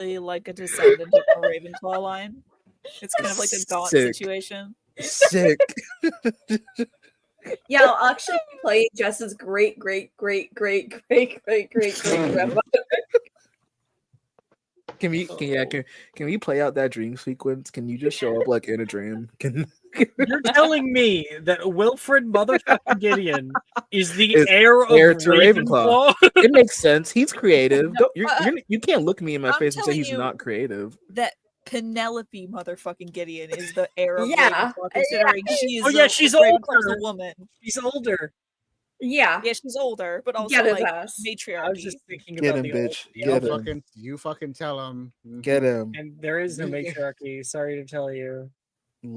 like a descendant of a Ravenclaw line. It's kind of like a Gaunt situation. Sick. Yeah, I'll actually play Jess's great grandmother. Can we play out that dream sequence? Can you just show up like in a dream? You're telling me that Wilfred motherfucking Gideon is the heir of to Ravenclaw? It makes sense. He's creative. You can't look me in my face and say he's not creative. That Penelope motherfucking Gideon is the heir of Yeah. Ravenclaw, considering she's she's Ravenclaw's older. a woman. She's older. Yeah. Yeah, she's older, but also Get his like ass. matriarchy. I was just thinking Get about him, the bitch. old. Get him. You fucking tell him. Get him. And there is no matriarchy. Sorry to tell you.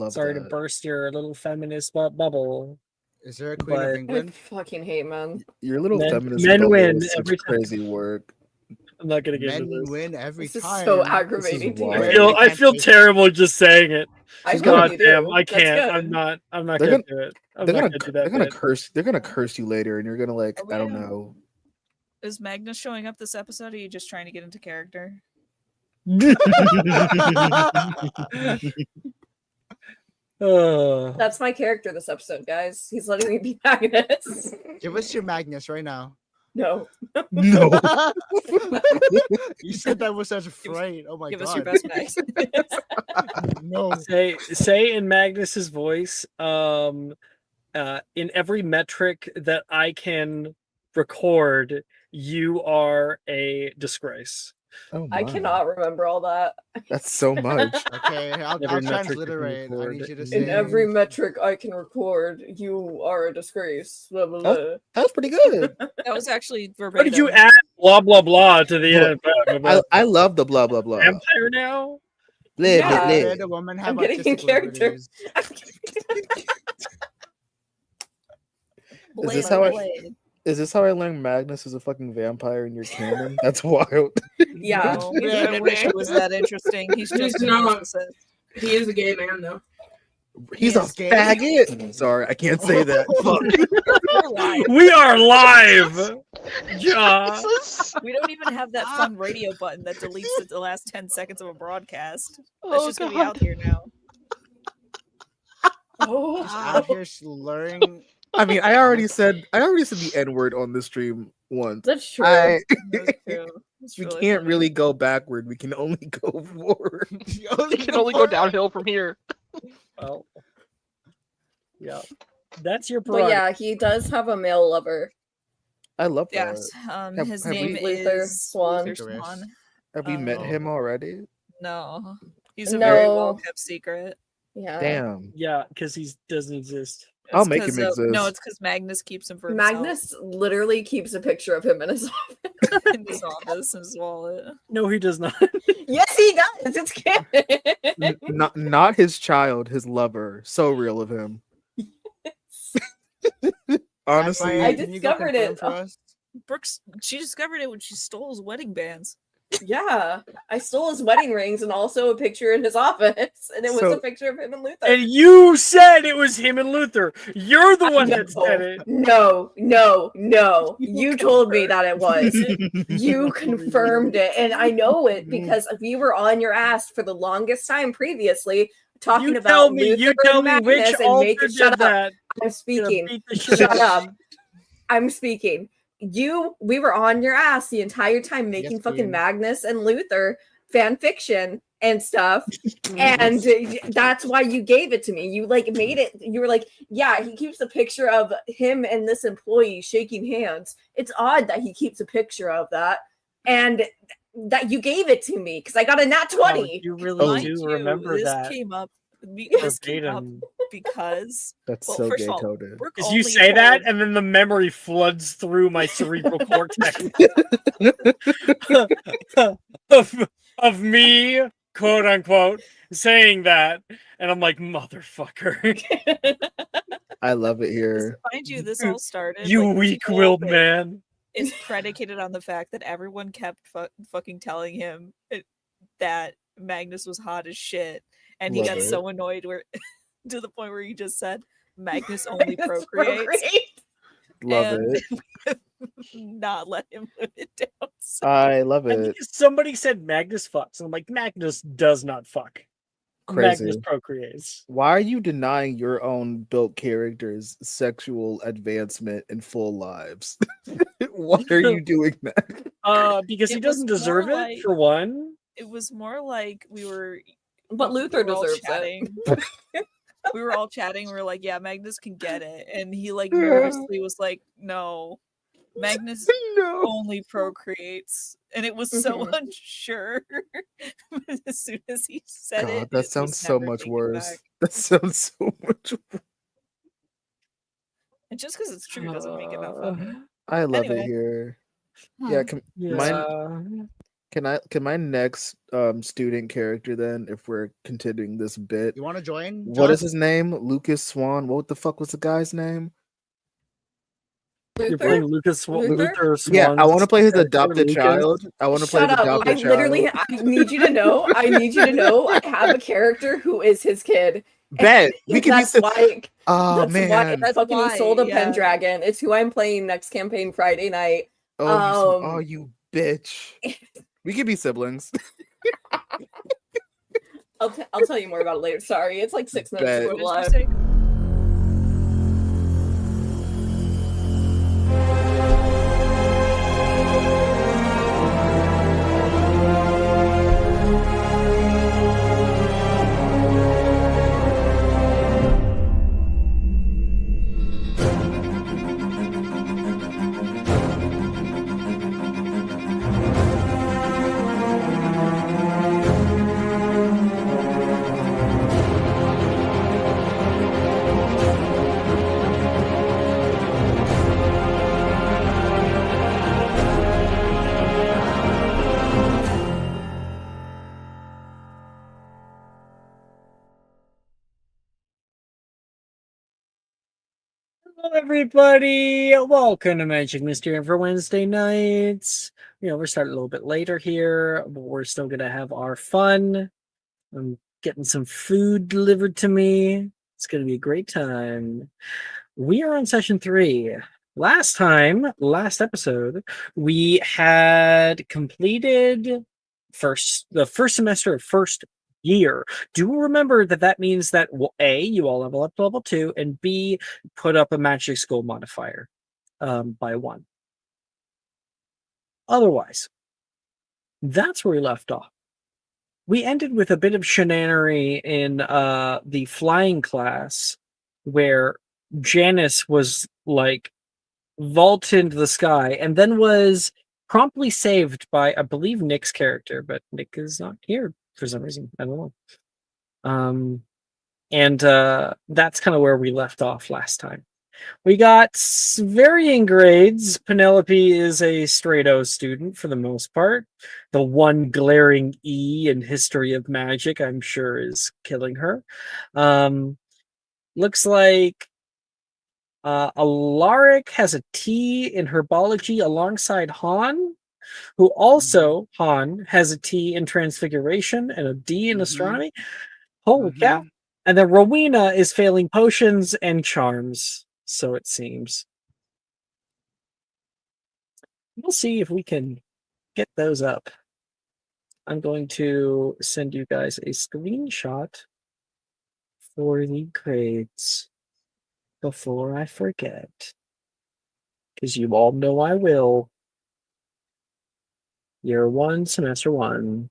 Sorry to that. burst your little feminist bubble. Is there a Queen of I England? fucking hate men. Your little feminist men bubble win is such every time. crazy work. I'm not gonna get Men into this. win every This is time. so aggravating to wild. hear. I feel terrible just saying it. I God hope you damn, do. I That's can't. good. I'm not They're gonna do it. They're gonna curse. They're gonna curse you later, and you're gonna like. I don't know. Is Magnus showing up this episode, or are you just trying to get into character? That's my character this episode, guys. He's letting me be Magnus. Give us your Magnus right now. No. No. You said that with such fright. Oh my god. Give us your best Magnus. No. Say in Magnus's voice, in every metric that I can record, you are a disgrace. Oh I cannot remember all that. That's so much. Okay, I'll Every metric transliterate. you I record. need you to say In every metric I can record, you are a disgrace. Blah, blah, blah. That was pretty good. That was actually How verbatim. did you add blah blah blah to the end? Blah, blah, blah. I love the blah blah blah. Vampire now? Bleh, Yeah. bleh, bleh. Did a woman have I'm getting in artistic character. liberties? Is this how I learned Magnus is a fucking vampire in your canon? That's wild. Yeah. No, I wish it was that interesting. He's just a not. narcissist. He is a gay man, though. He's a He's gay. faggot. Sorry, I can't say that. Fuck. We are live. Yeah. We don't even have that fun radio button that deletes the last 10 seconds of a broadcast. That's just gonna be out here now. Oh. Out here slurring. I mean, I already said the N-word on this stream once. That's true. That's true. It's We really can't funny. really go backward. We can only go forward. You can only go downhill from here. Well, yeah. That's your But prerogative. yeah, he does have a male lover. I love that. Yes. Have- His have name we- Luther is Swan. Luther Swan. Have we met him already? No. He's a very No. well kept secret. Yeah. Damn. Yeah, because he doesn't exist. I'll It's make 'cause him of- exist. No, it's because Magnus keeps him for himself. Magnus literally keeps a picture of him in his office. in his office, in his wallet. No, he does not. Yes, he does. It's canon. Not his child, his lover. So real of him. Honestly, I Can you go discovered confirm it. for us? Brooks, she discovered it when she stole his wedding bands. Yeah, I stole his wedding rings and also a picture in his office, and it was So- a picture of him and Luther. And you said it was him and Luther. You're the one that said it. No. You told me that it was. You confirmed it, and I know it because we were on your ass for the longest time previously talking You about tell me. You Luther tell and me which Magnus and altar make it did shut up. that. I'm speaking. Beat the shit Shut out of up. I'm speaking. We were on your ass the entire time making Yes, fucking queen. Magnus and Luther fan fiction and stuff. And that's why you gave it to me. You like made it. You were like, yeah, he keeps a picture of him and this employee shaking hands. It's odd that he keeps a picture of that. And that you gave it to me because I got a nat 20. You really Mind do you, remember this that. came up. This came up Verbatim. because that's well, so first gay of all, coded. Brooke Because you only say that, told- and then the memory floods through my cerebral cortex of me, quote unquote, saying that, and I'm like, motherfucker, I love it here. Mind you, this all started. you like, this whole weak-willed thing man. is predicated on the fact that everyone kept fucking telling him that Magnus was hot as shit, and he Love got it. so annoyed where to the point where he just said Magnus only procreates. Love And it. not let him live it down. So I love I think it. somebody said Magnus fucks. And I'm like, Magnus does not fuck. Magnus Crazy. procreates. Why are you denying your own built characters sexual advancement in full lives? Why are you doing that? Because he It was doesn't deserve more it, like- for one. it was more like we were But Luther we were all deserves it. chatting. We were all chatting. We were like, "Yeah, Magnus can get it," and he like nervously was like, "No, Magnus No. only procreates," and it was so unsure. But as soon as he said God, it, that it sounds was so never much taken worse. back. That sounds so much worse. And just because it's true doesn't make it not funny. I love Anyway. it here. Yeah, can my next student character then, if we're continuing this bit, You want to join? what is John? his name? Lucas Swan. What the fuck was the guy's name? You're Luther? playing Luther Swan's Yeah, I want to play his character, adopted Lucas. child. I want to play Shut his up. adopted I literally child. I need you to know. I need you to know I have a character who is his kid. Bet we can be. That's why Oh that's why man. it's fucking he why, sold a yeah. Pendragon. It's who I'm playing next campaign Friday night. Oh, you bitch. We could be siblings. I'll tell you more about it later. Sorry, it's like 6 minutes Bet. before What did you live. say? Hello, everybody. Welcome to Magic Mysterium for Wednesday nights. We're starting a little bit later here, but we're still going to have our fun. I'm getting some food delivered to me. It's going to be a great time. We are on session 3. Last episode, we had completed the first semester of first year. Do remember that means that A, you all level up to level 2, and B, put up a magic school modifier by 1. Otherwise, that's where we left off. We ended with a bit of shenanery in the flying class where Janice was like vaulted into the sky and then was promptly saved by, I believe, Nick's character, but Nick is not here for some reason. I don't know. And that's kind of where we left off last time. We got varying grades. Penelope is a straight O student for the most part. The one glaring E in history of magic, I'm sure, is killing her. Looks like Alaric has a T in herbology alongside Han, who also, Han, has a T in transfiguration and a D in astronomy. Holy cow. And then Rowena is failing potions and charms, so it seems. We'll see if we can get those up. I'm going to send you guys a screenshot for the grades before I forget. Because you all know I will. Year 1, semester 1.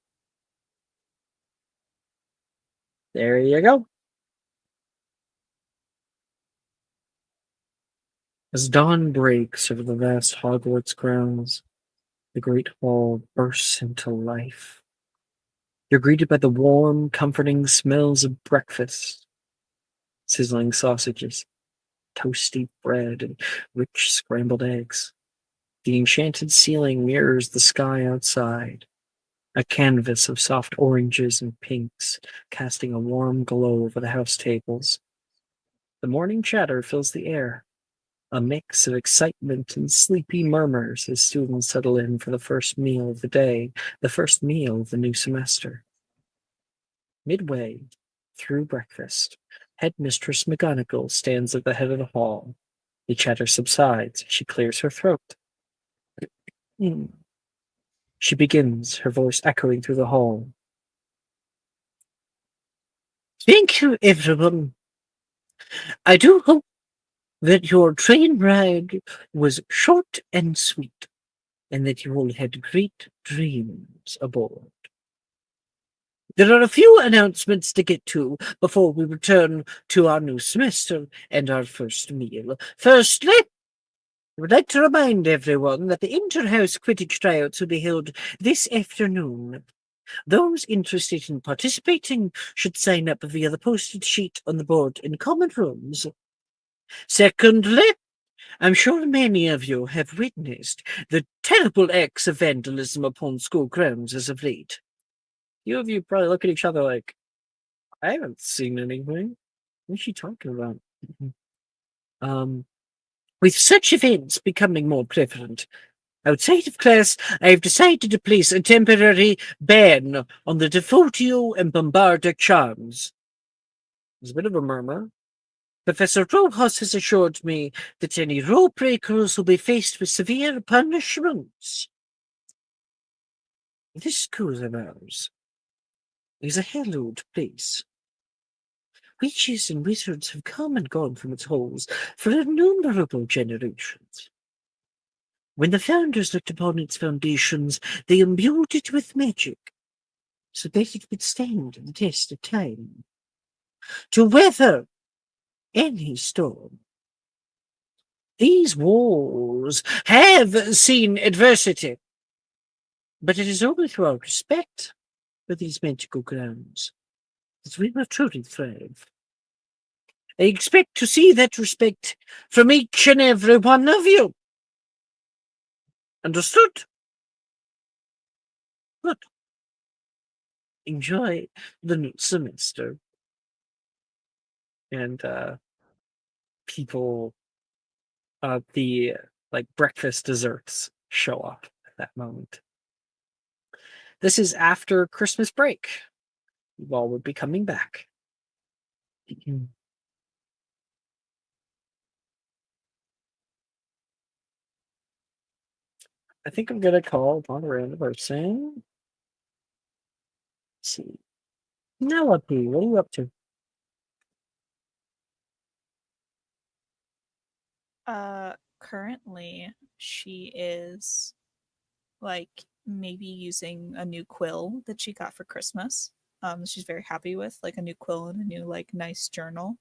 There you go. As dawn breaks over the vast Hogwarts grounds, the Great Hall bursts into life. You're greeted by the warm, comforting smells of breakfast. Sizzling sausages, toasty bread, and rich scrambled eggs. The enchanted ceiling mirrors the sky outside, a canvas of soft oranges and pinks, casting a warm glow over the house tables. The morning chatter fills the air, a mix of excitement and sleepy murmurs as students settle in for the first meal of the day, the first meal of the new semester. Midway through breakfast, Headmistress McGonagall stands at the head of the hall. The chatter subsides. She clears her throat. She begins, her voice echoing through the hall. Thank you, everyone. I do hope that your train ride was short and sweet, and that you all had great dreams aboard. There are a few announcements to get to before we return to our new semester and our first meal. Firstly, I would like to remind everyone that the inter-house Quidditch tryouts will be held this afternoon. Those interested in participating should sign up via the posted sheet on the board in common rooms. Secondly, I'm sure many of you have witnessed the terrible acts of vandalism upon school grounds as of late. Few of you probably look at each other like, I haven't seen anything. What is she talking about? With such events becoming more prevalent, outside of class, I have decided to place a temporary ban on the Defotio and Bombarda charms. There's a bit of a murmur. Professor Rojas has assured me that any rule breakers will be faced with severe punishments. This school of ours is a hallowed place. Witches and wizards have come and gone from its halls for innumerable generations. When the founders looked upon its foundations, they imbued it with magic, so that it would stand the test of time, to weather any storm. These walls have seen adversity, but it is only through our respect for these magical grounds that we will truly thrive. I expect to see that respect from each and every one of you. Understood? Good. Enjoy the new semester. And people, the breakfast desserts show up at that moment. This is after Christmas break. You all would be coming back. I think I'm gonna call upon a random person. Let's see. Penelope, what are you up to? Currently she is like maybe using a new quill that she got for Christmas. She's very happy with, like, a new quill and a new like nice journal.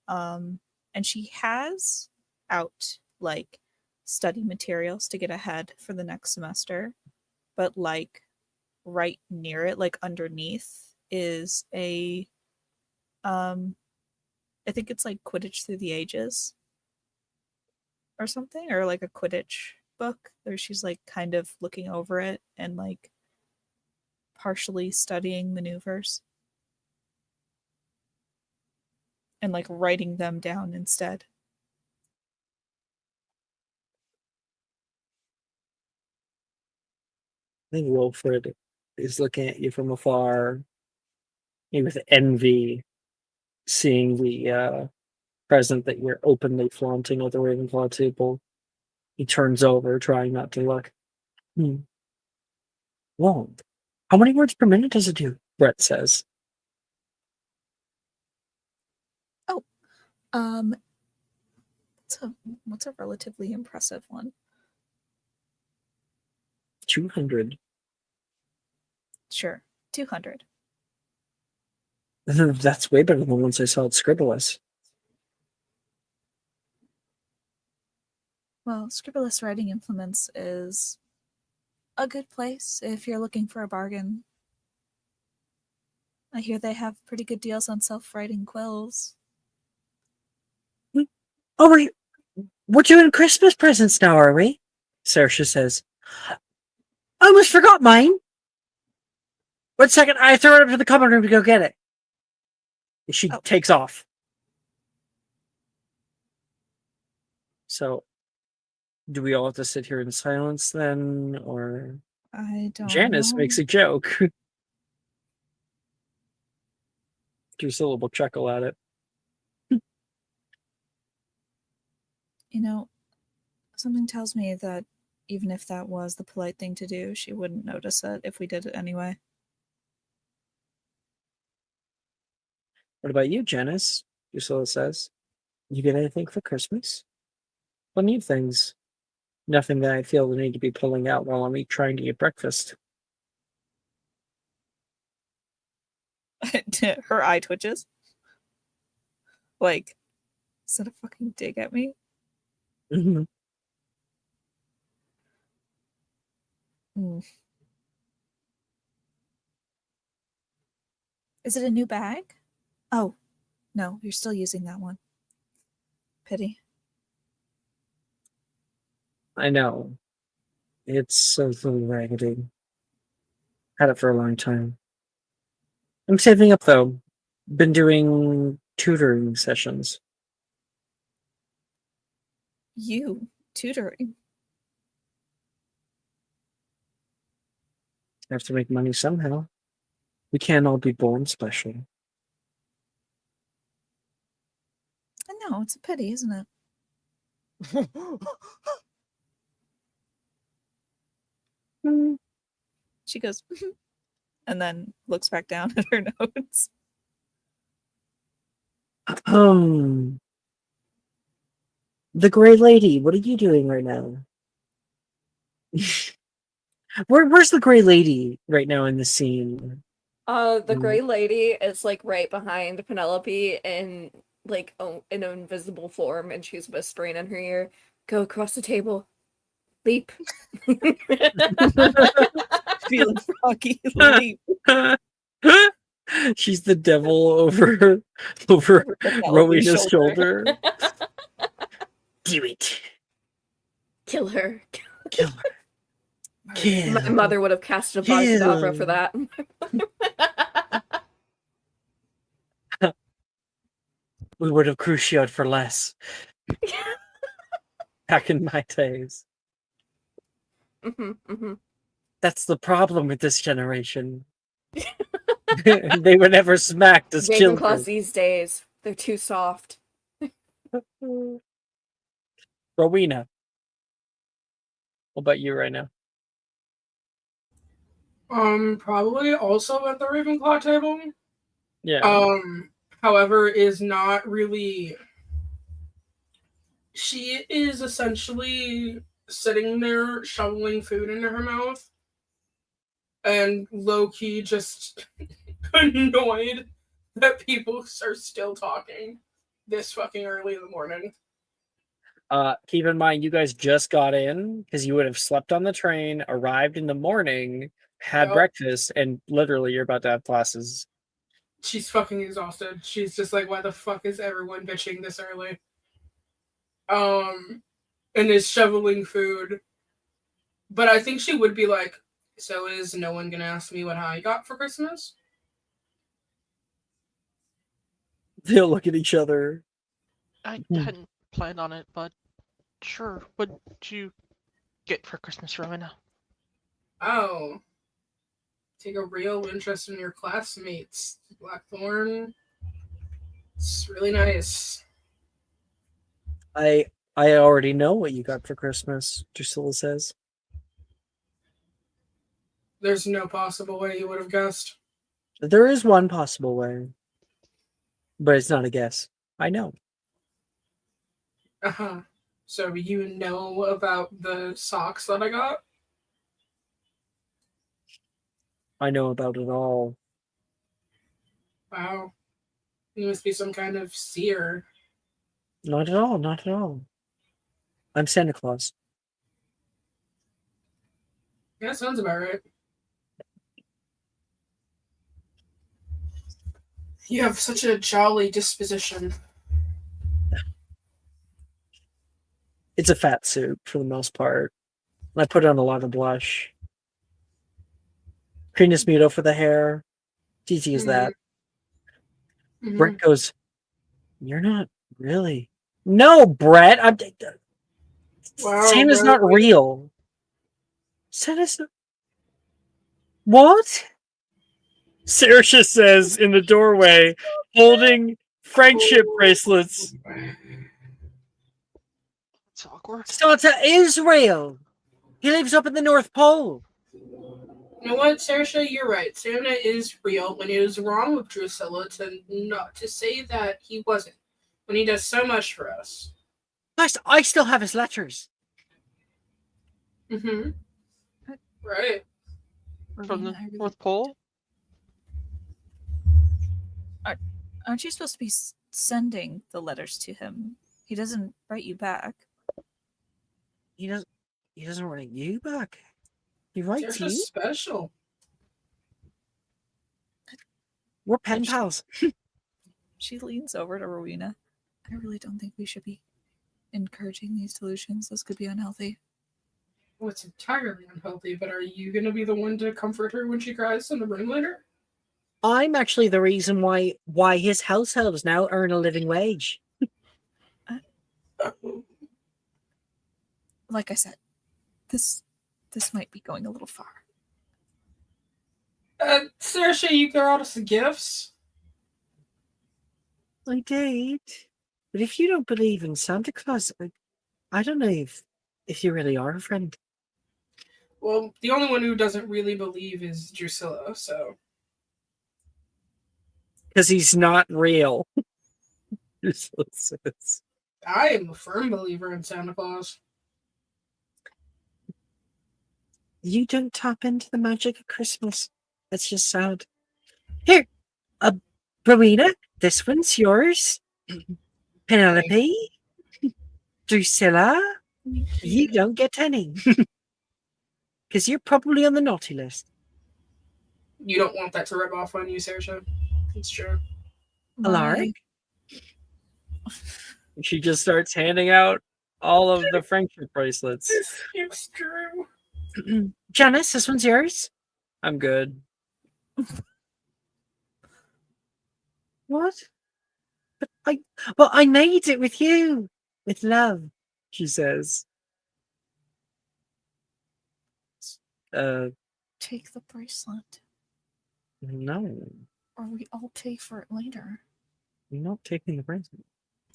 And she has out like study materials to get ahead for the next semester, but like right near it, like underneath, is a I think it's like Quidditch Through the Ages or something, or like a Quidditch book where she's like kind of looking over it and like partially studying maneuvers and like writing them down instead. I think Wilfred is looking at you from afar, maybe with envy, seeing the present that you're openly flaunting at the Ravenclaw table. He turns over, trying not to look. Long. How many words per minute does it do? Brett says. Oh, what's a relatively impressive one? 200. Sure, 200. That's way better than the ones I saw at Scribblus. Well, Scribblus Writing Implements is a good place if you're looking for a bargain. I hear they have pretty good deals on self-writing quills. Oh, we're doing Christmas presents now, are we? Saoirse says. I almost forgot mine. 1 second, I throw it up to the common room to go get it. She takes off. So, do we all have to sit here in silence then, or I don't Janice know. makes a joke. Gives a little chuckle at it. You know, something tells me that even if that was the polite thing to do, she wouldn't notice it if we did it anyway. What about you, Janice? Drusilla says. You get anything for Christmas? Plenty of things. Nothing that I feel the need to be pulling out while I'm trying to eat breakfast. Her eye twitches. Like, is that a fucking dig at me? Mhm. Mm. Is it a new bag? Oh, no, you're still using that one. Pity. I know. It's so little raggedy. Had it for a long time. I'm saving up though. Been doing tutoring sessions. You tutoring. I have to make money somehow. We can't all be born special. I know, it's a pity, isn't it? Mm. She goes, and then looks back down at her notes. The Gray Lady, what are you doing right now? Where's the Gray Lady right now in the scene? The gray lady is like right behind Penelope in like in an invisible form, and she's whispering in her ear, "Go across the table, leap." Feeling froggy. Leap. She's the devil over Rowena's shoulder. Do it. Kill her. Kill her. Kill. My mother would have cast a Vajradabra for that. We would have crucioed for less. Back in my days. That's the problem with this generation. They were never smacked as children. Ravenclaws these days, they're too soft. Rowena. What about you right now? Probably also at the Ravenclaw table. Yeah. However, is not really. She is essentially sitting there shoveling food into her mouth and low-key just annoyed that people are still talking this fucking early in the morning. Keep in mind, you guys just got in because you would have slept on the train, arrived in the morning, had Yep. breakfast, and literally you're about to have classes. She's fucking exhausted. She's just like, why the fuck is everyone bitching this early? And is shoveling food. But I think she would be like, so is no one gonna ask me what I got for Christmas? They'll look at each other. I hadn't planned on it, but sure. What'd you get for Christmas, Rowena? Oh. Take a real interest in your classmates. Blackthorn. It's really nice. I already know what you got for Christmas, Drusilla says. There's no possible way you would have guessed. There is one possible way, but it's not a guess. I know. Uh-huh. So you know about the socks that I got? I know about it all. Wow. You must be some kind of seer. Not at all, not at all. I'm Santa Claus. Yeah, sounds about right. You have such a jolly disposition. It's a fat suit for the most part. I put on a lot of blush. Creamus Muto for the hair. Easy as that. Brett goes, "You're not really." No, Brett. Wow, Santa's Brett, not real. Santa's not. What? Saoirse says in the doorway, holding friendship bracelets. It's awkward. Santa is real. He lives up in the North Pole. You know what, Saoirse, you're right. Santa is real, and it is wrong with Drusilla to say that he wasn't, when he does so much for us. Plus, I still have his letters. Mm-hmm. Right. From the Rowena, I really North Pole? Aren't you supposed to be sending the letters to him? He doesn't write you back. He doesn't write you back. He writes Saoirse's you. special. We're pen pals. She leans over to Rowena. I really don't think we should be encouraging these delusions. This could be unhealthy. Well, it's entirely unhealthy, but are you going to be the one to comfort her when she cries in the room later? I'm actually the reason why his house elves now earn a living wage. Like I said, this might be going a little far. Saoirse, you got us the gifts? I did. But if you don't believe in Santa Claus, I don't know if you really are a friend. Well, the only one who doesn't really believe is Drusilla, so... Because he's not real. Drusilla says. I am a firm believer in Santa Claus. You don't tap into the magic of Christmas. It's just sad. Here, Rowena, this one's yours. Penelope, Drusilla, you don't get any. Because you're probably on the naughty list. You don't want that to rub off on you, Saoirse. It's true. Alaric? She just starts handing out all of the friendship bracelets. It's true. Janice, this one's yours. I'm good. What? But I made it with you. With love, she says. Take the bracelet, No. or we all pay for it later. I'm not taking the bracelet.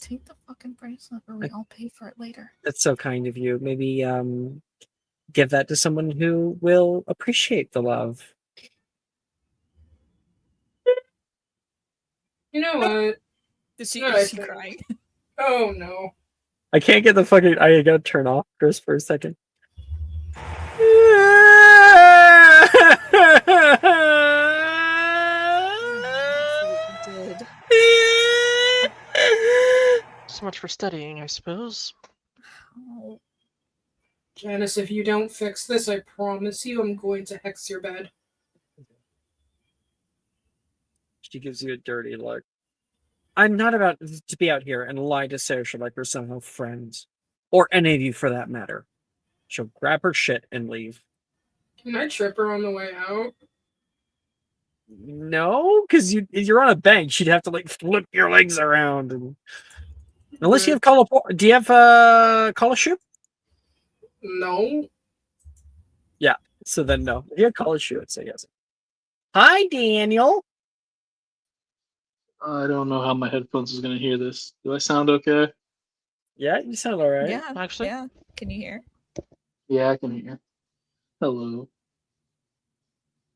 Take the fucking bracelet, or we all pay for it later. That's so kind of you. Maybe give that to someone who will appreciate the love. You know what? Is she Okay. crying? Oh, no. I can't get the fucking. I gotta turn off Chris for a second. Did. So much for studying, I suppose. Oh, Janice, if you don't fix this, I promise you I'm going to hex your bed. She gives you a dirty look. I'm not about to be out here and lie to Saoirse like we're somehow friends. Or any of you for that matter. She'll grab her shit and leave. Can I trip her on the way out? No, because you're on a bench. You'd have to like flip your legs around. And... Unless you have do you have collar shoe? No. Yeah, so then no. If you have collar shoe, I'd say yes. Hi, Daniel. I don't know how my headphones is going to hear this. Do I sound okay? Yeah, you sound all right. yeah, Actually? yeah. Can you hear? Yeah, I can hear. Hello.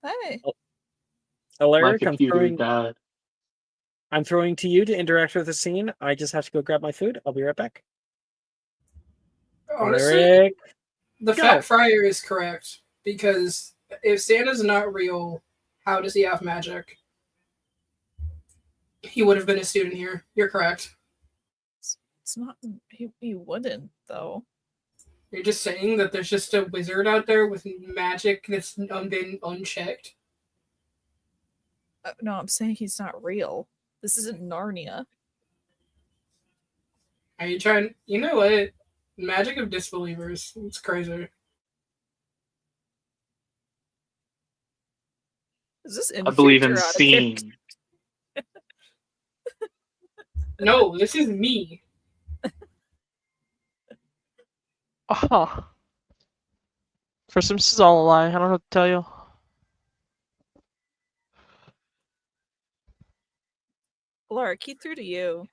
Hey. My Alaric, computer died. I'm throwing to you to interact with the scene. I just have to go grab my food. I'll be right back. Honestly, Alaric, the go. Fat Friar is correct. Because if Santa's not real, how does he have magic? He would have been a student here. You're correct. It's not. He wouldn't though. You're just saying that there's just a wizard out there with magic that's been unchecked. No, I'm saying he's not real. This isn't Narnia. Are you trying? You know what? Magic of disbelievers. It's crazy. Is this I believe in future out of seeing. No, this is me. Oh. First, this is all a lie. I don't know what to tell you. Lark, he threw to you.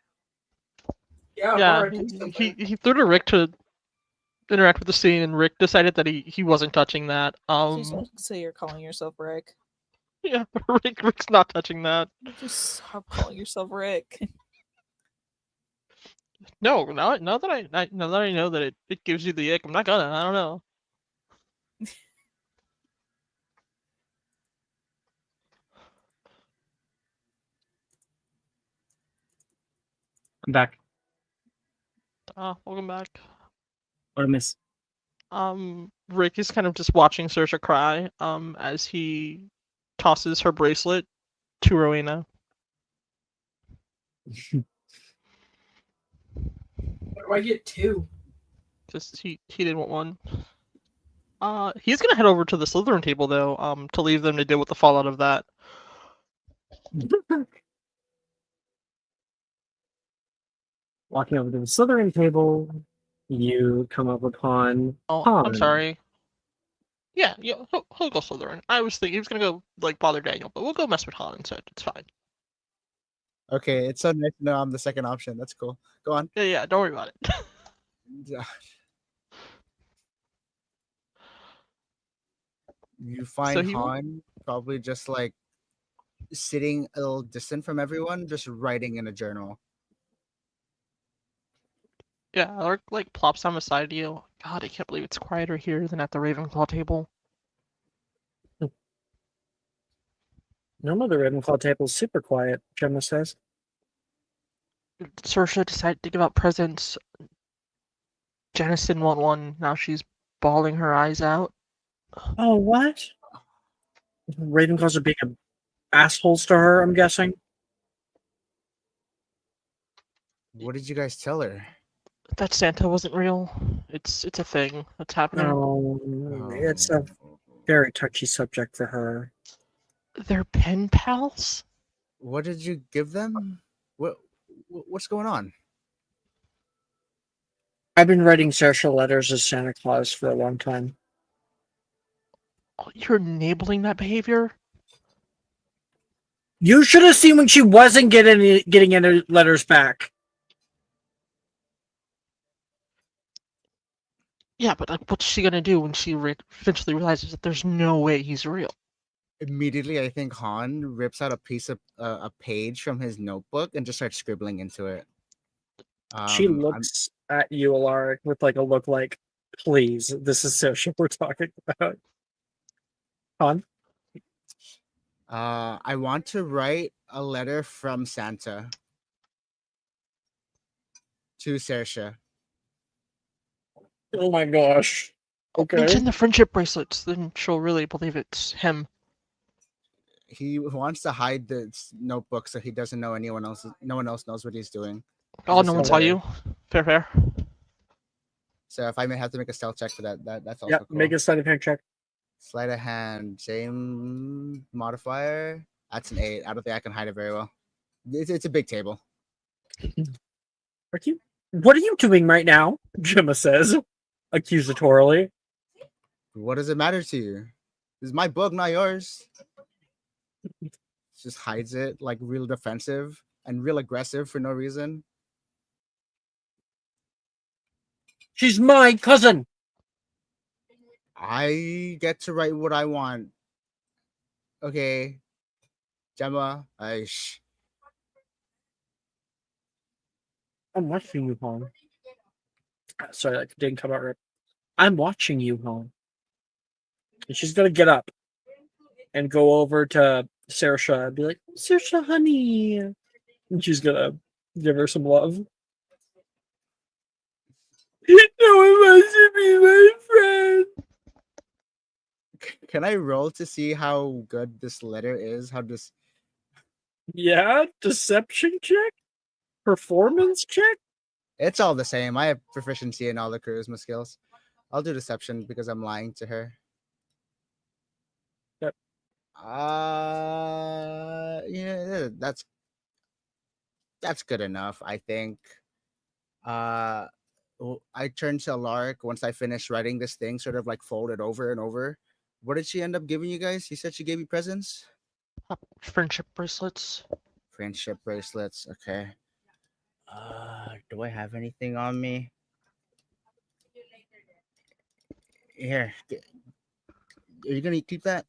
Yeah, Yeah, Laura, do something. he threw to Rick to interact with the scene, and Rick decided that he wasn't touching that. So you're calling yourself Rick. Yeah, Rick's not touching that. Just stop calling yourself Rick. No, now that I know that it gives you the ick, I'm not gonna. I don't know. I'm back. Welcome back. What I miss? Rick is kind of just watching Saoirse cry, as he tosses her bracelet to Rowena. What do I get two? Just he didn't want one. He's gonna head over to the Slytherin table though, to leave them to deal with the fallout of that. Walking over to the Slytherin table, you come up upon Oh, Han. I'm sorry. Yeah, he'll go Slytherin. I was thinking he was gonna go like bother Daniel, but we'll go mess with Han instead. It's fine. Okay, it's so nice to know I'm the second option. That's cool. Go on. Yeah, don't worry about it. You find he- Han probably just like sitting a little distant from everyone, just writing in a journal. Yeah, or like plops down beside you. God, I can't believe it's quieter here than at the Ravenclaw table. Normally the Ravenclaw table is super quiet, Gemma says. Saoirse decided to give out presents. Janice didn't want one. Now she's bawling her eyes out. Oh, what? Ravenclaws are being assholes to her, I'm guessing. What did you guys tell her? That Santa wasn't real. It's a thing that's happening. Oh, it's a very touchy subject for her. They're pen pals? What did you give them? What's going on? I've been writing Saoirse letters as Santa Claus for a long time. Oh, you're enabling that behavior? You should have seen when she wasn't getting any letters back. Yeah, but like, what's she gonna do when she eventually realizes that there's no way he's real? Immediately, I think Han rips out a piece of a page from his notebook and just starts scribbling into it. She looks at you, Alaric, with like a look like, please, this is Saoirse we're talking about. Han? I want to write a letter from Santa to Saoirse. Oh my gosh. Okay. Mention the friendship bracelets, then she'll really believe it's him. He wants to hide the notebook so he doesn't know no one else knows what he's doing. Oh, no one saw you. Fair. So if I may have to make a stealth check for that's also Yeah, cool. make a sleight of hand check. Sleight of hand, same modifier. That's an 8. I don't think I can hide it very well. It's a big table. What are you doing right now? Gemma says, accusatorily. What does it matter to you? This is my book, not yours. Just hides it like real defensive and real aggressive for no reason. She's my cousin. I get to write what I want. Okay, Gemma. I'm watching you, home. Sorry, that didn't come out right. I'm watching you, home. And she's gonna get up and go over to Saoirse and be like, Saoirse, honey. And she's gonna give her some love. No one wants to be my friend. Can I roll to see how good this letter is? Yeah, deception check? Performance check? It's all the same. I have proficiency in all the charisma skills. I'll do deception because I'm lying to her. Yep. Yeah, that's good enough, I think. I turned to Alaric once I finished writing this thing, sort of like folded over and over. What did she end up giving you guys? You said she gave you presents? Friendship bracelets. Friendship bracelets, okay. Do I have anything on me? Here, are you gonna keep that?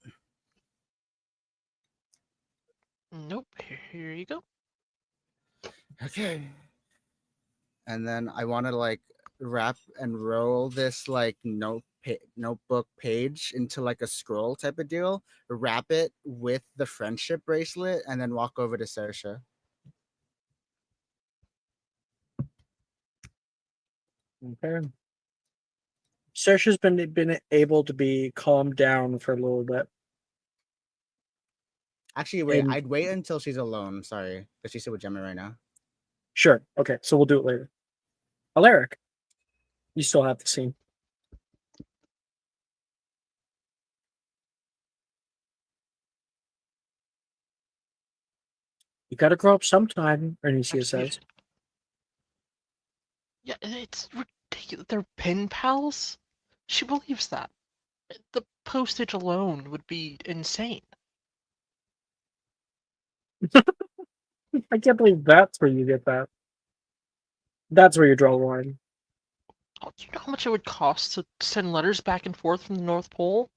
Nope. Here you go. Okay. And then I want to like wrap and roll this like notebook page into like a scroll type of deal. Wrap it with the friendship bracelet, and then walk over to Saoirse. Okay. Saoirse's been able to be calmed down for a little bit. Actually, wait. And I'd wait until she's alone. Sorry, because she's still with Gemma right now. sure, okay, so we'll do it later. Alaric, you still have the scene. You gotta grow up sometime, Ernestine says. Yeah, it's ridiculous. They're pen pals? She believes that. The postage alone would be insane. I can't believe that's where you get that. That's where you draw the line. Oh, do you know how much it would cost to send letters back and forth from the North Pole?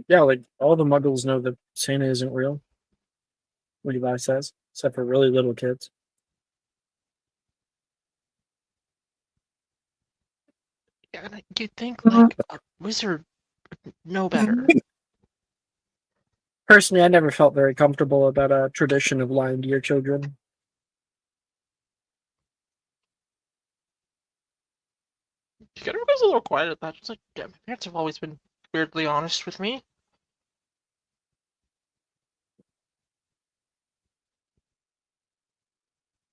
Yeah, like all the muggles know that Santa isn't real. Levi says, except for really little kids. Yeah, and you'd think like a wizard would know better. Personally, I never felt very comfortable about a tradition of lying to your children. Everybody's a little quiet at that. It's like, yeah, my parents have always been weirdly honest with me.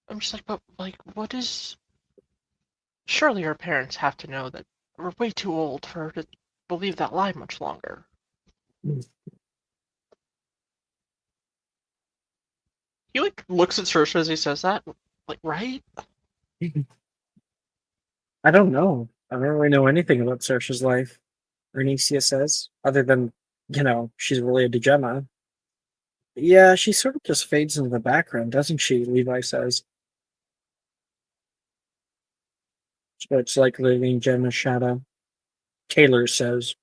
I'm just like, but like, what is? Surely our parents have to know that we're way too old for her to believe that lie much longer. He like looks at Saoirse as he says that, like, right? I don't know. I don't really know anything about Saoirse's life, Ernestine says, other than, she's related to Gemma. Yeah, she sort of just fades into the background, doesn't she? Levi says. So it's like living in Gemma's shadow. Taylor says.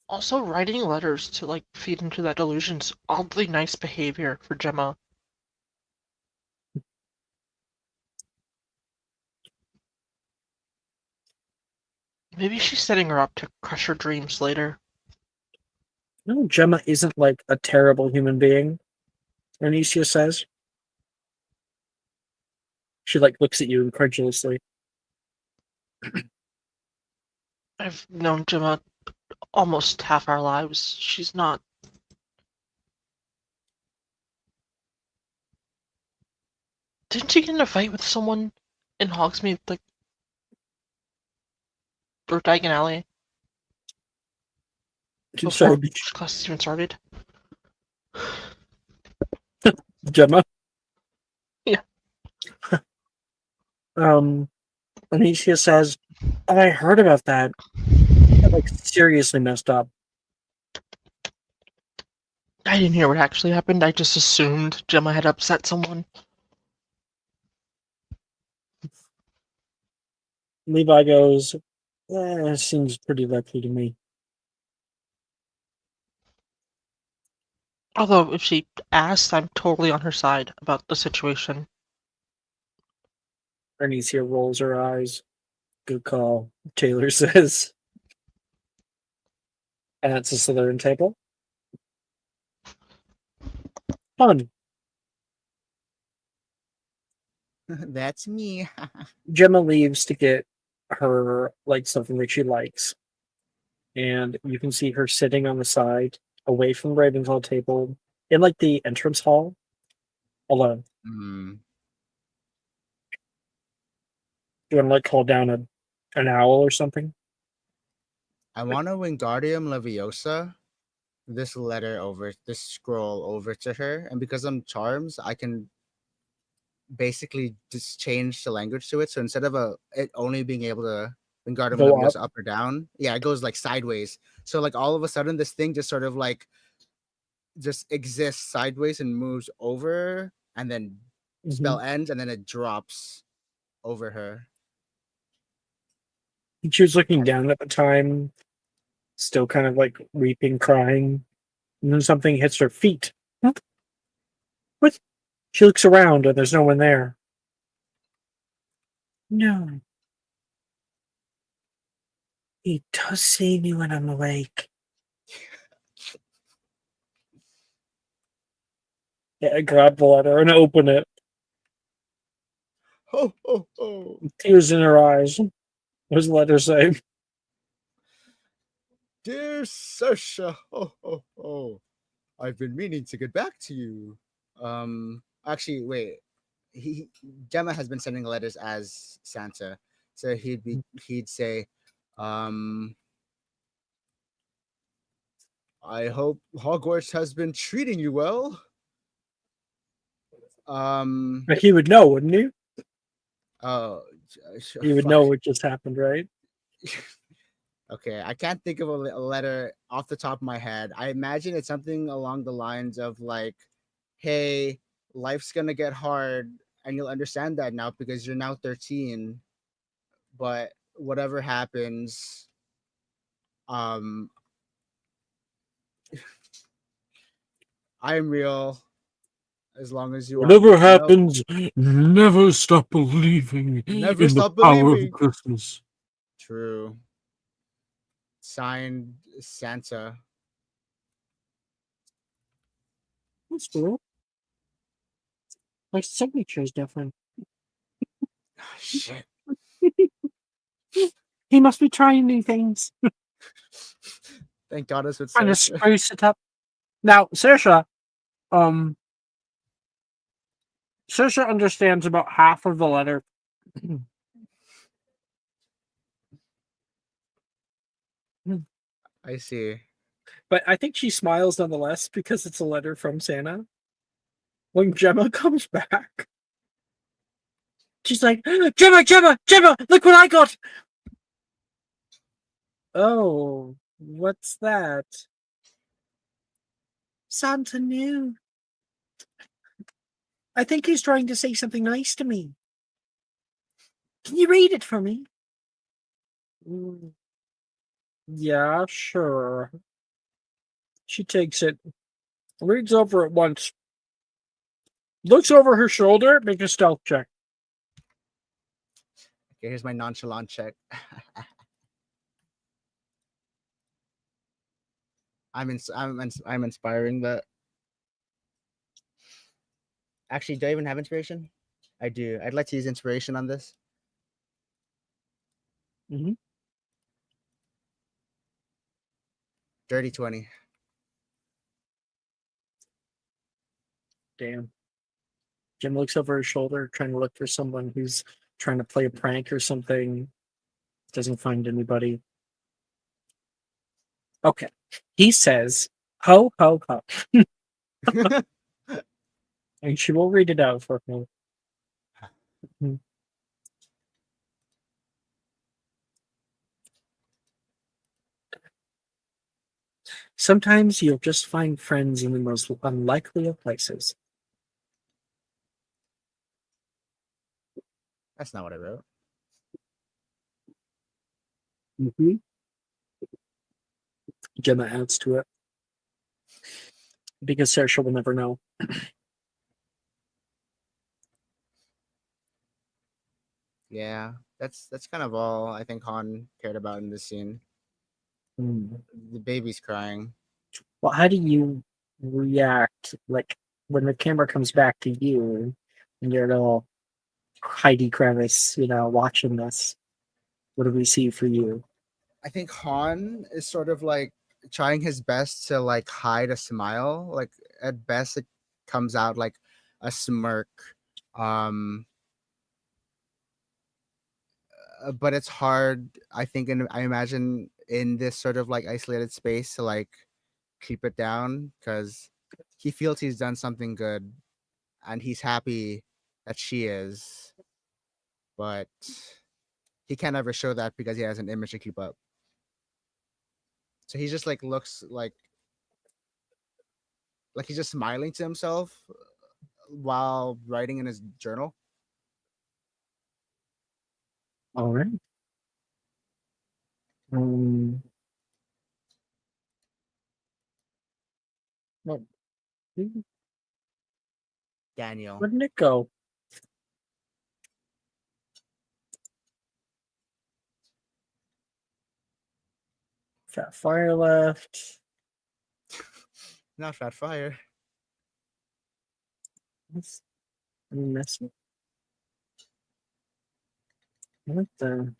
Also, writing letters to like feed into that delusion's oddly nice behavior for Gemma. Maybe she's setting her up to crush her dreams later. No, Gemma isn't like a terrible human being, Ernestine says. She like looks at you incredulously. I've known Gemma almost half our lives. She's not. Didn't she get in a fight with someone in Hogsmeade, like, or Diagon Alley? Sorry, Before class even started? Gemma? Yeah. Anicia says, oh, I heard about that. That like seriously messed up. I didn't hear what actually happened. I just assumed Gemma had upset someone. Levi goes, seems pretty likely to me. Although, if she asks, I'm totally on her side about the situation. Anicia rolls her eyes. Good call, Taylor says. And that's a Slytherin table. Fun. That's me. Gemma leaves to get her like something that she likes. And you can see her sitting on the side, away from the Ravenhall table, in like the entrance hall, alone. Mm. You want to like call down an owl or something? I want to Wingardium Leviosa this scroll over to her, and because I'm charms, I can basically just change the language to it. So instead of it only being able to Wingardium Go Leviosa up or down, yeah, it goes like sideways. So like all of a sudden, this thing just sort of like just exists sideways and moves over, and then spell ends, and then it drops over her. She was looking down at the time, still kind of like weeping, crying, and then something hits her feet. What? She looks around and there's no one there. No. He does see me when I'm awake. Yeah, I grab the letter and open it. Oh, oh, oh. Tears in her eyes. What does the letter say? Dear Sersha, oh, oh, oh. I've been meaning to get back to you. Actually, wait. He Gemma has been sending letters as Santa, so he'd say, um, I hope Hogwarts has been treating you well. He would know, wouldn't he? Oh, He would know what just happened, right? Okay, I can't think of a letter off the top of my head. I imagine it's something along the lines of like, "Hey, life's gonna get hard, and you'll understand that now because you're now 13. But whatever happens, um, I'm real. As long as you want me Whatever to know. happens, never stop believing Never in the stop power believing." of Christmas. True. Signed, Santa. That's cool. My signature is different. Shit. He must be trying new things. Thank God it's with Trying to Saoirse. spruce it up. Now, Saoirse, Saoirse understands about half of the letter. I see. But I think she smiles nonetheless because it's a letter from Santa. When Gemma comes back, she's like, Gemma, Gemma, Gemma, look what I got! Oh, what's that? Santa knew. I think he's trying to say something nice to me. Can you read it for me? Mm, yeah, sure. She takes it, reads over it once, looks over her shoulder, make a stealth check. Okay, here's my nonchalant check. I'm inspiring that. Actually, do I even have inspiration? I do. I'd like to use inspiration on this. Mm-hmm. Dirty 20. Damn. Jim looks over his shoulder, trying to look for someone who's trying to play a prank or something. Doesn't find anybody. Okay. He says, ho, ho, ho. And she will read it out for me. Sometimes you'll just find friends in the most unlikely of places. That's not what I wrote. Mm-hmm. Gemma adds to it. Because Saoirse will never know. Yeah, that's kind of all I think Han cared about in this scene. The baby's crying. Well, how do you react, like, when the camera comes back to you and you're little Heidi Krevis, watching this? What do we see for you? I think Han is sort of like trying his best to like hide a smile. Like at best it comes out like a smirk. But it's hard, I think, and I imagine in this sort of like isolated space to like keep it down because he feels he's done something good and he's happy that she is, but he can't ever show that because he has an image to keep up. So he just like looks like he's just smiling to himself, while writing in his journal. All right. What, Daniel. where did it go? Fat Fire left. Not Fat Fire. What's missing? What the?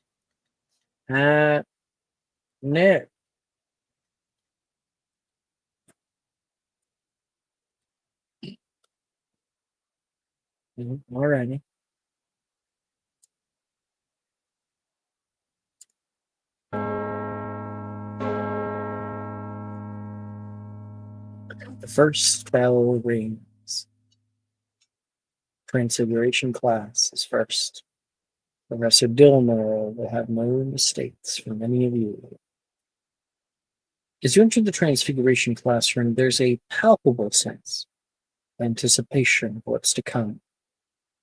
Nick. Alrighty. The first bell rings. Transfiguration class is first. Professor Dilmer will have no mistakes from any of you. As you enter the Transfiguration classroom, there's a palpable sense of anticipation of what's to come.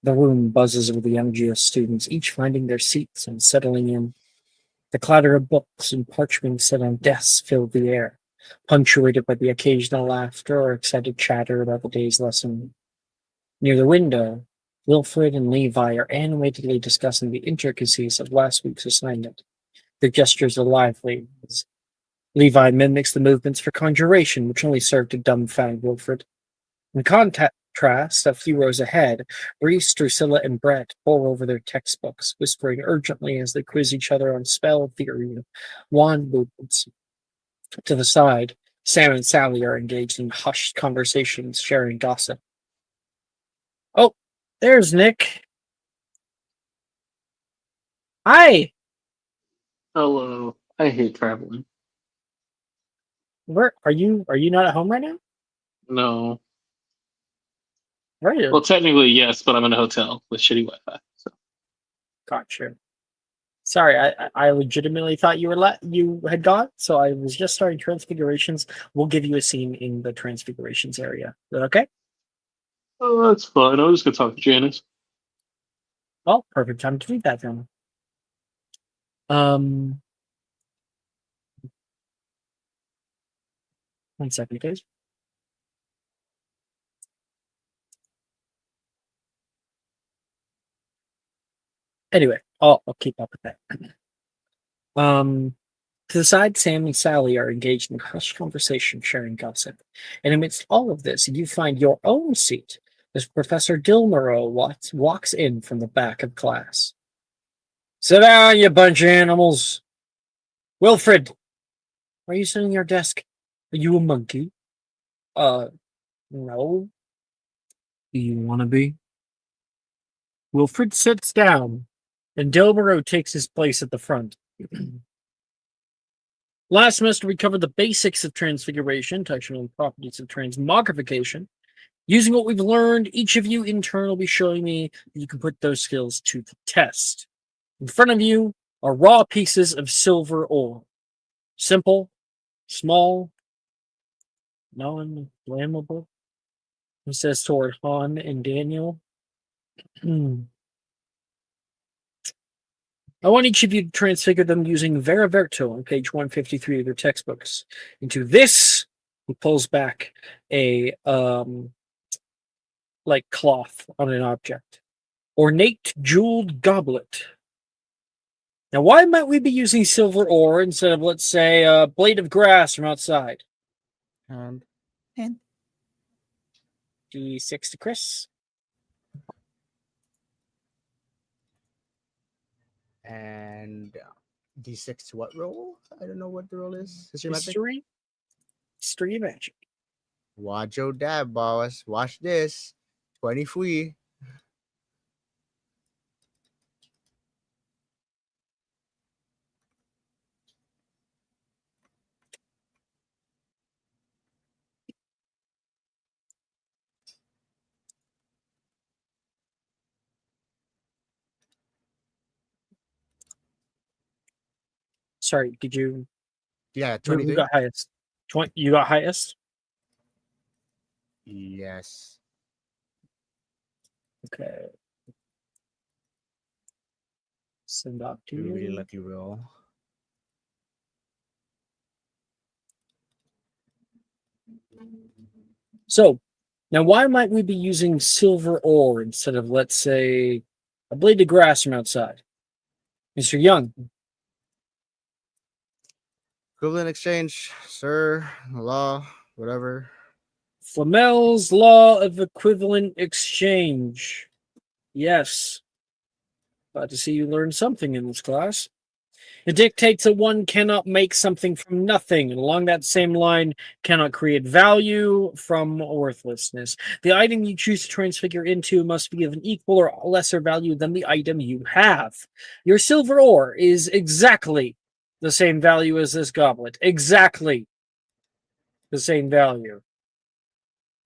The room buzzes with the MGS students, each finding their seats and settling in. The clatter of books and parchment set on desks filled the air, punctuated by the occasional laughter or excited chatter about the day's lesson. Near the window, Wilfred and Levi are animatedly discussing the intricacies of last week's assignment. Their gestures are lively as Levi mimics the movements for conjuration, which only served to dumbfound Wilfred. In contrast, a few rows ahead, Reese, Drusilla, and Brett pore over their textbooks, whispering urgently as they quiz each other on spell theory and wand movements. To the side, Sam and Sally are engaged in hushed conversations, sharing gossip. Oh, there's Nick. Hi. Hello. I hate traveling. Where are you? Are you not at home right now? No. Where are you? Well, technically, yes, but I'm in a hotel with shitty Wi-Fi. So Gotcha. Sorry, I legitimately thought you had gone, so I was just starting Transfigurations. We'll give you a scene in the Transfigurations area. Is that okay? oh, that's fine. I was just gonna talk to Janice. Well, perfect time to do that then. Um, 1 second, please. Anyway, I'll keep up with that. To the side, Sam and Sally are engaged in hushed conversation, sharing gossip. And amidst all of this, you find your own seat as Professor Dilmero walks in from the back of class. Sit down, you bunch of animals. Wilfred, are you sitting at your desk? Are you a monkey? No. Do you want to be? Wilfred sits down, and Dilmero takes his place at the front. Last semester, we covered the basics of transfiguration, touching on the properties of transmogrification. Using what we've learned, each of you in turn will be showing me that you can put those skills to the test. In front of you are raw pieces of silver ore. Simple, small, non-flammable. He says toward Han and Daniel. I want each of you to transfigure them using Vera Verto on page 153 of their textbooks into this. He pulls back a like cloth on an object. Ornate jeweled goblet. Now, why might we be using silver ore instead of, let's say, a blade of grass from outside? And And D6 to Chris. and D6 to what roll? I don't know what the roll is. History magic? History. History magic. Watch your dab, boss. Watch this. 20 free. Sorry, did you? Yeah, Who 23. got highest? 20, you got highest? Yes. Okay. Send off to Ooh, really you. lucky roll. So, now why might we be using silver ore instead of, let's say, a blade of grass from outside? Mr. Young, Equivalent exchange, sir, law, whatever. Flamel's Law of Equivalent Exchange. Yes. Glad to see you learn something in this class. It dictates that one cannot make something from nothing, and along that same line, cannot create value from worthlessness. The item you choose to transfigure into must be of an equal or lesser value than the item you have. Your silver ore is exactly the same value as this goblet. Exactly the same value,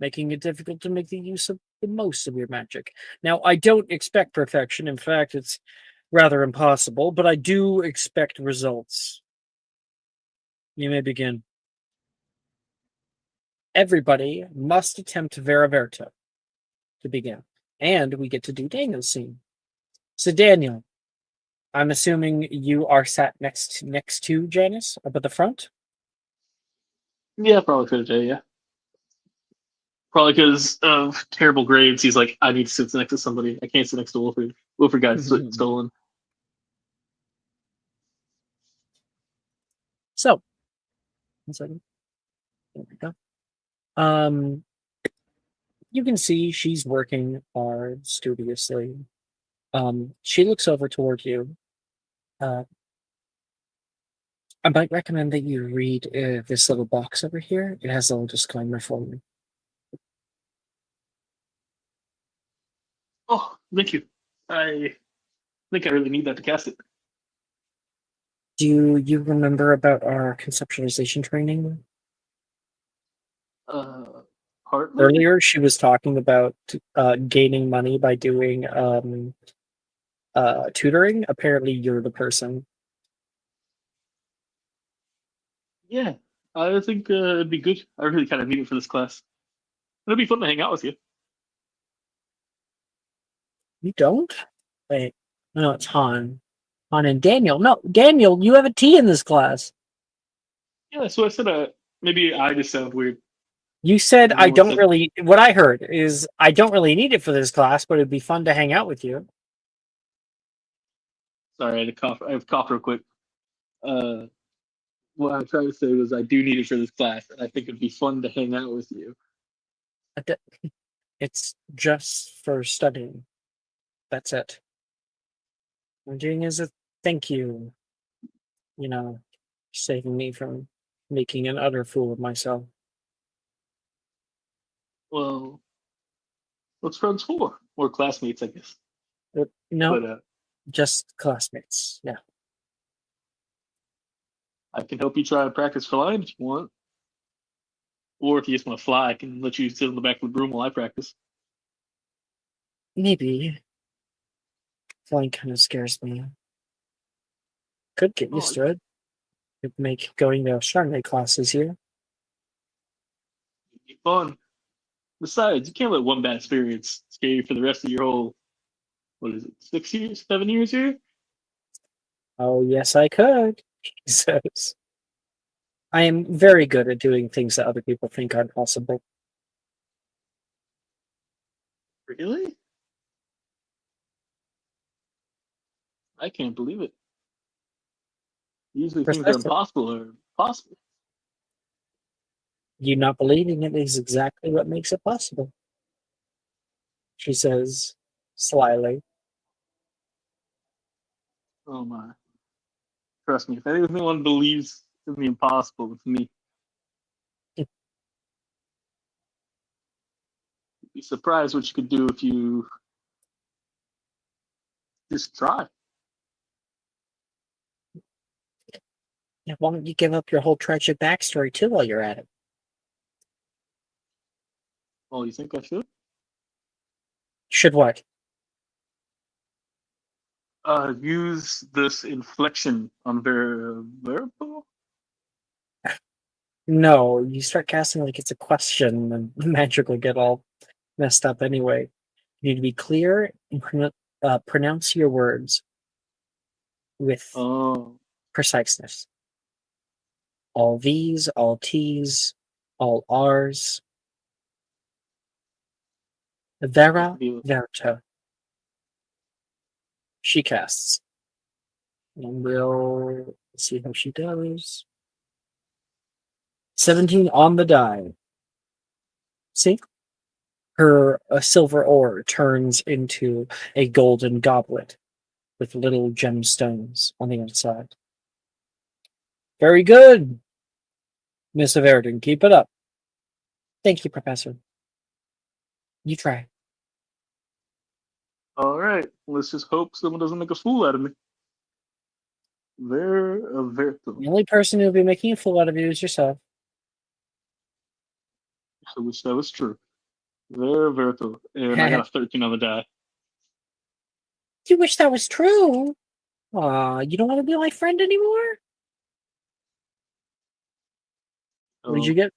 making it difficult to make the use of the most of your magic. Now, I don't expect perfection. In fact, it's rather impossible, but I do expect results. You may begin. Everybody must attempt Vera Verta to begin. And we get to do Daniel's scene. So, Daniel, I'm assuming you are sat next to Janice up at the front? Yeah, probably could have, yeah. Probably because of terrible grades, he's like, I need to sit next to somebody. I can't sit next to Wilfred. Wilfred got stolen. So, 1 second. There we go. You can see she's working hard, studiously. She looks over toward you. I might recommend that you read this little box over here. It has a little disclaimer for you. Oh, thank you. I think I really need that to cast it. Do you remember about our conceptualization training? Partly? Earlier, she was talking about gaining money by doing tutoring. Apparently, you're the person. Yeah, I think it'd be good. I really kind of need it for this class. It'd be fun to hang out with you. You don't? Wait, no, it's Han. Han and Daniel. No, Daniel, you have a T in this class. Yeah, so I said maybe I just sound weird. You said I Everyone else don't said, really. What I heard is I don't really need it for this class, but it'd be fun to hang out with you. sorry, I had to cough. I have to cough real quick. Uh, what I'm trying to say was I do need it for this class, and I think it'd be fun to hang out with you. It's just for studying. That's it. What I'm doing is a thank you. You know, saving me from making an utter fool of myself. Well, what's friends for? Or classmates, I guess. No, But just classmates. Yeah. I can help you try to practice flying if you want. Or if you just want to fly, I can let you sit on the back of the broom while I practice. Maybe. Flying kind of scares me. Could get used to it. Could make going to astronomy classes here. It'd be fun. Besides, you can't let one bad experience scare you for the rest of your whole, what is it, 6 years, 7 years here? Oh, yes, I could, he says. I am very good at doing things that other people think aren't possible. Really? I can't believe it. Usually things that are Precisely. impossible are possible. You not believing it is exactly what makes it possible, she says slyly. Oh my. Trust me, if anyone believes in the impossible, it's me. You'd be surprised what you could do if you just try. Yeah, why don't you give up your whole tragic backstory too while you're at it? Oh, you think I should? Should what? Use this inflection on variable? No, you start casting like it's a question and the magic will get all messed up anyway. You need to be clear and pronounce your words with Oh, preciseness. All V's, all T's, all R's. Vera deal. Verta. She casts. And we'll see how she does. 17 on the die. See? Her silver ore turns into a golden goblet with little gemstones on the inside. Very good, Miss Averton. Keep it up. Thank you, Professor. You try. All right. Let's just hope someone doesn't make a fool out of me. Very. The only person who'll be making a fool out of you is yourself. I wish that was true. Very. And I got a 13 on the die. You wish that was true. Aw, you don't want to be my friend anymore? What did you get?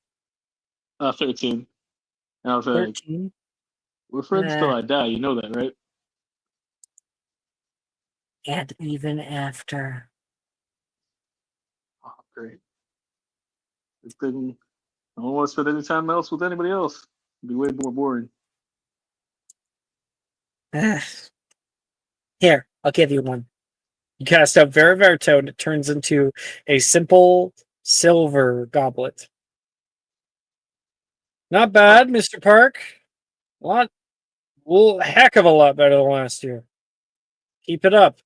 13. And I was like, 13. we're friends till I die. You know that, right? And even after. Oh, great. Good thing I don't want to spend any time else with anybody else. It'd be way more boring. Here, I'll give you one. You cast out Veriverto and it turns into a simple silver goblet. Not bad, Mr. Park. A heck of a lot better than last year. Keep it up.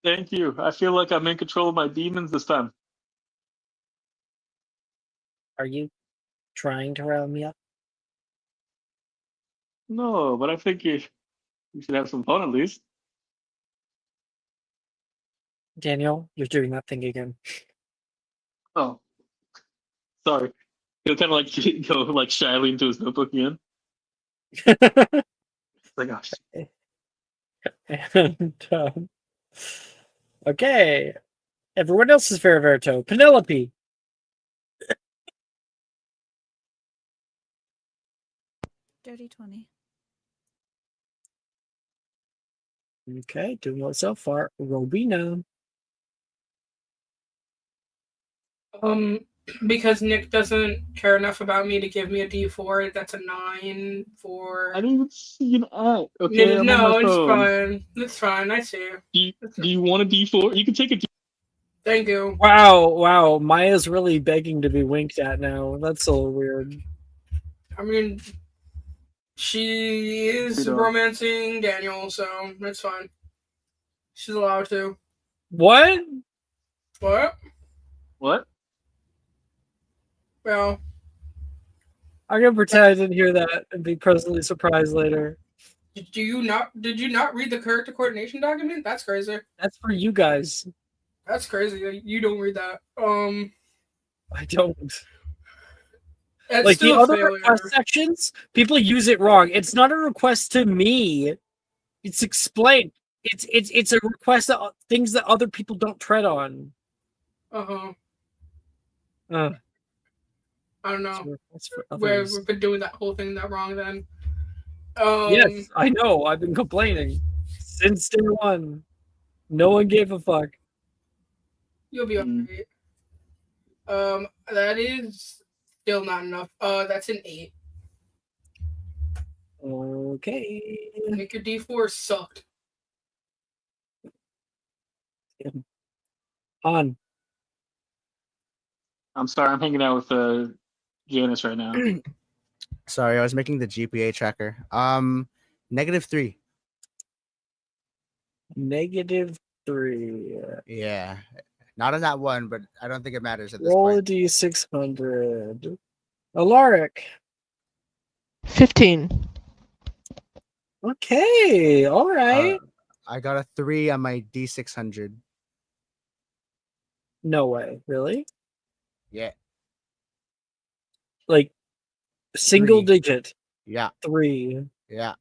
Thank you. I feel like I'm in control of my demons this time. Are you trying to rile me up? No, but I think you should have some fun at least. Daniel, you're doing that thing again. Oh, sorry. He'll kind of like go like shyly into his notebook again. Like, oh, shit. And, okay. Everyone else is Veriverto. Penelope. Dirty 20. Okay, doing well so far. Robina. Because Nick doesn't care enough about me to give me a D4, that's a 9 for. I didn't even see an act. Okay, I'm on No, my it's phone. fine. It's fine. I see. Do you want a D4? You can take a D4. Thank you. Wow. Maya's really begging to be winked at now. That's so weird. I mean, she is romancing Daniel, so it's fine. She's allowed to. What? What? What? Well, I'm gonna pretend I didn't hear that and be pleasantly surprised later. did you not read the character coordination document? That's crazy. That's for you guys. That's crazy. You don't read that. I don't. It's Like the still a other failure. request sections, people use it wrong. It's not a request to me. It's explained. It's a request of things that other people don't tread on. Uh-huh. Uh, I don't know. for Where others. we've been doing that whole thing that wrong then. Yes, I know. I've been complaining since day one. No one gave a fuck. You'll be alright. That is still not enough. That's an 8. Okay. Make your D4 sucked. On. I'm sorry, I'm hanging out with Janice right now. Sorry, I was making the GPA tracker. -3. -3. Yeah. Not on that one, but I don't think it matters at this Roll a point. D600. Alaric. 15. Okay, all right. I got a 3 on my D600. No way, really? Yeah. Like single 3. digit. Yeah. 3. Yeah.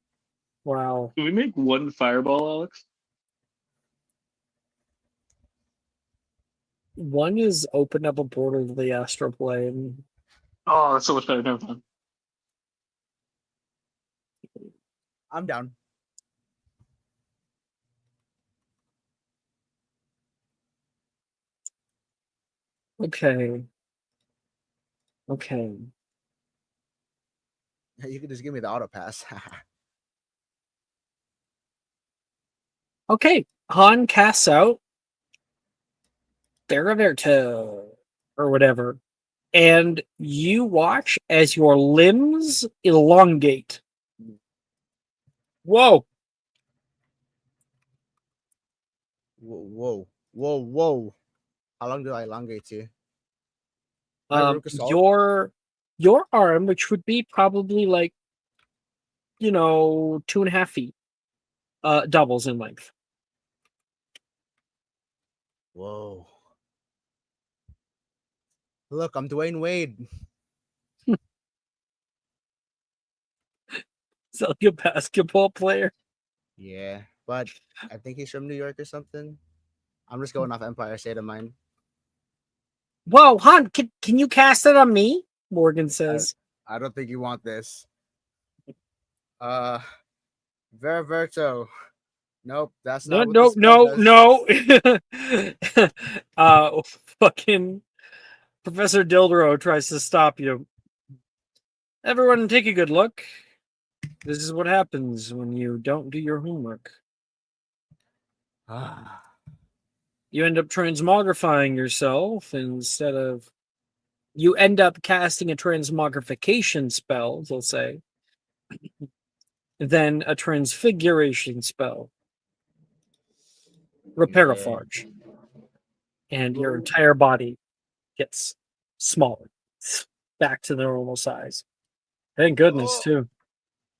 Wow. Can we make one fireball, Alex? One is open up a portal to the astral plane. Oh, that's so much better. Never mind. I'm down. Okay. Okay. You can just give me the auto pass. Okay. Han casts out Theraverto or whatever, and you watch as your limbs elongate. Whoa. Whoa, whoa, whoa. How long do I elongate to? My Rook Assault? Your arm, which would be probably like 2.5 feet, doubles in length. Whoa. Look, I'm Dwayne Wade. It's like a basketball player. Yeah, but I think he's from New York or something. I'm just going off Empire State of Mind. Whoa, Han, can you cast it on me? Morgan says. I don't think you want this. Veriverto. Nope, that's No, not what the no, spell no, does. no. Fucking Professor Dildero tries to stop you. Everyone take a good look. This is what happens when you don't do your homework. You end up transmogrifying yourself instead of... You end up casting a transmogrification spell, they'll say, then a transfiguration spell. Reparaforge. And your entire body gets smaller, back to the normal size. Thank goodness, too.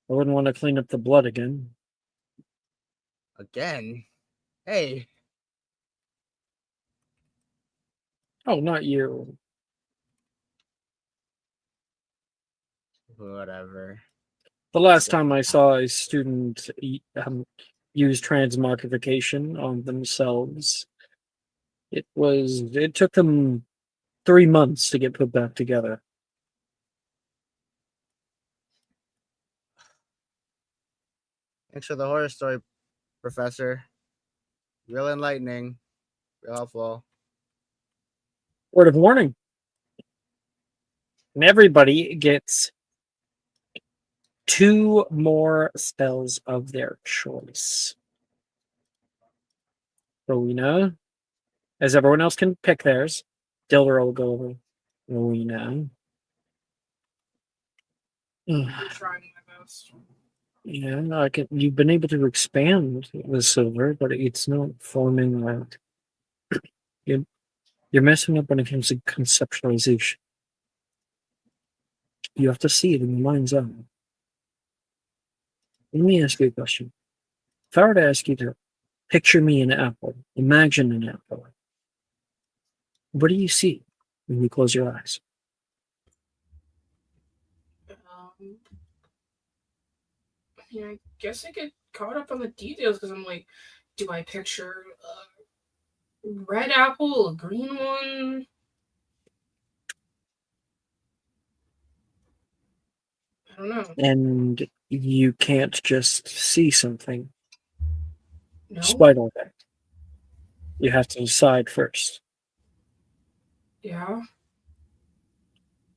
I wouldn't want to clean up the blood again. Again? Hey. Oh, not you. Whatever. The last time I saw a student use transmogrification on themselves, it took them 3 months to get put back together. Thanks for the horror story, Professor. Real enlightening. Real helpful. Word of warning. And everybody gets 2 more spells of their choice. Rowena, as everyone else can pick theirs. Dildor will go over Rowena. I'm trying my best. Yeah, you've been able to expand the silver, but it's not forming like... You're messing up when it comes to conceptualization. You have to see it in your mind's eye. Let me ask you a question. If I were to ask you to picture me an apple, imagine an apple, what do you see when you close your eyes? I guess I get caught up on the details because I'm like, do I picture a red apple, a green one? I don't know. And you can't just see something. No? Despite all that. You have to decide first. Yeah? I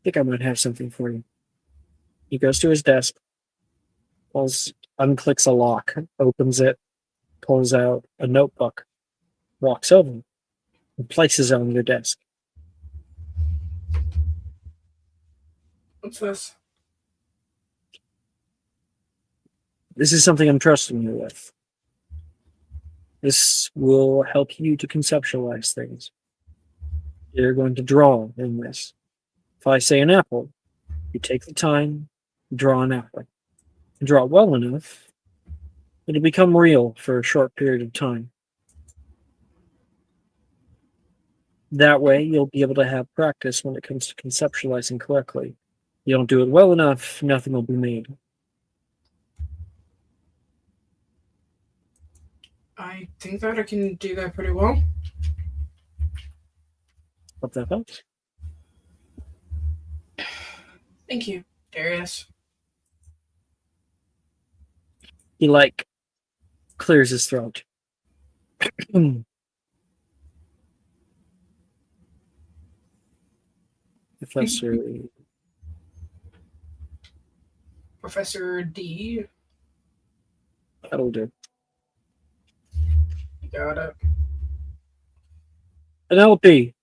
think I might have something for you. He goes to his desk, unclicks a lock, opens it, pulls out a notebook, walks over, and places it on your desk. What's this? This is something I'm trusting you with. This will help you to conceptualize things. You're going to draw in this. If I say an apple, you take the time, draw an apple. You draw it well enough, it'll become real for a short period of time. That way, you'll be able to have practice when it comes to conceptualizing correctly. You don't do it well enough, nothing will be made. I think that I can do that pretty well. Hope that helps. Thank you, Darius. He like clears his throat. Professor, Professor D. that'll do. You got it. An LP.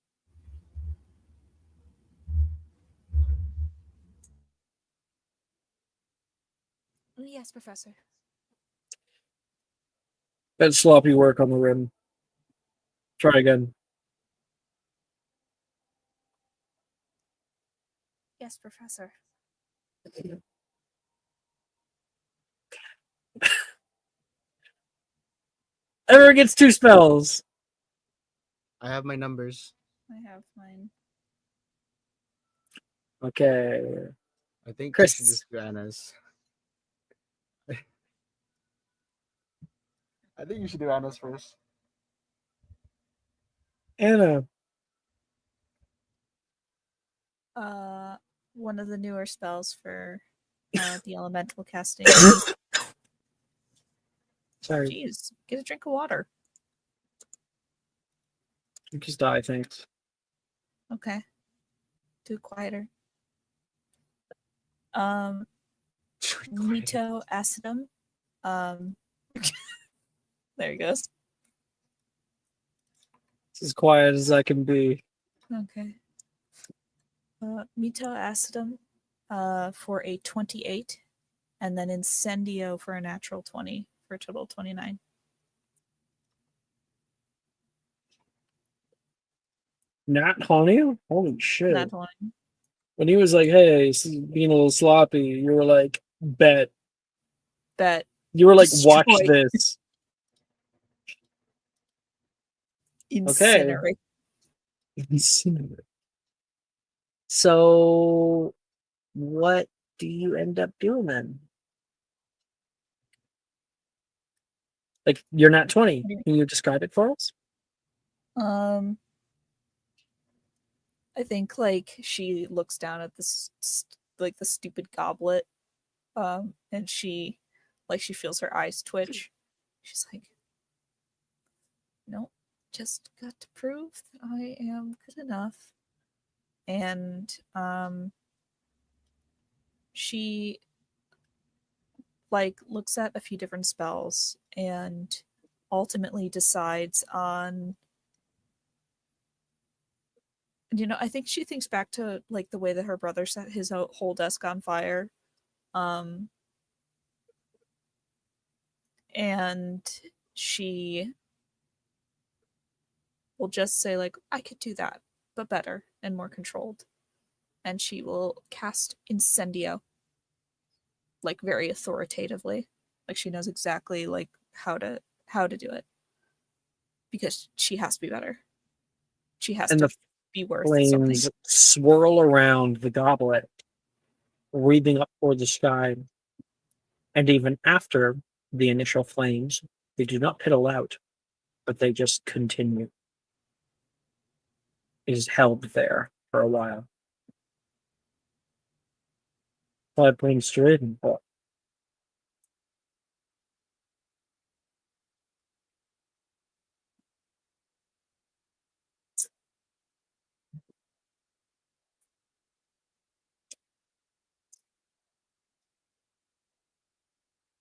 Yes, Professor. That sloppy work on the rim. Try again. Yes, Professor. Everyone gets 2 spells. I have my numbers. I have mine. Okay. I think you should Chris. just do Anna's. I think you should do Anna's first. Anna. One of the newer spells for the elemental casting. Sorry. Jeez, get a drink of water. You just die, thanks. Okay. Do it quieter. Mito acidum. There he goes. It's as quiet as I can be. Okay. Mito acidum for a 28, and then incendio for a natural 20 for a total of 29. Nat 20? Holy shit. Nat 20. When he was like, hey, this is being a little sloppy, you were like, bet. Bet. You were like, Destroy. watch this. Incinerate. Incinerate. So, what do you end up doing then? Like, you're not 20. Can you describe it for us? I think like she looks down at this like the stupid goblet, and she feels her eyes twitch. She's like, nope, just got to prove that I am good enough. And she like looks at a few different spells and ultimately decides on, I think she thinks back to like the way that her brother set his whole desk on fire. And she will just say like, I could do that, but better and more controlled. And she will cast Incendio, like very authoritatively. Like she knows exactly like how to do it. Because she has to be better. She has And to the be worth something. flames swirl around the goblet, wreathing up toward the sky. And even after the initial flames, they do not piddle out, but they just continue. It is held there for a while. 5 points straight and what?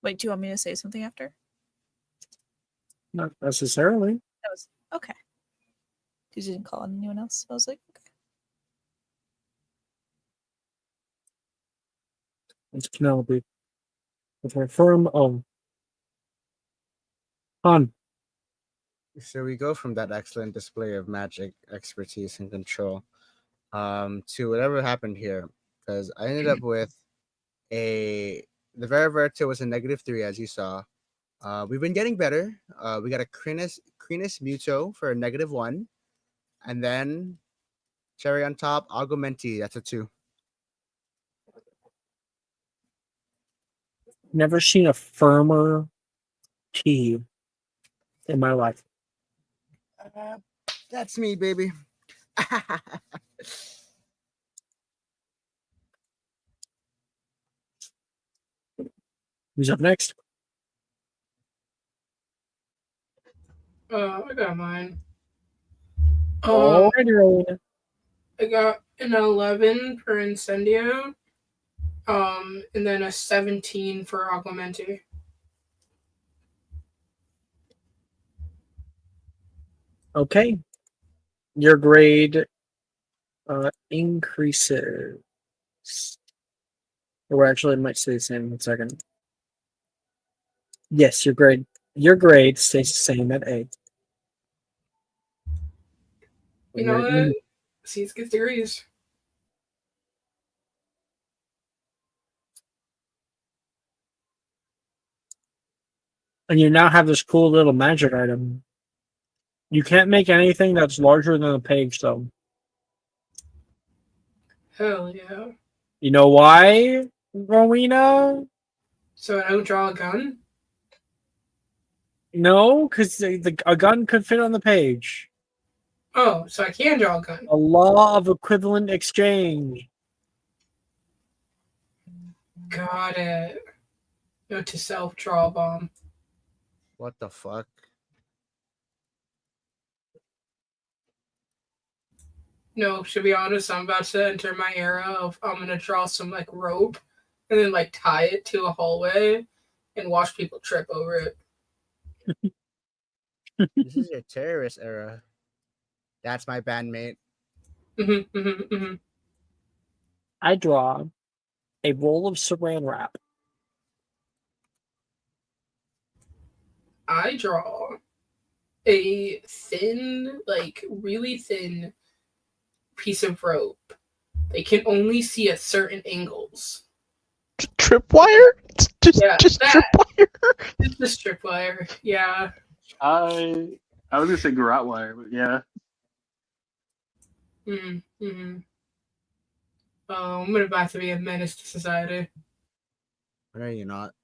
Wait, do you want me to say something after? Not necessarily. That was okay. Because you didn't call on anyone else. I was like, okay. It's Penelope. With her firm own. Han. So we go from that excellent display of magic expertise and control to whatever happened here, because I ended up with the Veriverta was a -3, as you saw. We've been getting better. We got a Crinus Muto for a -1, and then cherry on top, Augmenti, that's a 2. Never seen a firmer tea in my life. That's me, baby. Who's up next? I got mine. Alrighty, Rowena. I got an 11 for Incendio, and then a 17 for Augmenti. Okay. Your grade increases. Or actually, it might stay the same. 1 second. Yes, your grade stays the same at 8. You know what? Seeds get degrees. And you now have this cool little magic item. You can't make anything that's larger than a page, though. Hell yeah. You know why, Rowena? So I don't draw a gun? No, because a gun could fit on the page. Oh, so I can draw a gun. A law of equivalent exchange. Got it. Note to self, draw a bomb. What the fuck? No, to be honest, I'm about to enter my era of I'm gonna draw some like rope and then like tie it to a hallway and watch people trip over it. This is your terrorist era. That's my bandmate. I draw a roll of saran wrap. I draw a thin, like really thin piece of rope. They can only see at certain angles. Tripwire? Yeah, Just that. tripwire? It's just tripwire. Yeah. I was gonna say garrote wire, but yeah. I'm about to be a menace to society. When are you not?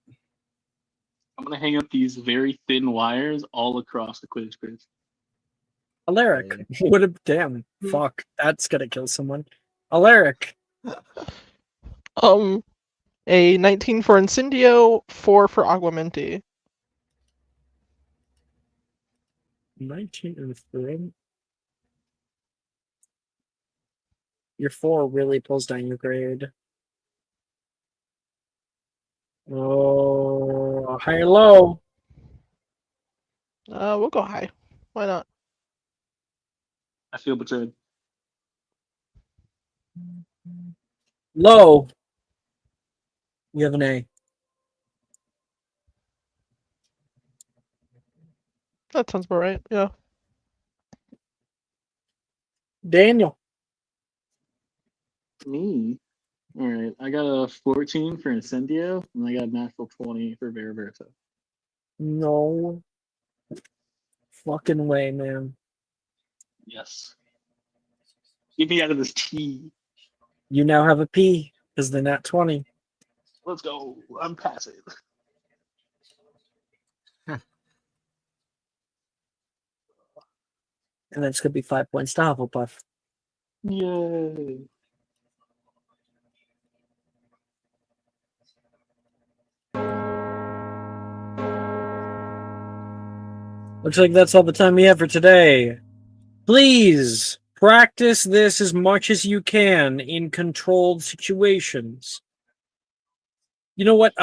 I'm gonna hang up these very thin wires all across the Quidditch pitch. Alaric. What a damn fuck. That's gonna kill someone. Alaric. A 19 for Incendio, 4 for Aguamenti. 19 and 3. Your 4 really pulls down your grade. Oh, high or low? We'll go high. Why not? I feel betrayed. Low. You have an A. That sounds about right, yeah. Daniel. Me? Alright, I got a 14 for Incendio, and I got a natural 20 for Veriverto. No fucking way, man. Yes. Get me out of this T. You now have a P because the nat 20. Let's go. I'm passive. And that's going to be 5 points to Hufflepuff. Yay. Looks like that's all the time we have for today. Please practice this as much as you can in controlled situations. You know what?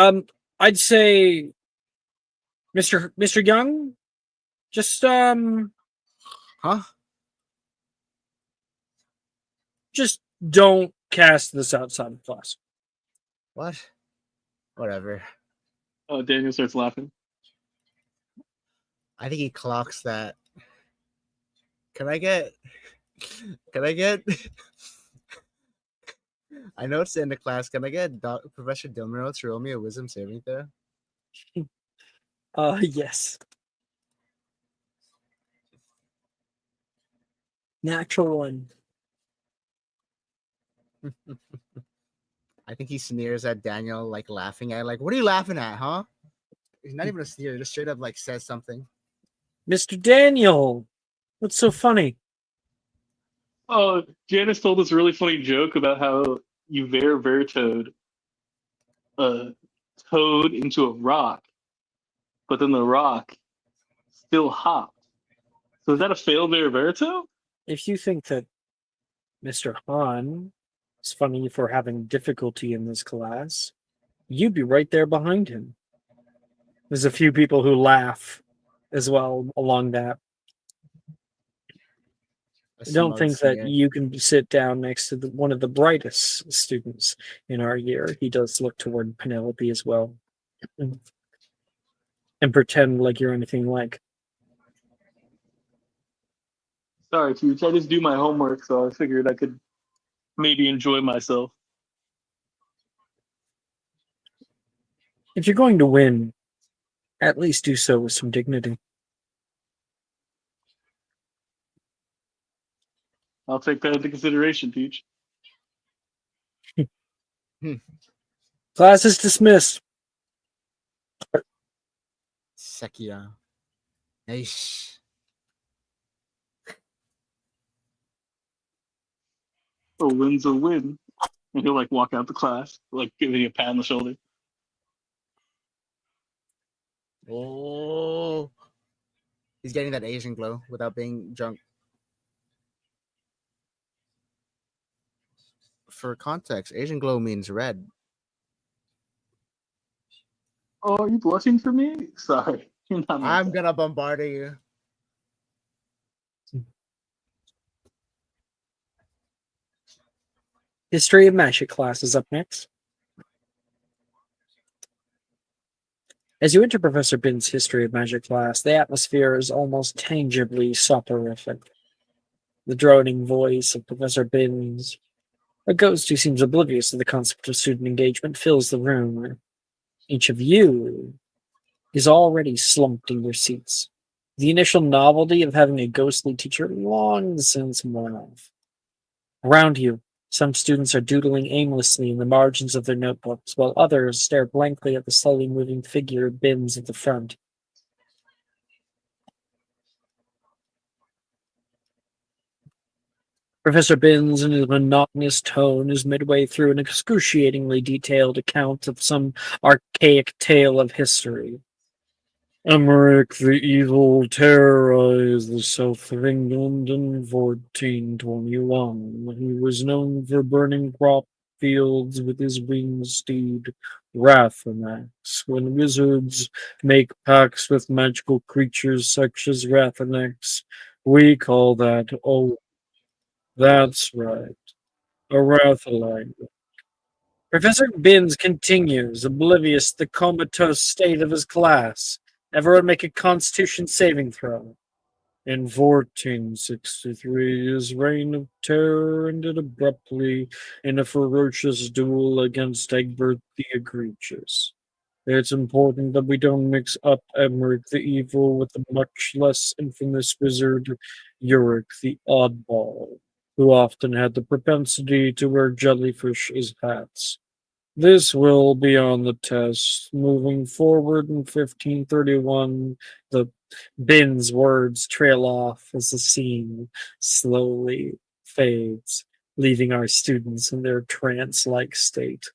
I'd say, Mr. Young, just Huh? just don't cast this outside of class. What? Whatever. Oh, Daniel starts laughing. I think he clocks that. Can I get I know it's the end of class. Can I get Professor Dilmero to roll me a wisdom saving throw? Yes. Natural 1. I think he sneers at Daniel, like laughing at, like, what are you laughing at, huh? He's not even a sneer, just straight up like says something. Mr. Daniel, what's so funny? Oh, Janice told this really funny joke about how you Veritoed a toad into a rock, but then the rock still hopped. So is that a fail Verito? If you think that Mr. Han is funny for having difficulty in this class, you'd be right there behind him. There's a few people who laugh as well along that. I don't think that you can sit down next to one of the brightest students in our year. He does look toward Penelope as well. And pretend like you're anything like. Sorry, Teach. I just do my homework, so I figured I could maybe enjoy myself. If you're going to win, at least do so with some dignity. I'll take that into consideration, Peach. Class is dismissed. Sekia. Nice. A win's a win. And he'll like walk out the class, like giving you a pat on the shoulder. Oh. He's getting that Asian glow without being drunk. For context, Asian glow means red. Oh, are you blushing for me? Sorry. You're not my I'm type. gonna bombard you. History of Magic class is up next. As you enter Professor Bin's History of Magic class, the atmosphere is almost tangibly soporific. The droning voice of Professor Bin's, a ghost who seems oblivious to the concept of student engagement, fills the room. Each of you is already slumped in your seats. The initial novelty of having a ghostly teacher long since worn off. Around you, some students are doodling aimlessly in the margins of their notebooks, while others stare blankly at the slowly moving figure of Bins at the front. Professor Binns, in his monotonous tone, is midway through an excruciatingly detailed account of some archaic tale of history. Emmerich the Evil terrorized the south of England in 1421. He was known for burning crop fields with his winged steed, Rathanax. When wizards make pacts with magical creatures such as Rathanax, we call that, oh, that's right, a Rathalang. Professor Binns continues, oblivious to the comatose state of his class. Everyone make a Constitution saving throw. In 1463, his reign of terror ended abruptly in a ferocious duel against Egbert the Egregious. It's important that we don't mix up Emmerich the Evil with the much less infamous wizard Uric the Oddball, who often had the propensity to wear jellyfish as hats. This will be on the test. Moving forward in 1531, the Bin's words trail off as the scene slowly fades, leaving our students in their trance-like state.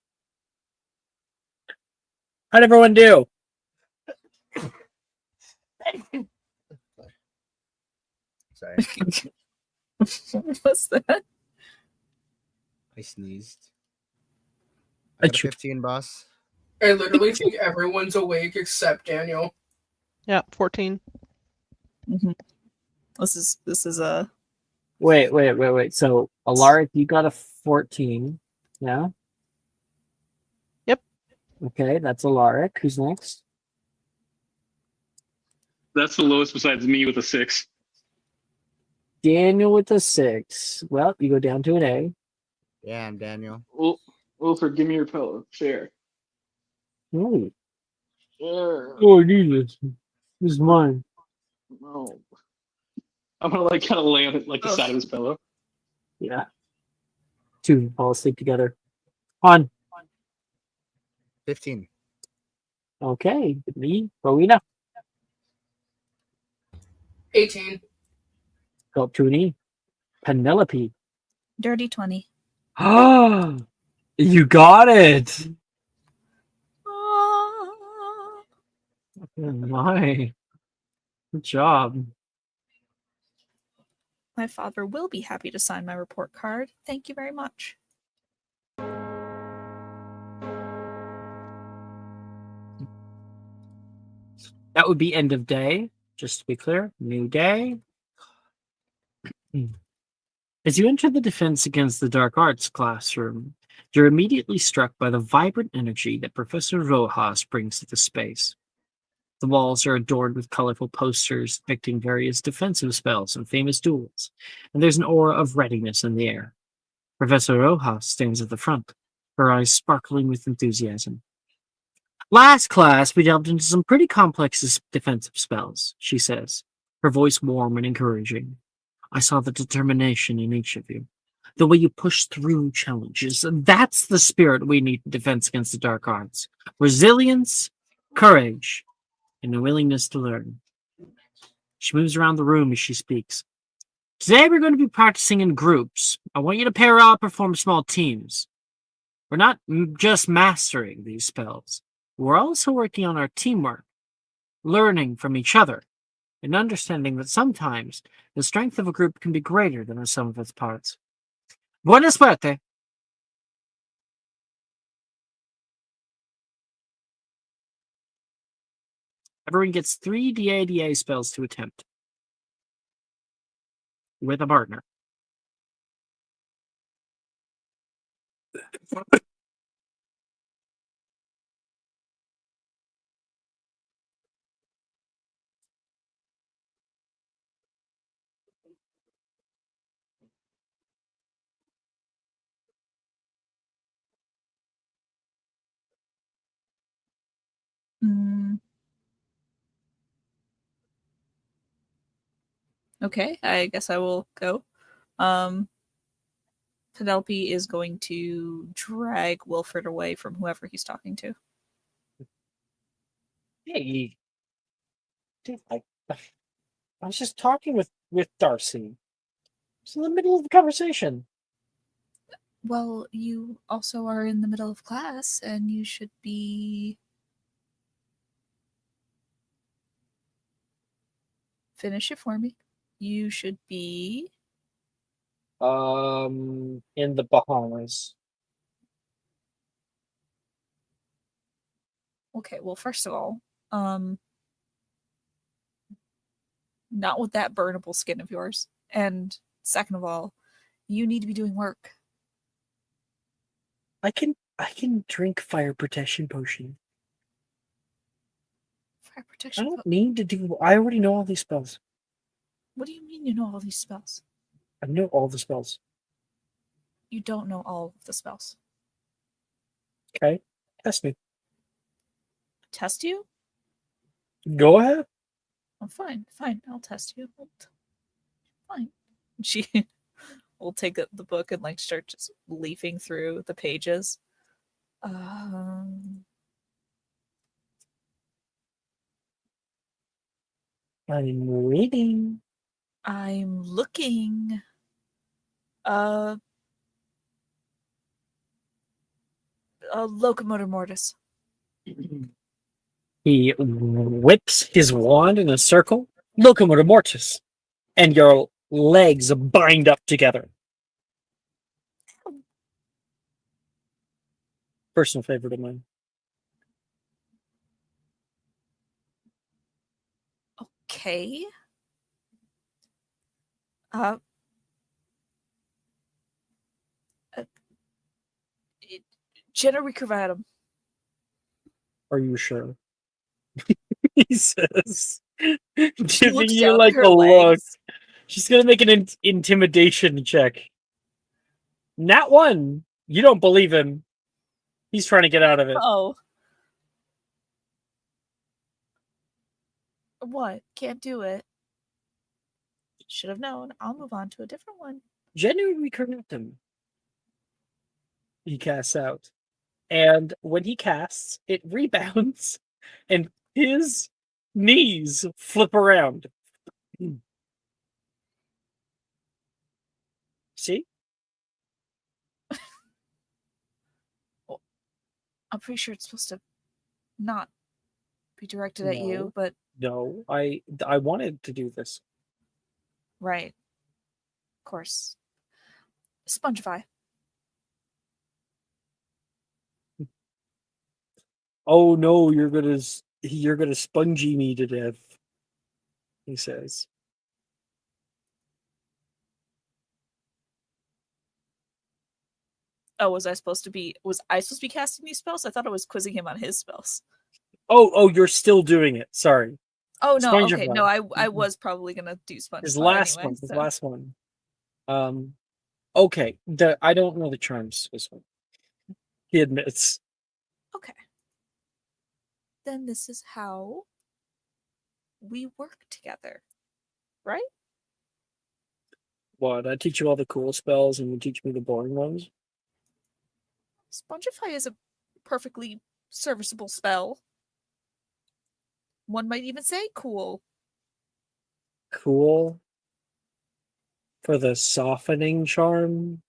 How'd everyone do? Sorry, What's that? I sneezed. I got a Achoo. 15, boss. I literally think everyone's awake except Daniel. Yeah, 14. This is a Wait. So, Alaric, you got a 14. Yeah? Yep. Okay, that's Alaric. Who's next? That's the lowest besides me with a 6. Daniel with a 6. Well, you go down to an A. Yeah, I'm Daniel. Wilford, give me your pillow. Share. Ooh. Share. Oh, I need this. This is mine. No. I'm gonna like kind of lay on it like the side of his pillow. Yeah. Two fall asleep together. On. 15. Okay. Me, Rowena. 18. Go up to an E. Penelope. dirty 20. Ah, you got it. Ah. Oh my. Good job. My father will be happy to sign my report card. Thank you very much. That would be end of day. Just to be clear, new day. As you enter the Defense Against the Dark Arts classroom, you're immediately struck by the vibrant energy that Professor Rojas brings to the space. The walls are adorned with colorful posters depicting various defensive spells and famous duels, and there's an aura of readiness in the air. Professor Rojas stands at the front, her eyes sparkling with enthusiasm. Last class, we delved into some pretty complex defensive spells, she says, her voice warm and encouraging. I saw the determination in each of you. The way you push through challenges. That's the spirit we need in Defense Against the Dark Arts. Resilience, courage, and a willingness to learn. She moves around the room as she speaks. Today we're going to be practicing in groups. I want you to pair up or form small teams. We're not just mastering these spells. We're also working on our teamwork, learning from each other, and understanding that sometimes the strength of a group can be greater than the sum of its parts. Buena suerte! Everyone gets 3 DADA spells to attempt. With a partner. Okay, I guess I will go. Penelope is going to drag Wilfred away from whoever he's talking to. Hey, dude, I was just talking with Darcy. It's in the middle of the conversation. Well, you also are in the middle of class, and you should be... Finish it for me. You should be... In the Bahamas. Okay, well, first of all, not with that burnable skin of yours. And second of all, you need to be doing work. I can drink fire protection potion. Fire I protection. don't need to do. I already know all these spells. What do you mean you know all these spells? I know all the spells. You don't know all of the spells. Okay, test me. Test you? Go ahead. Oh, fine. I'll test you. Fine. She will take the book and like start just leafing through the pages. I'm reading. I'm looking. Locomotor mortis. He whips his wand in a circle. Locomotor mortis. And your legs bind up together. Personal favorite of mine. Okay. Jenna recurvatum. Are you sure? He says, giving looks you down like at her a look. legs. She's gonna make an intimidation check. Nat 1. You don't believe him. He's trying to get out of it. Oh. What? Can't do it. Should have known. I'll move on to a different one. Genuinely correct him. He casts out. And when he casts, it rebounds, and his knees flip around. See? Well, I'm pretty sure it's supposed to not be directed at you, but No, I wanted to do this. right. course. Spongify. Oh no, you're gonna spongy me to death, he says. Oh, was I supposed to be casting these spells? I thought I was quizzing him on his spells. Oh, you're still doing it. Sorry. Oh no, Spongify. okay. No, I was probably gonna do Spongify His anyway. last one. Okay. I don't know the charms this one. He admits. Okay. Then this is how we work together, right? What? I teach you all the cool spells and you teach me the boring ones? Spongify is a perfectly serviceable spell. One might even say cool. Cool? For the softening charm?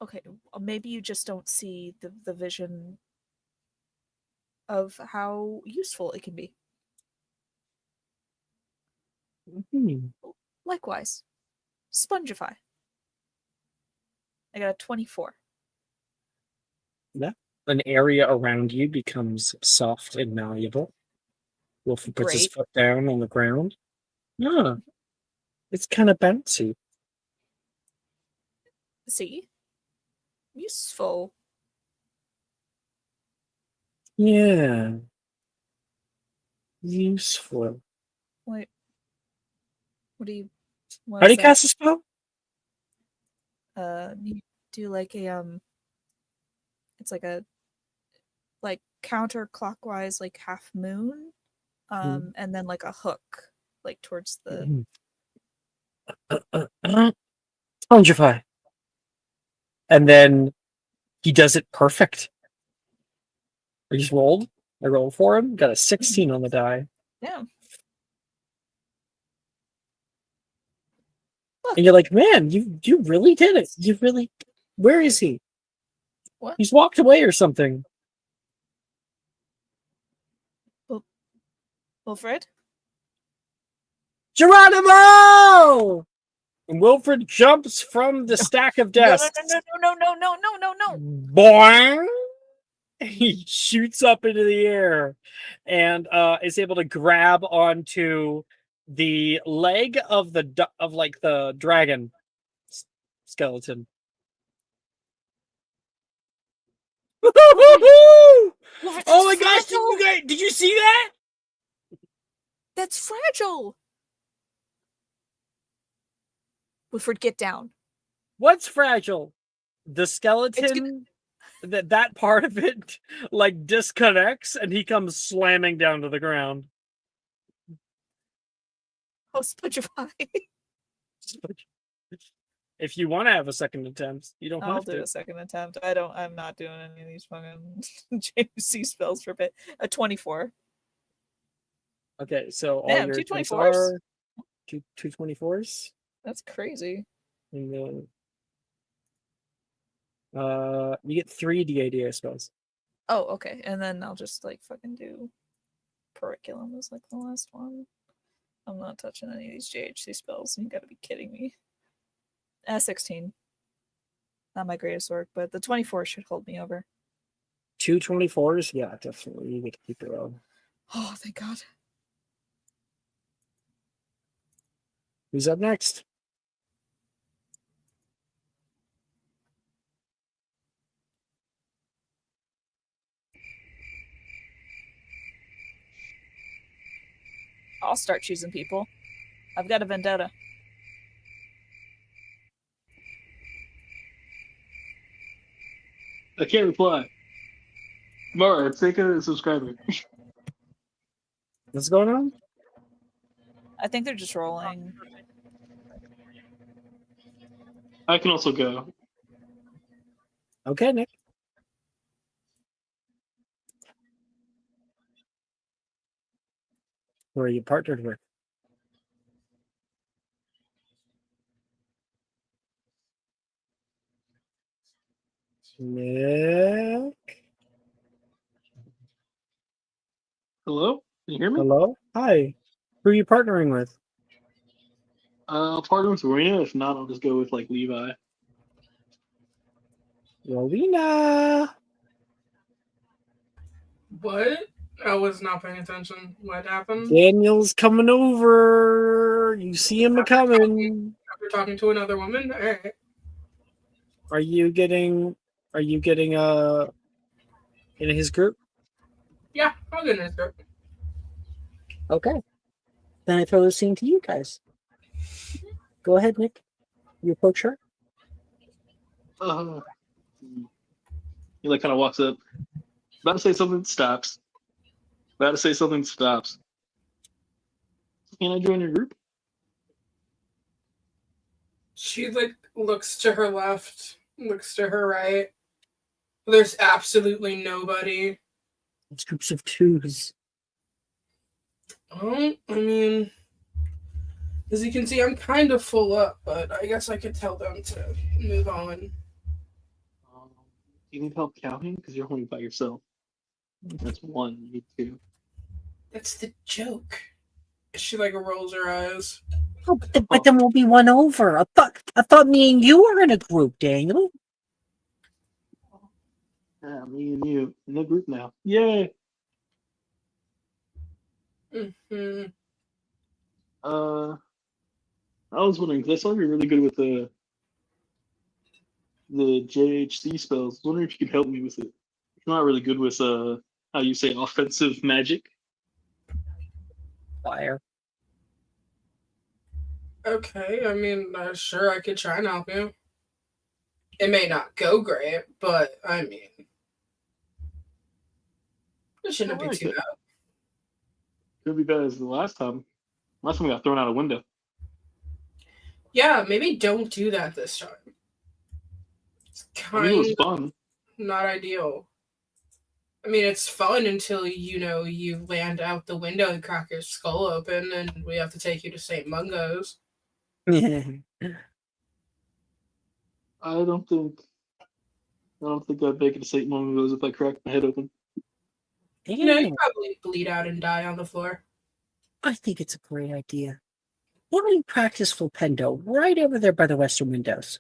Okay, maybe you just don't see the vision of how useful it can be. Hmm. Likewise, Spongify. I got a 24. Yeah. An area around you becomes soft and malleable. Wolf puts his Great. foot down on the ground. Yeah. It's kind of bouncy. See? Useful. Yeah. Useful. Wait. What do you How do you cast a spell? You do like a it's like a counterclockwise, like half moon, and then like a hook, like towards the Spongify. And then he does it perfect. I just rolled. I rolled for him. Got a 16 on the die. Yeah. And you're like, man, you really did it. You really. Where is he? What? He's walked away or something. Wilfred? Geronimo! And Wilfred jumps from the stack of desks. No. Boing! He shoots up into the air and is able to grab onto the leg of the dragon skeleton. Oh my gosh! Did you see that? That's fragile. Wilfred, get down. What's fragile? The skeleton. That part of it like disconnects and he comes slamming down to the ground. Oh, Spongify. If you want to have a second attempt, you don't I'll have do to. a second attempt. I'm not doing any of these fucking JC spells for a bit. A 24. Okay, so all Damn, your two attempts 24s? are two 24s. That's crazy. And then you get 3 DADA spells. Oh, okay. And then I'll just like fucking do Curriculum as like the last one. I'm not touching any of these JHC spells. You gotta be kidding me. 16. Not my greatest work, but the 24 should hold me over. 2 24s? Yeah, definitely. You get to keep your own. Oh, thank God. Who's up next? I'll start choosing people. I've got a vendetta. I can't reply. Mara, take a subscriber. What's going on? I think they're just rolling. I can also go. Okay, Nick. Who are you partnered with? Nick? Hello? Can you hear me? Hello? Hi. Who are you partnering with? I'll partner with Rowena. If not, I'll just go with like Levi. Rowena. What? I was not paying attention. What happened? Daniel's coming over. You see him coming. After talking to another woman? Alright. Are you getting in his group? Yeah, I'll get in his group. Okay. Then I throw this scene to you guys. Go ahead, Nick. You approach her. He like kind of walks up, about to say something, stops. About to say something, stops. Can I join your group? She like looks to her left, looks to her right. There's absolutely nobody. It's groups of twos. Oh, I mean, as you can see, I'm kind of full up, but I guess I could tell them to move on. Do you need help counting? Because you're only by yourself. That's one. You need two. That's the joke. She like rolls her eyes. Oh, but then we'll be one over. I thought me and you were in a group, Daniel. Yeah, me and you in a group now. Yay! Mm-hmm. I was wondering because I saw you're really good with the JHC spells. I was wondering if you could help me with it. I'm not really good with how you say offensive magic. Fire. Okay, I mean, sure, I could try and help you. It may not go great, but I mean, it shouldn't be too bad. Could be better as the last time. Last time we got thrown out a window. Yeah, maybe don't do that this time. It's I mean, it was fun. Not ideal. I mean, it's fun until, you land out the window and crack your skull open and we have to take you to St. Mungo's. I don't think I'd make it to St. Mungo's if I cracked my head open. You probably bleed out and die on the floor. I think it's a great idea. Why don't you practice Flipendo right over there by the western windows?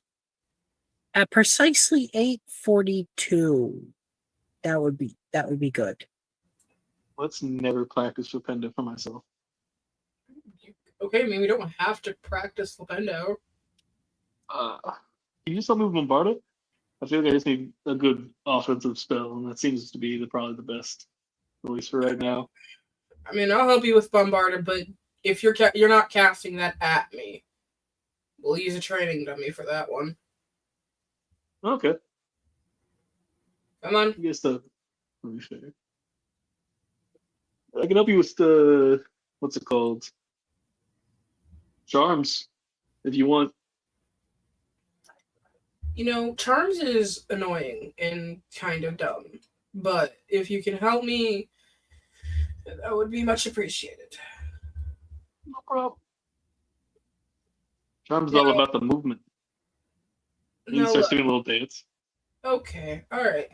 At precisely 8:42. That would be good. Let's never practice Flipendo for myself. Okay, I mean, we don't have to practice Flipendo. Can you just help me with Bombarda? I feel like I just need a good offensive spell, and that seems to be probably the best, at least for right now. I mean, I'll help you with Bombarda, but if you're not casting that at me, we'll use a training dummy for that one. Okay. Come on. I guess let me share. I can help you with the what's it called? Charms, if you want. Charms is annoying and kind of dumb, but if you can help me, that would be much appreciated. No problem. Charms is all about the movement. You start doing a little dance. Okay, all right.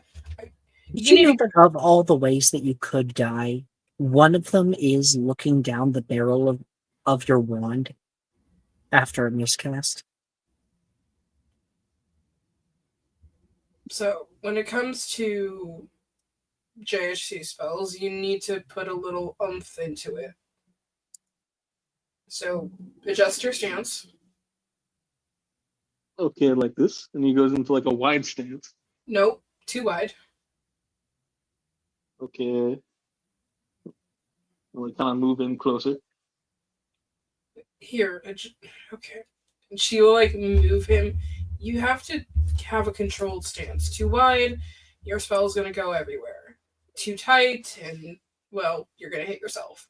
Did you know that of all the ways that you could die, one of them is looking down the barrel of your wand after a miscast? So, when it comes to JHC spells, you need to put a little oomph into it. So, adjust your stance. Okay, like this. And he goes into like a wide stance. Nope, too wide. Okay. I'll like kind of move in closer. Here, okay. And she will like move him. You have to have a controlled stance. Too wide, your spell's gonna go everywhere. Too tight, and well, you're gonna hit yourself.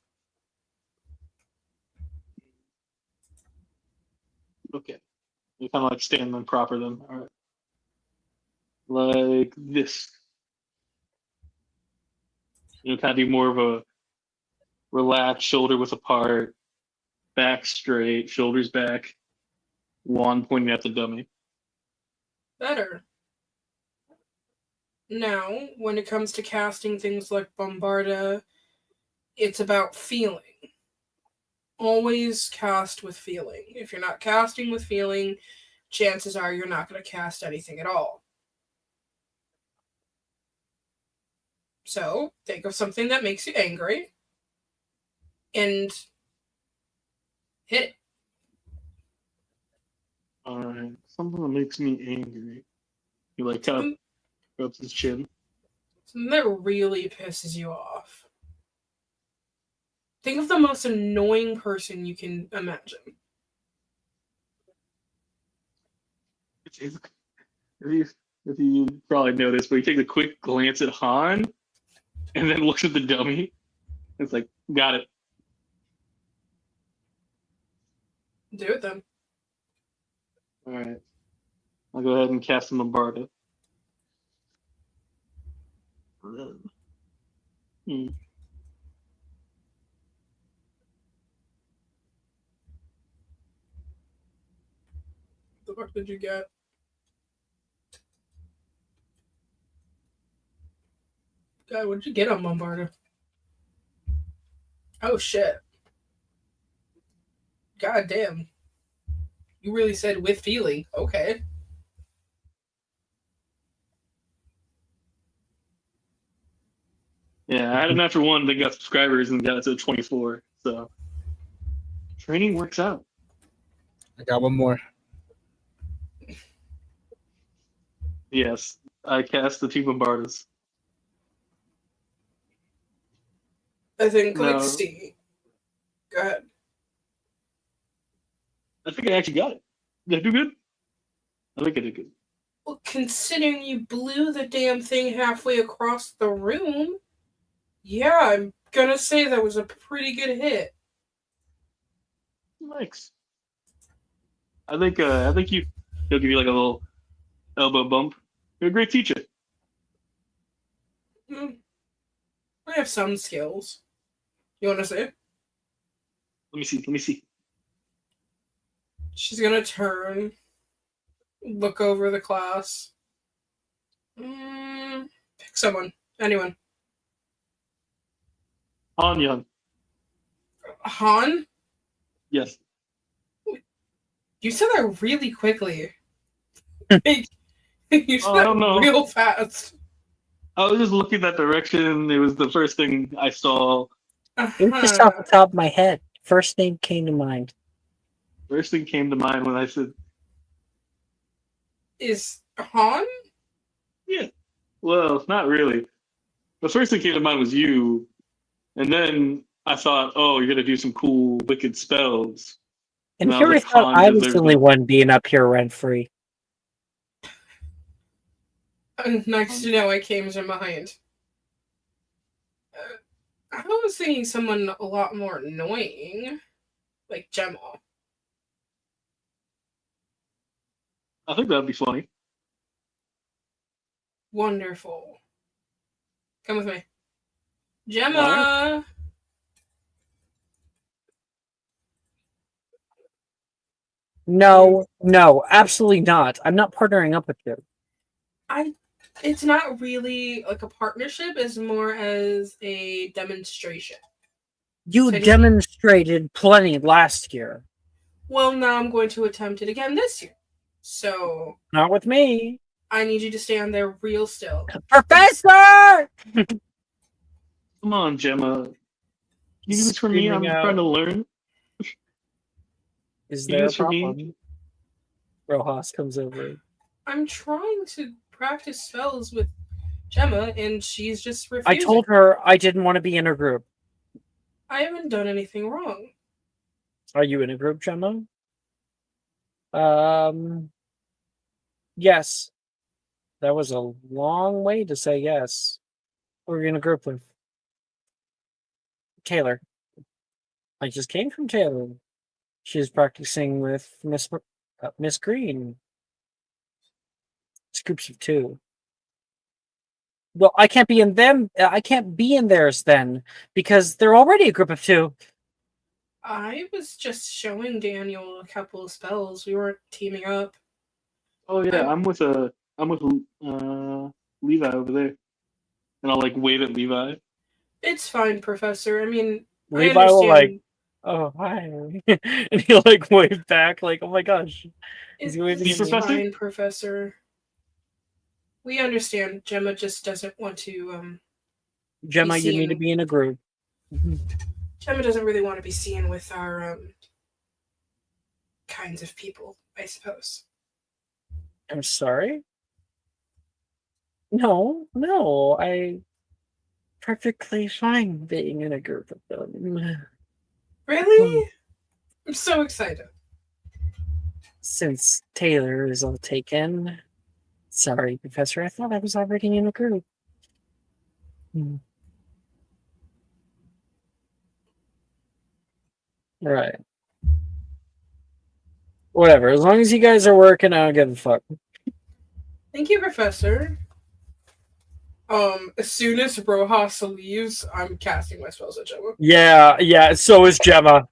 Okay. You kind of like stand them proper then. All right. Like this. Kind of do more of a relaxed, shoulder width apart, back straight, shoulders back, wand pointing at the dummy. Better. Now, when it comes to casting things like Bombarda, it's about feeling. always cast with feeling. If you're not casting with feeling, chances are you're not going to cast anything at all. So, think of something that makes you angry and hit it. Alright. Something that makes me angry. He like kind of rubs his chin. Something that really pisses you off. Think of the most annoying person you can imagine. If you probably noticed, but he takes a quick glance at Han and then looks at the dummy. It's like, got it. Do it then. Alright. I'll go ahead and cast him a Barda. What the fuck did you get? God, what did you get on Bombarda? Oh shit. God damn. You really said with feeling. Okay. Yeah, I had a natural one that got subscribers and got it to 24. So training works out. I got one more. Yes, I cast the two Bombardas. I think No. like Steve. Go ahead. I think I actually got it. Did I do good? I think I did good. Well, considering you blew the damn thing halfway across the room, yeah, I'm gonna say that was a pretty good hit. Thanks. I think he'll give you like a little elbow bump. You're a great teacher. I have some skills. You want to see? Let me see. She's gonna turn, look over the class. Pick someone. Anyone. Han Young. Han? Yes. You said that really quickly. You said I don't know. real fast. I was just looking that direction. It was the first thing I saw. It was just off the top of my head. First name came to mind. First thing came to mind when I said, Is Han? yeah. Well, not really. The first thing came to mind was you. And then I thought, oh, you're going to do some cool, wicked spells. And I here was I like, thought Han I was the deserves only it. one being up here rent free. Nice to know I came from behind. I was thinking someone a lot more annoying. Like Gemma. I think that'd be funny. Wonderful. Come with me. Gemma! Alright. No, absolutely not. I'm not partnering up with you. It's not really like a partnership, it's more as a demonstration. You So demonstrated plenty last year. Well, now I'm going to attempt it again this year. So Not with me. I need you to stand there real still. Professor! Come on, Gemma. Can you do this for me? I'm Screaming out. trying to learn. Is Can you do there a this for me? problem? Rojas comes over. I'm trying to practice spells with Gemma, and she's just I refusing. told her I didn't want to be in her group. I haven't done anything wrong. Are you in a group, Gemma? Yes. That was a long way to say yes. Who are you in a group with? Taylor. I just came from Taylor. She's practicing with Miss Green. It's groups of 2. Well, I can't be in them. I can't be in theirs then because they're already a group of 2. I was just showing Daniel a couple of spells. We weren't teaming up. Oh yeah, I'm with Levi over there, and I'll like wave at Levi. It's fine, Professor. I mean, Levi I will understand. Oh, hi. And he like waved back, like, oh my gosh. Is he waving It's at me? Professor? fine, Professor. We understand. Gemma just doesn't want to Gemma, be you need to seen. be in a group. Gemma doesn't really want to be seen with our kinds of people, I suppose. I'm sorry? No, I perfectly fine being in a group of them. Really? I'm so excited. Since Taylor is all taken. Sorry, Professor, I thought I was already in a group. Right. Whatever. As long as you guys are working, I don't give a fuck. Thank you, Professor. As soon as Rojas leaves, I'm casting my spells at Gemma. Yeah, so is Gemma.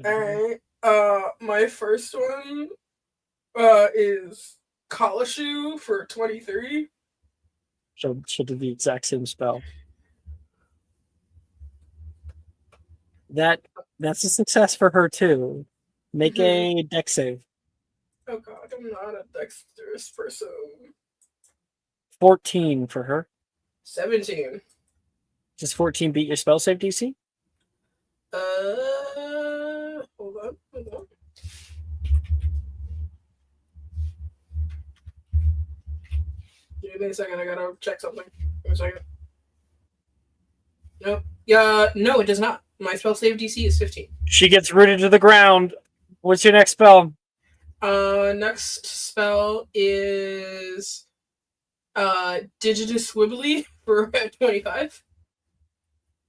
Alright. My first one is Kalashu for 23. She'll do the exact same spell. That's a success for her too. Make a dex save. Oh god, I'm not a dexterous person. 14 for her. 17. Does 14 beat your spell save DC? Hold on. Give me a second, I gotta check something. Give me a second. Nope. No, it does not. My spell save DC is 15. She gets rooted to the ground. What's your next spell? Next spell is Digitus Wibbly for 25.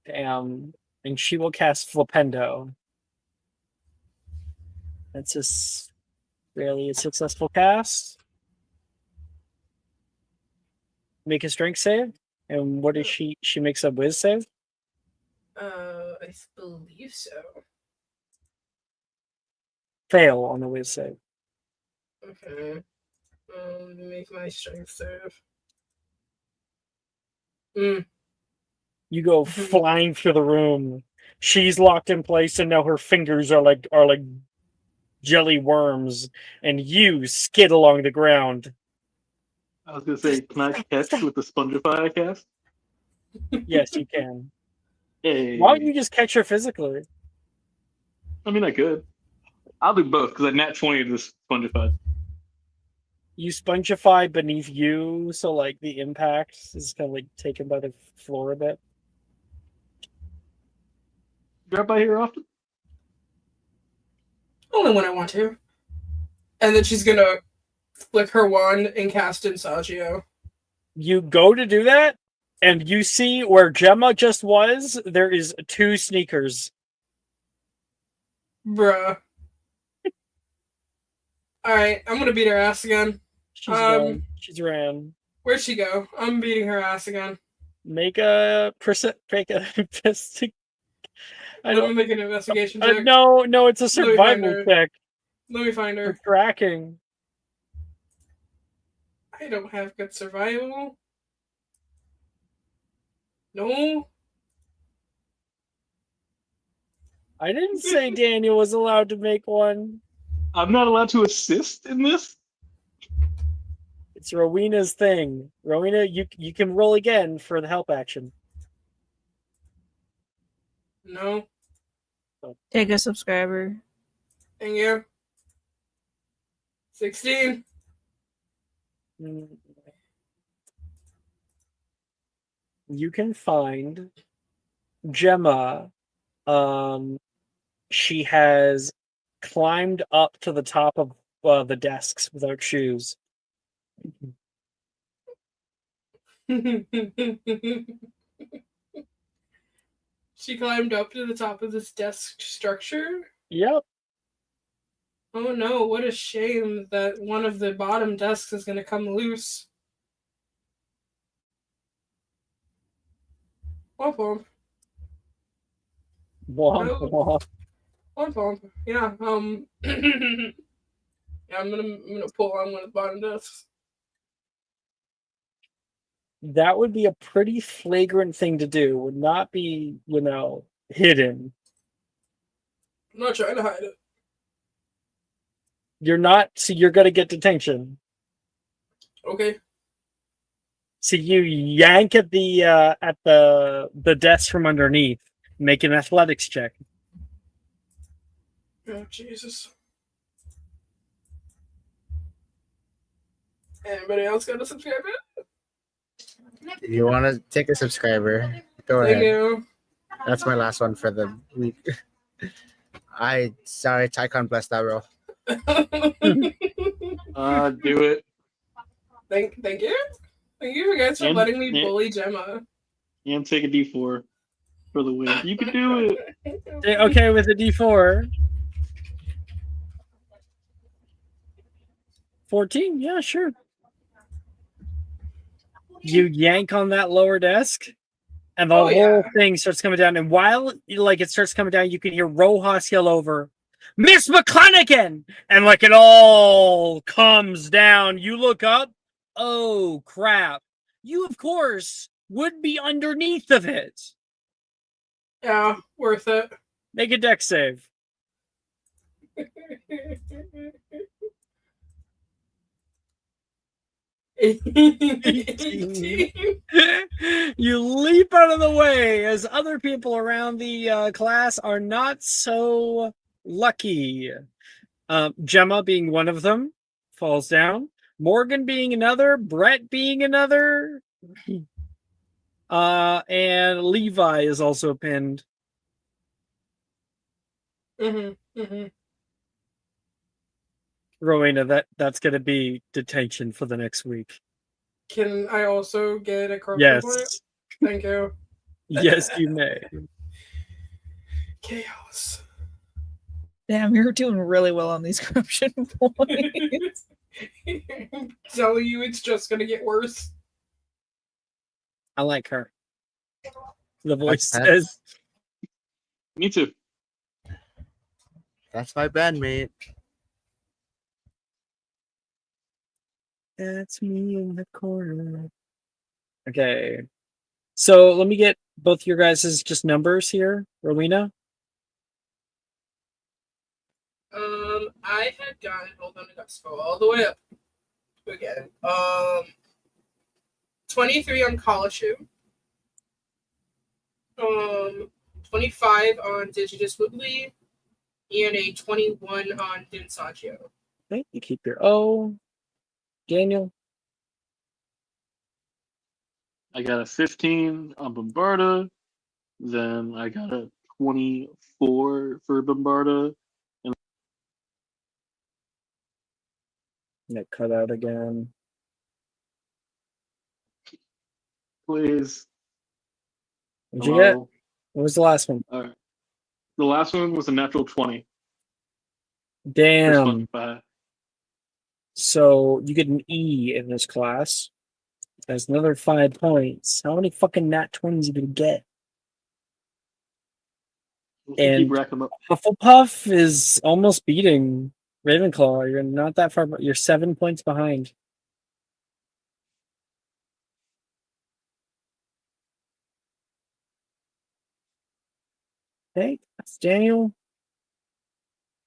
Damn. And she will cast Flipendo. That's just barely a successful cast. Make a strength save. And what is she? She makes a whiz save? I believe so. Fail on the whiz save. Okay. Let me make my strength save. You go flying through the room. She's locked in place, and now her fingers are like jelly worms, and you skid along the ground. I was gonna say, can I catch with the Spongify I cast? Yes, you can. Hey. Why don't you just catch her physically? I mean, I could. I'll do both because I nat 20 to this Spongify. You spongify beneath you, so like the impact is kind of like taken by the floor a bit. Drop by here often? Only when I want to. And then she's gonna flick her wand and cast Insagio. You go to do that, and you see where Gemma just was, there is 2 sneakers. Bruh. Alright, I'm gonna beat her ass again. She's gone. She's ran. Where'd she go? I'm beating her ass again. Make a investigation. Let me make an investigation check. No, it's a Let me find survival her. check Let me find for her. tracking. I don't have good survival. No. I didn't say Daniel was allowed to make one. I'm not allowed to assist in this? It's Rowena's thing. Rowena, you can roll again for the help action. No. Take a subscriber. Thank you. 16. You can find Gemma. She has climbed up to the top of the desks without shoes. She climbed up to the top of this desk structure. Yep. Oh no, what a shame that one of the bottom desks is going to come loose. Womp womp. Womp. Womp womp. Yeah, yeah, I'm gonna pull on one of the bottom desks. that would be a pretty flagrant thing to do. Would not be, hidden. I'm not trying to hide it. You're not, so you're gonna get detention. Okay. So you yank at the desk from underneath. Make an athletics check. Oh, Jesus. Anybody else got a subscriber? If you want to take a subscriber, go Thank ahead. you. That's my last one for the week. Sorry, Tycon blessed that roll. Do it. Thank you. Thank you guys for And- letting me and- bully Gemma. And take a D4 for the win. You can do it. Okay, with a D4. 14? Yeah, sure. You yank on that lower desk, and the whole thing starts coming down. And while it starts coming down, you can hear Rojas yell over, "Miss McClanahan!" And it all comes down. You look up. Oh crap! You of course would be underneath of it. Yeah, worth it. Make a dex save. You leap out of the way as other people around the class are not so lucky. Gemma being one of them falls down. Morgan being another. Brett being another. And Levi is also pinned. Rowena, that's going to be detention for the next week. Can I also get a corruption point? Yes. Thank you. Yes, you may. Chaos. Damn, you're doing really well on these corruption points. I'm telling you, it's just gonna get worse. I like her. The voice That's- says. Me too. That's my bandmate. That's me in the corner. Okay. So let me get both your guys' just numbers here, Rowena. I had gotten, hold on, I got to scroll all the way up again. 23 on Kalashu. 25 on Digitus Woodley, and a 21 on Din Sancho. Okay, you keep your O. Daniel. I got a 15 on Bombarda. Then I got a 24 for Bombarda. Nick cut out again. Please. What'd you get? Hello? What was the last one? All right. The last one was a natural 20. Damn. First one, So you get an E in this class. That's another 5 points. How many fucking nat 20s you gonna get? we'll And- keep racking them up. Hufflepuff is almost beating Ravenclaw. You're not that far. You're 7 points behind. Okay, that's Daniel.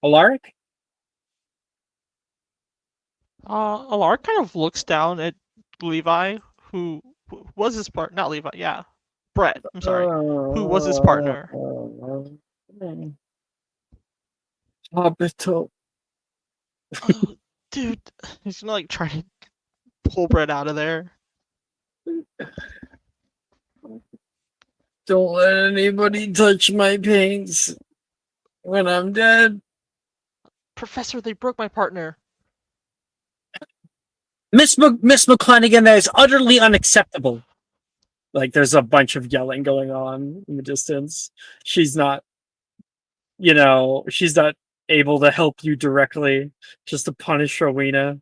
Alaric? Alar kind of looks down at Levi, who was his partner. Not Levi, yeah. Brett, I'm sorry. Who was his partner? Hobbito. Oh, dude, he's gonna try to pull Brett out of there. Don't let anybody touch my paints when I'm dead. Professor, they broke my partner. Miss McClanahan, that is utterly unacceptable. There's a bunch of yelling going on in the distance. She's not, she's not able to help you directly, just to punish Rowena.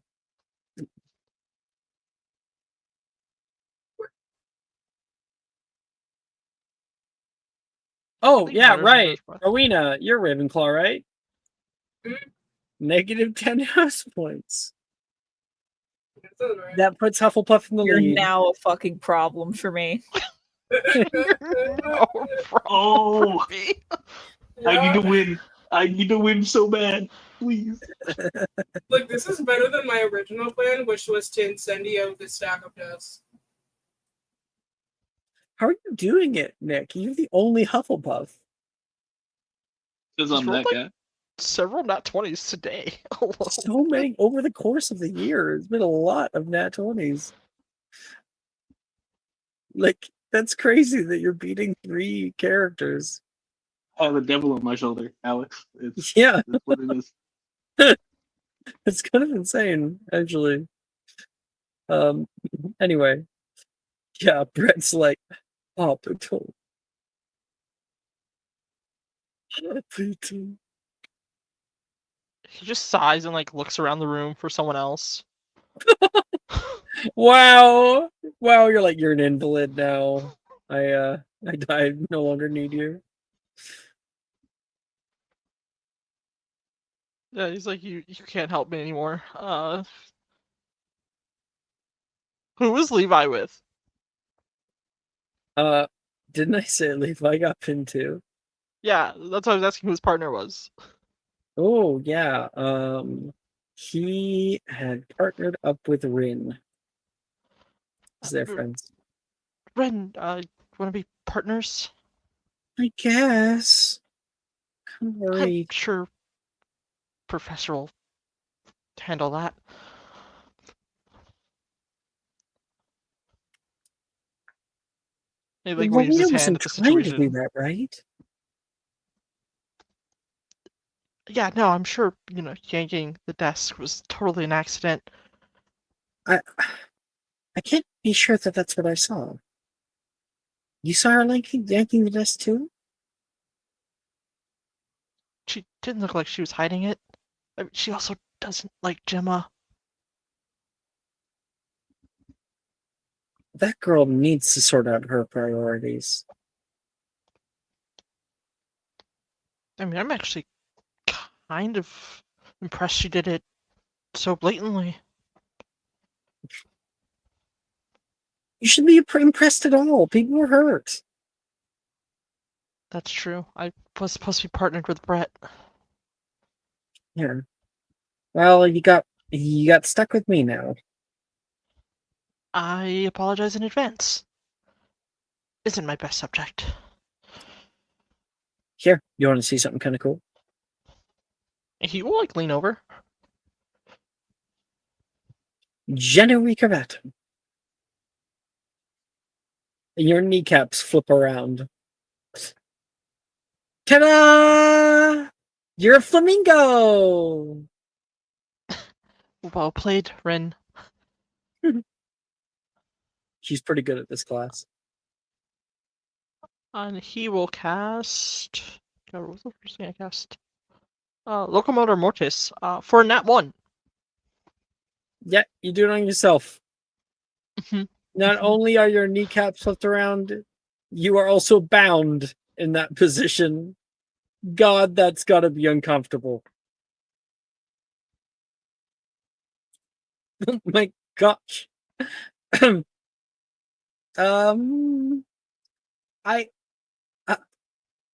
Oh, think yeah, Mother's right. Miller's breath. Rowena, you're Ravenclaw, right? Mhm. Negative 10 house points. Sounds right. That puts Hufflepuff in the You're lead. now a fucking problem for me. No problem Oh. for me. I need Yeah. to win. I need to win so bad. Please. Look, this is better than my original plan, which was to incendio the stack of desks. How are you doing it, Nick? You're the only Hufflepuff. Because Just I'm rolled, that like, guy. several nat 20s today alone. So many over the course of the year. It's been a lot of nat 20s. Like, that's crazy that you're beating 3 characters. I have a devil on my shoulder, Alex. It's Yeah, that's what it is. it's kind of insane, actually. Anyway. Yeah, Brett's like, oh, Pato. Pato. He just sighs and like looks around the room for someone else. Wow. Wow, you're like, you're an invalid now. I no longer need you. Yeah, he's like, you can't help me anymore. Who was Levi with? Didn't I say Levi got pinned too? Yeah, that's why I was asking who his partner was. Oh yeah. He had partnered up with Rin. As their friends. Ren, wanna be partners? I guess. Come I'm worry. sure Professor will handle that. He like waves his hand wasn't at the trying to do situation. that, right? Yeah, no, I'm sure, yanking the desk was totally an accident. I can't be sure that that's what I saw. You saw her yanking the desk too? She didn't look like she was hiding it. I mean, she also doesn't like Gemma. That girl needs to sort out her priorities. I mean, I'm actually kind of impressed she did it so blatantly. You shouldn't be impressed at all. People were hurt. That's true. I was supposed to be partnered with Brett. Yeah. Well, you got stuck with me now. I apologize in advance. Isn't my best subject. Here, you want to see something kind of cool? He will like lean over. Geno Ricavatum. Your kneecaps flip around. Ta-da! You're a flamingo! Well played, Ren. She's pretty good at this class. And he will cast. God, what was the first thing I cast? Locomotor Mortis. For a nat 1. Yeah, you do it on yourself. Mhm. Not only are your kneecaps flipped around, you are also bound in that position. God, that's gotta be uncomfortable. My gosh. I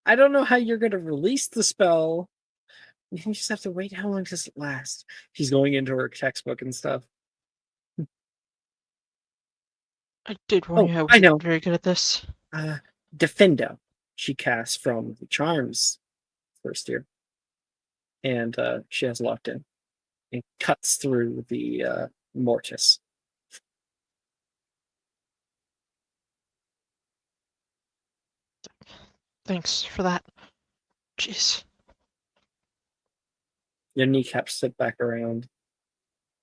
I don't know how you're gonna release the spell. You just have to wait. How long does it last? She's going into her textbook and stuff. I did warn you I I wasn't know. very good at this. Defendo. She casts from the Charms first year. And she has locked in. And cuts through the Mortis. Thanks for that. Jeez. Your kneecaps sit back around.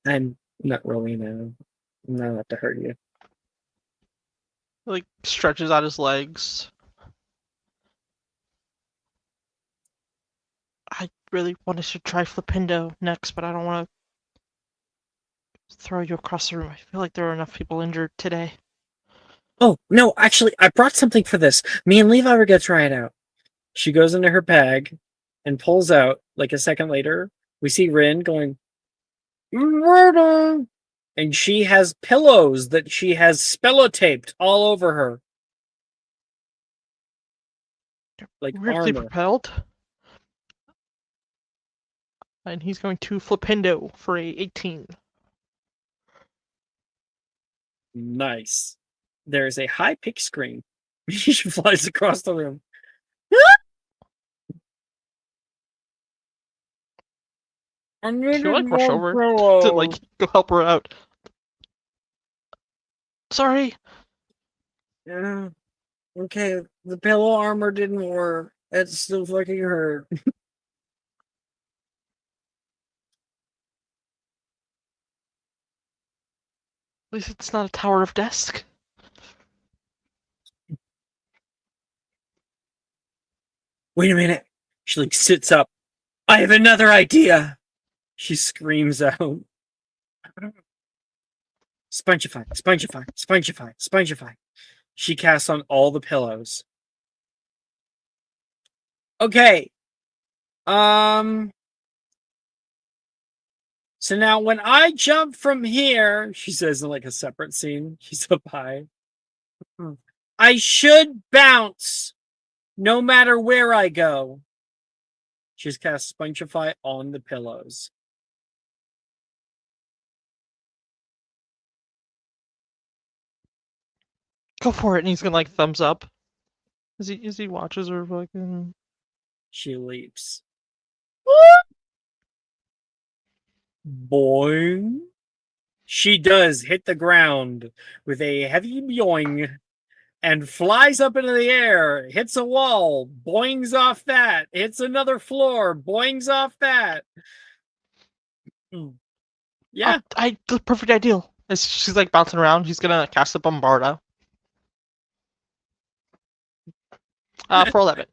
I'm not really now. Not to hurt you. He, like, stretches out his legs. I really wanted to try Flipindo next, but I don't want to throw you across the room. I feel like there are enough people injured today. Oh, no, actually, I brought something for this. Me and Levi were going to try it out. She goes into her bag and pulls out, like a second later, we see Rin going, murder! And she has pillows that she has spellotaped all over her. Like Weirdly armor. propelled. And he's going to Flipindo for a 18. Nice. There's a high pitch scream. She flies across the room. I needed She'll like rush more over to pillows. like go help her out. Sorry. Yeah. Okay, the pillow armor didn't work. It still fucking hurt. At least it's not a tower of desk. Wait a minute. She like sits up. I have another idea. She screams out. Spongify, spongify, spongify, spongify. She casts on all the pillows. Okay. So now when I jump from here, she says in like a separate scene, she's up high. I should bounce no matter where I go. She's cast Spongify on the pillows. Go for it, and he's gonna like thumbs up. As he watches her fucking. She leaps. Boing. She does hit the ground with a heavy boing and flies up into the air, hits a wall, boings off that, hits another floor, boings off that. Yeah. The perfect ideal. As she's like bouncing around, he's gonna cast a Bombarda. For 11.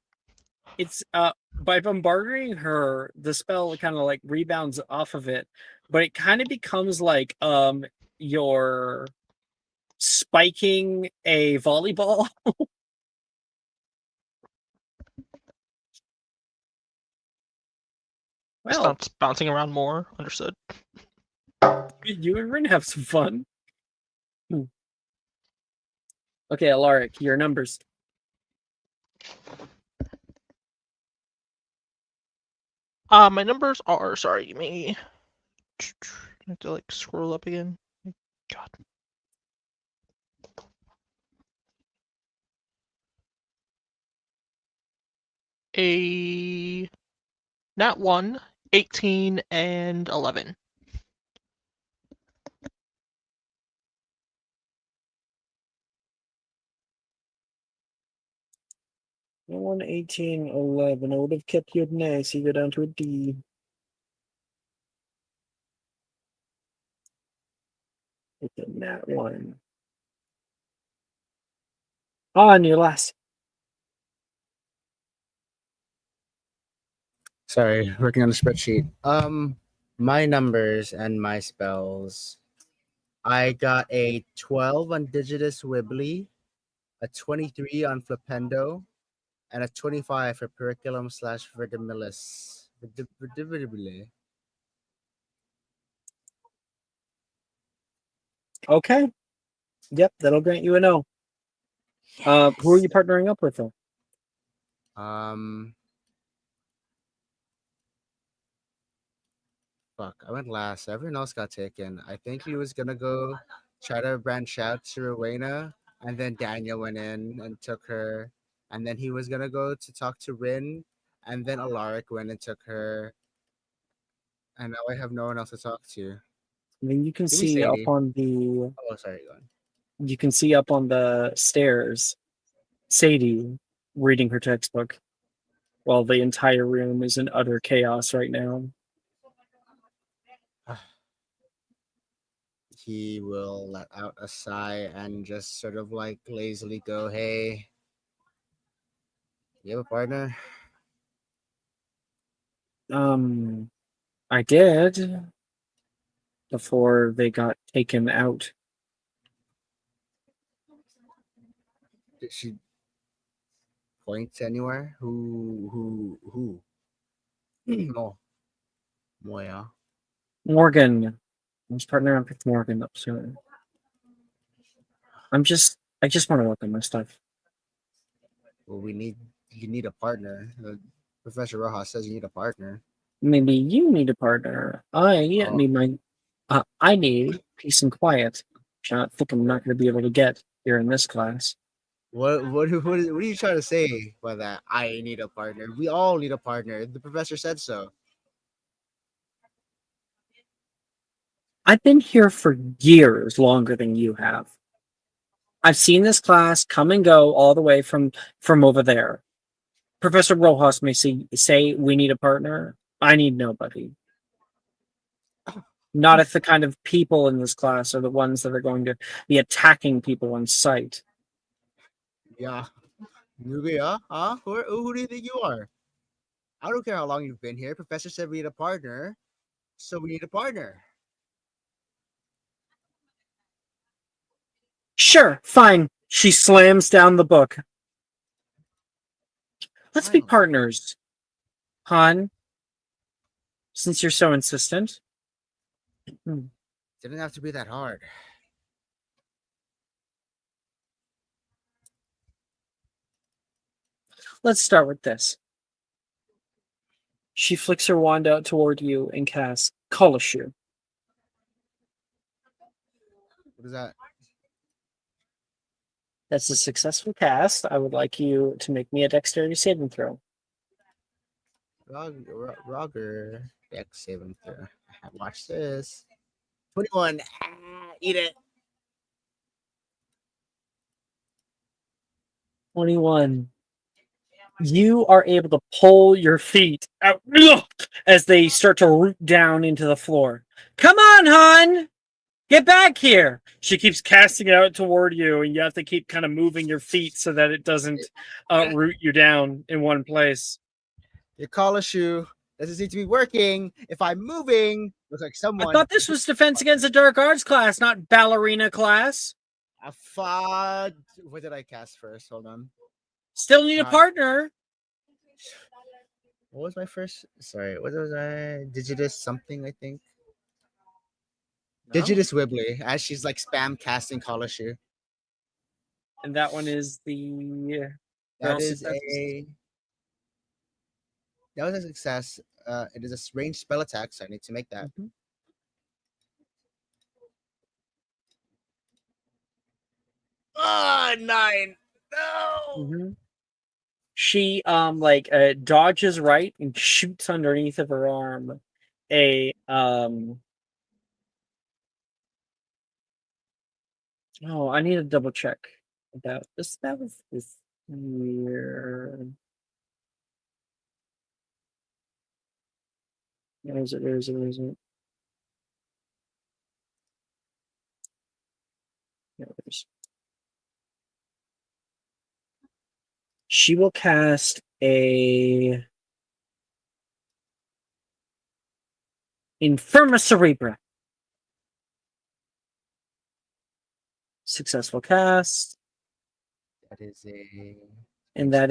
It's by bombarding her, the spell kind of like rebounds off of it, but it kind of becomes like you're spiking a volleyball. Well, It's bouncing around more. Understood. you and Rin have some fun. Okay, Alaric, your numbers. My numbers are, sorry, give me. I have to like scroll up again. God. A nat 1, 18, and 11. 1, 18, 11. I would have kept you at nice. You go down to a D. With the nat 1. On your last. Sorry, working on the spreadsheet. My numbers and my spells. I got a 12 on Digitus Wibbly, a 23 on Flipendo, and a 25 for Periculum / Verdimilis. Verdimilile. Okay. Yep, that'll grant you a no. Who are you partnering up with, though? Fuck, I went last. Everyone else got taken. I think he was gonna go try to branch out to Rowena, and then Daniel went in and took her, and then he was gonna go to talk to Rin, and then Alaric went and took her, and now I have no one else to talk to. I mean, you can Give me see up Sadie. on the. Oh, sorry, go on. You can see up on the stairs Sadie reading her textbook while the entire room is in utter chaos right now. He will let out a sigh and just sort of like lazily go, "Hey, you have a partner?" I did before they got taken out. Did she point anywhere? Who? Oh, Moya. Morgan was partnering up with Morgan up soon. I just want to work on my stuff. Well, you need a partner. Professor Rojas says you need a partner. Maybe you need a partner. I need peace and quiet, which I think I'm not going to be able to get here in this class. What are you trying to say by that? I need a partner. We all need a partner. The professor said so. I've been here for years longer than you have. I've seen this class come and go all the way from over there. Professor Rojas may say we need a partner. I need nobody. Not if the kind of people in this class are the ones that are going to be attacking people on sight. Yeah. Nubia, huh? Who do you think you are? I don't care how long you've been here. Professor said we need a partner, so we need a partner. Sure, fine. She slams down the book. Let's be Finally. partners, Han. Since you're so insistent. Didn't have to be that hard. Let's start with this. She flicks her wand out toward you and casts Kolashu. What is that? That's a successful cast. I would like you to make me a dexterity saving throw. Roger. Dex saving throw. Watch this. 21. Eat it. 21. You are able to pull your feet out as they start to root down into the floor. Come on, hon! Get back here! She keeps casting it out toward you, and you have to keep kind of moving your feet so that it doesn't root you down in one place. Your collar shoe doesn't seem to be working. If I'm moving, looks like someone. I thought this was Defense Against the Dark Arts class, not ballerina class. I thought. What did I cast first? Hold on. Still need a partner. What was my first? Sorry, what was I? Digitus something, I think. No? Digitus Wibbly, as she's like spam casting collar shoe. And that one is the. That was a success. It is a ranged spell attack, so I need to make that. Mm-hmm. Oh, 9. No. Mm-hmm. She dodges right and shoots underneath of her arm I need to double check about this. That was this year. Where is it? Yeah, she will cast a Infirma Cerebra. Successful cast. That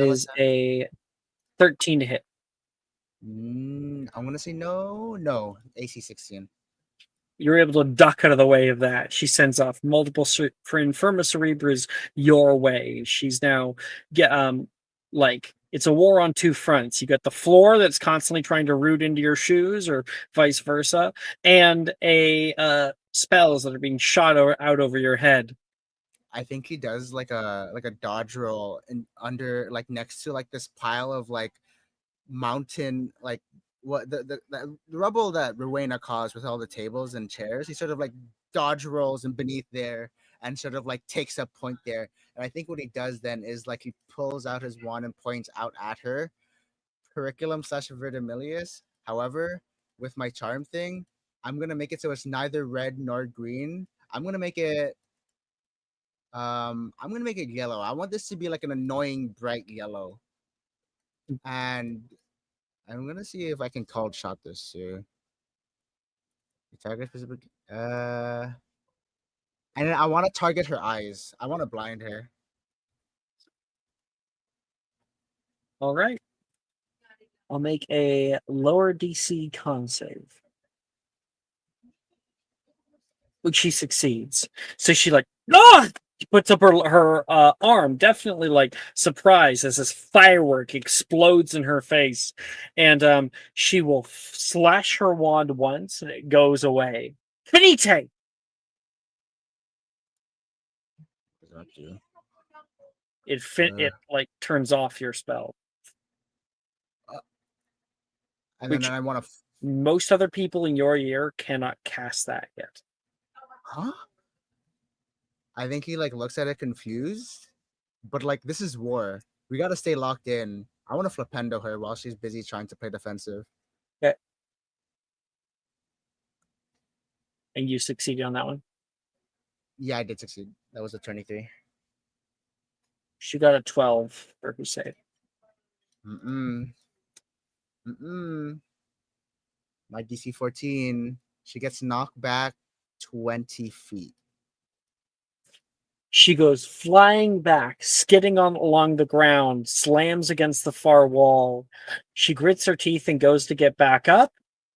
is a 13 to hit. I'm gonna say no. AC 16. You're able to duck out of the way of that. She sends off multiple for Infirma Cerebras your way. She's now it's a war on two fronts. You got the floor that's constantly trying to root into your shoes, or vice versa, and spells that are being shot out over your head. I think he does like a dodge roll and under next to this pile of mountain what the rubble that Rowena caused with all the tables and chairs. He sort of dodge rolls and beneath there and sort of takes a point there. And I think what he does then is he pulls out his wand and points out at her. Periculum / Verdimilius. However, with my charm thing, I'm gonna make it so it's neither red nor green. I'm gonna make it yellow. I want this to be an annoying bright yellow. And I'm gonna see if I can cold shot this too. Target specific. And I want to target her eyes. I want to blind her. All right. I'll make a lower DC con save. which she succeeds. So she like, ah! She puts up her arm, definitely like surprised as this firework explodes in her face, and she will slash her wand once, and it goes away. Finite. It like turns off your spell, And which then I want to. most other people in your year cannot cast that yet. Huh? I think he like looks at it confused, but like this is war. We gotta stay locked in. I want to flipendo her while she's busy trying to play defensive. Okay. And you succeeded on that one. Yeah, I did succeed. That was a 23. She got a 12 for her save. Mm-mm. My DC 14. She gets knocked back 20 feet. She goes flying back, skidding along the ground, slams against the far wall. She grits her teeth and goes to get back up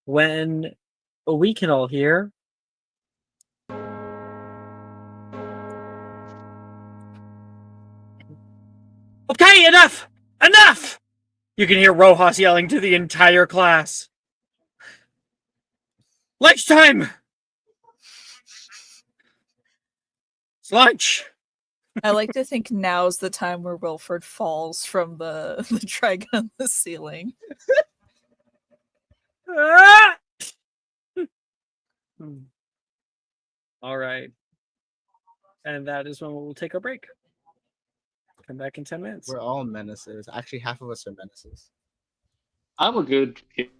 when we can all hear. Okay, enough! Enough! You can hear Rojas yelling to the entire class. Lunchtime! It's lunch! I like to think now's the time where Wilford falls from the dragon on the ceiling. Ah! All right. And that is when we'll take our break. Come back in 10 minutes. We're all menaces. Actually, half of us are menaces. I'm a good kid.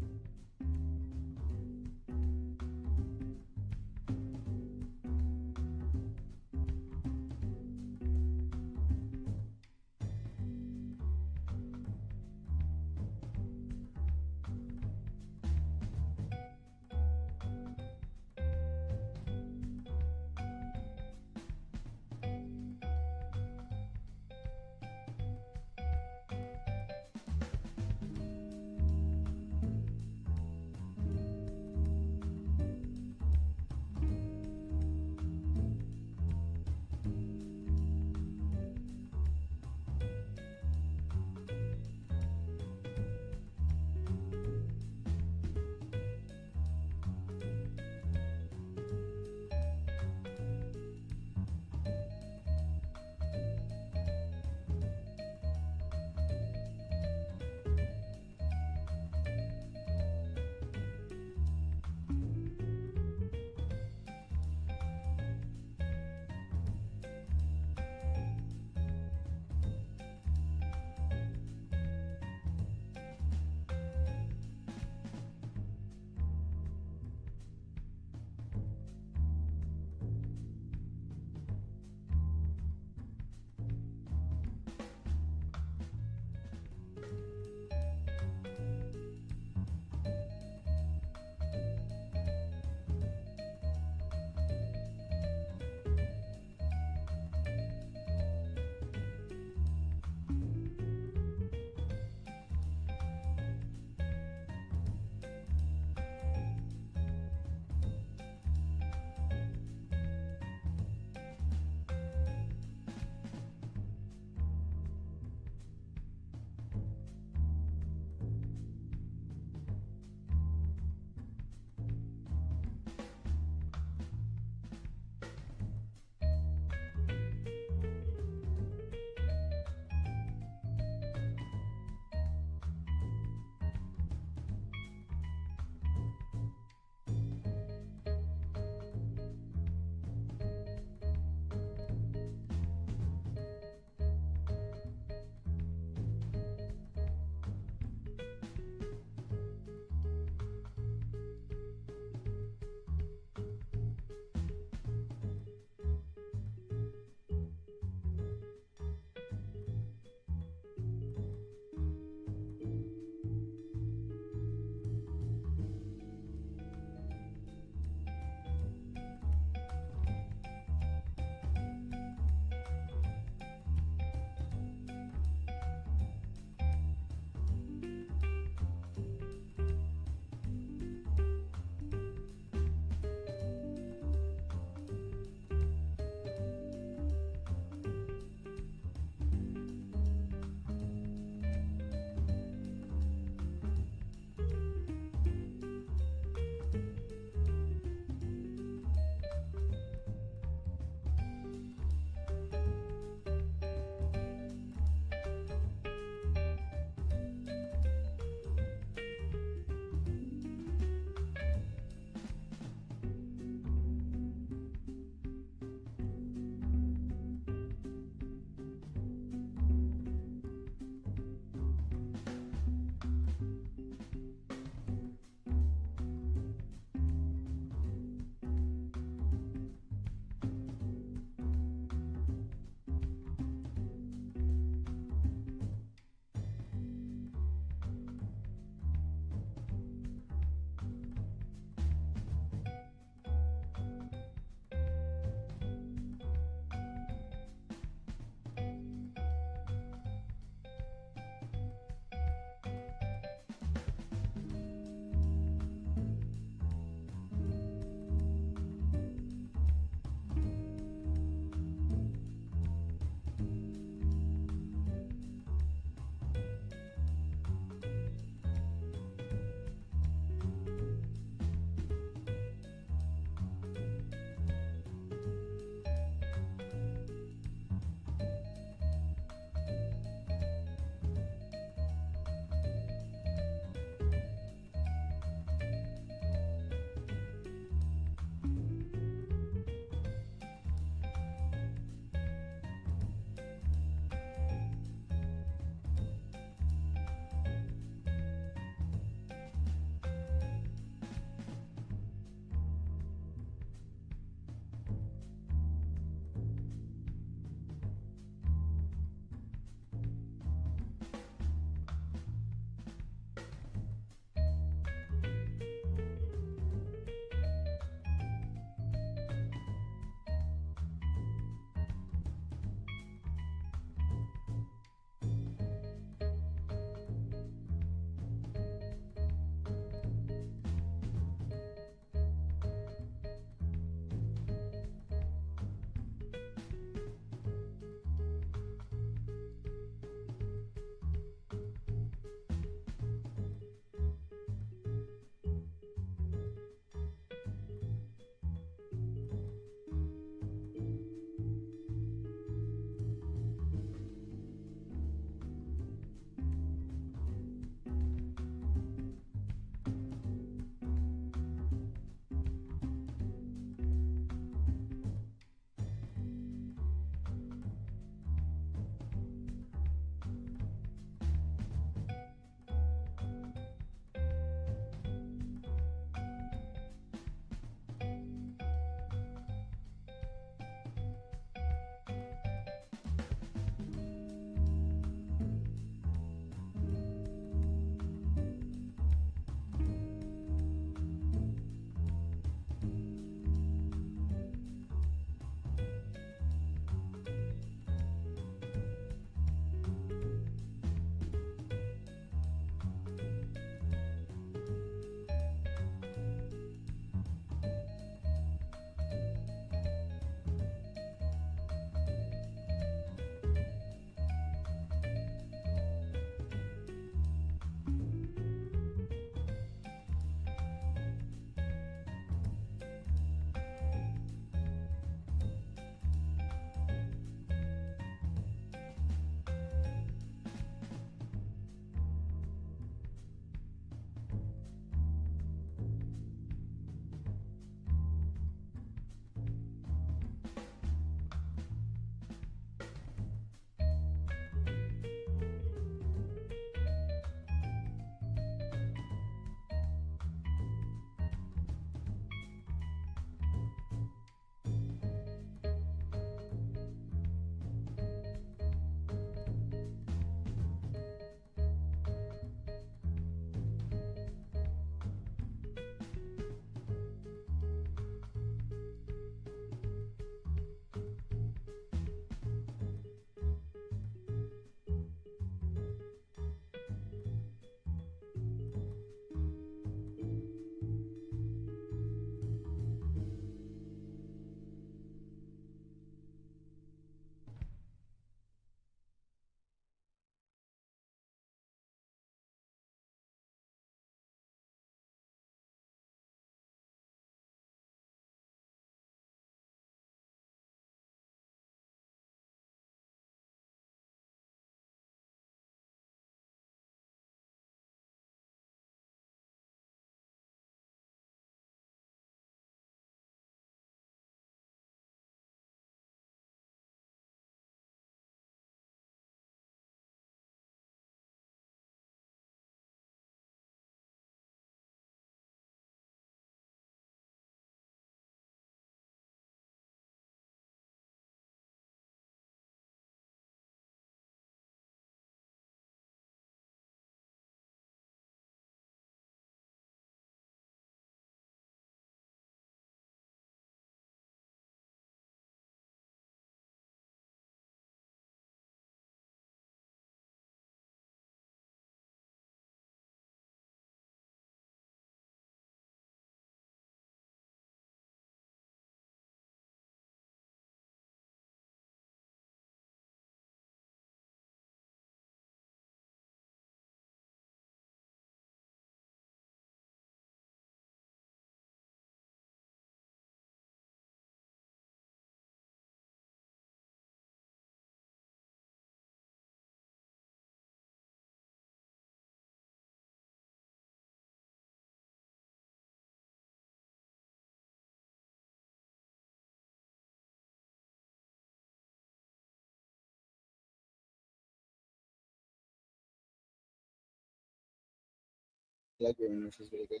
Like which is really good.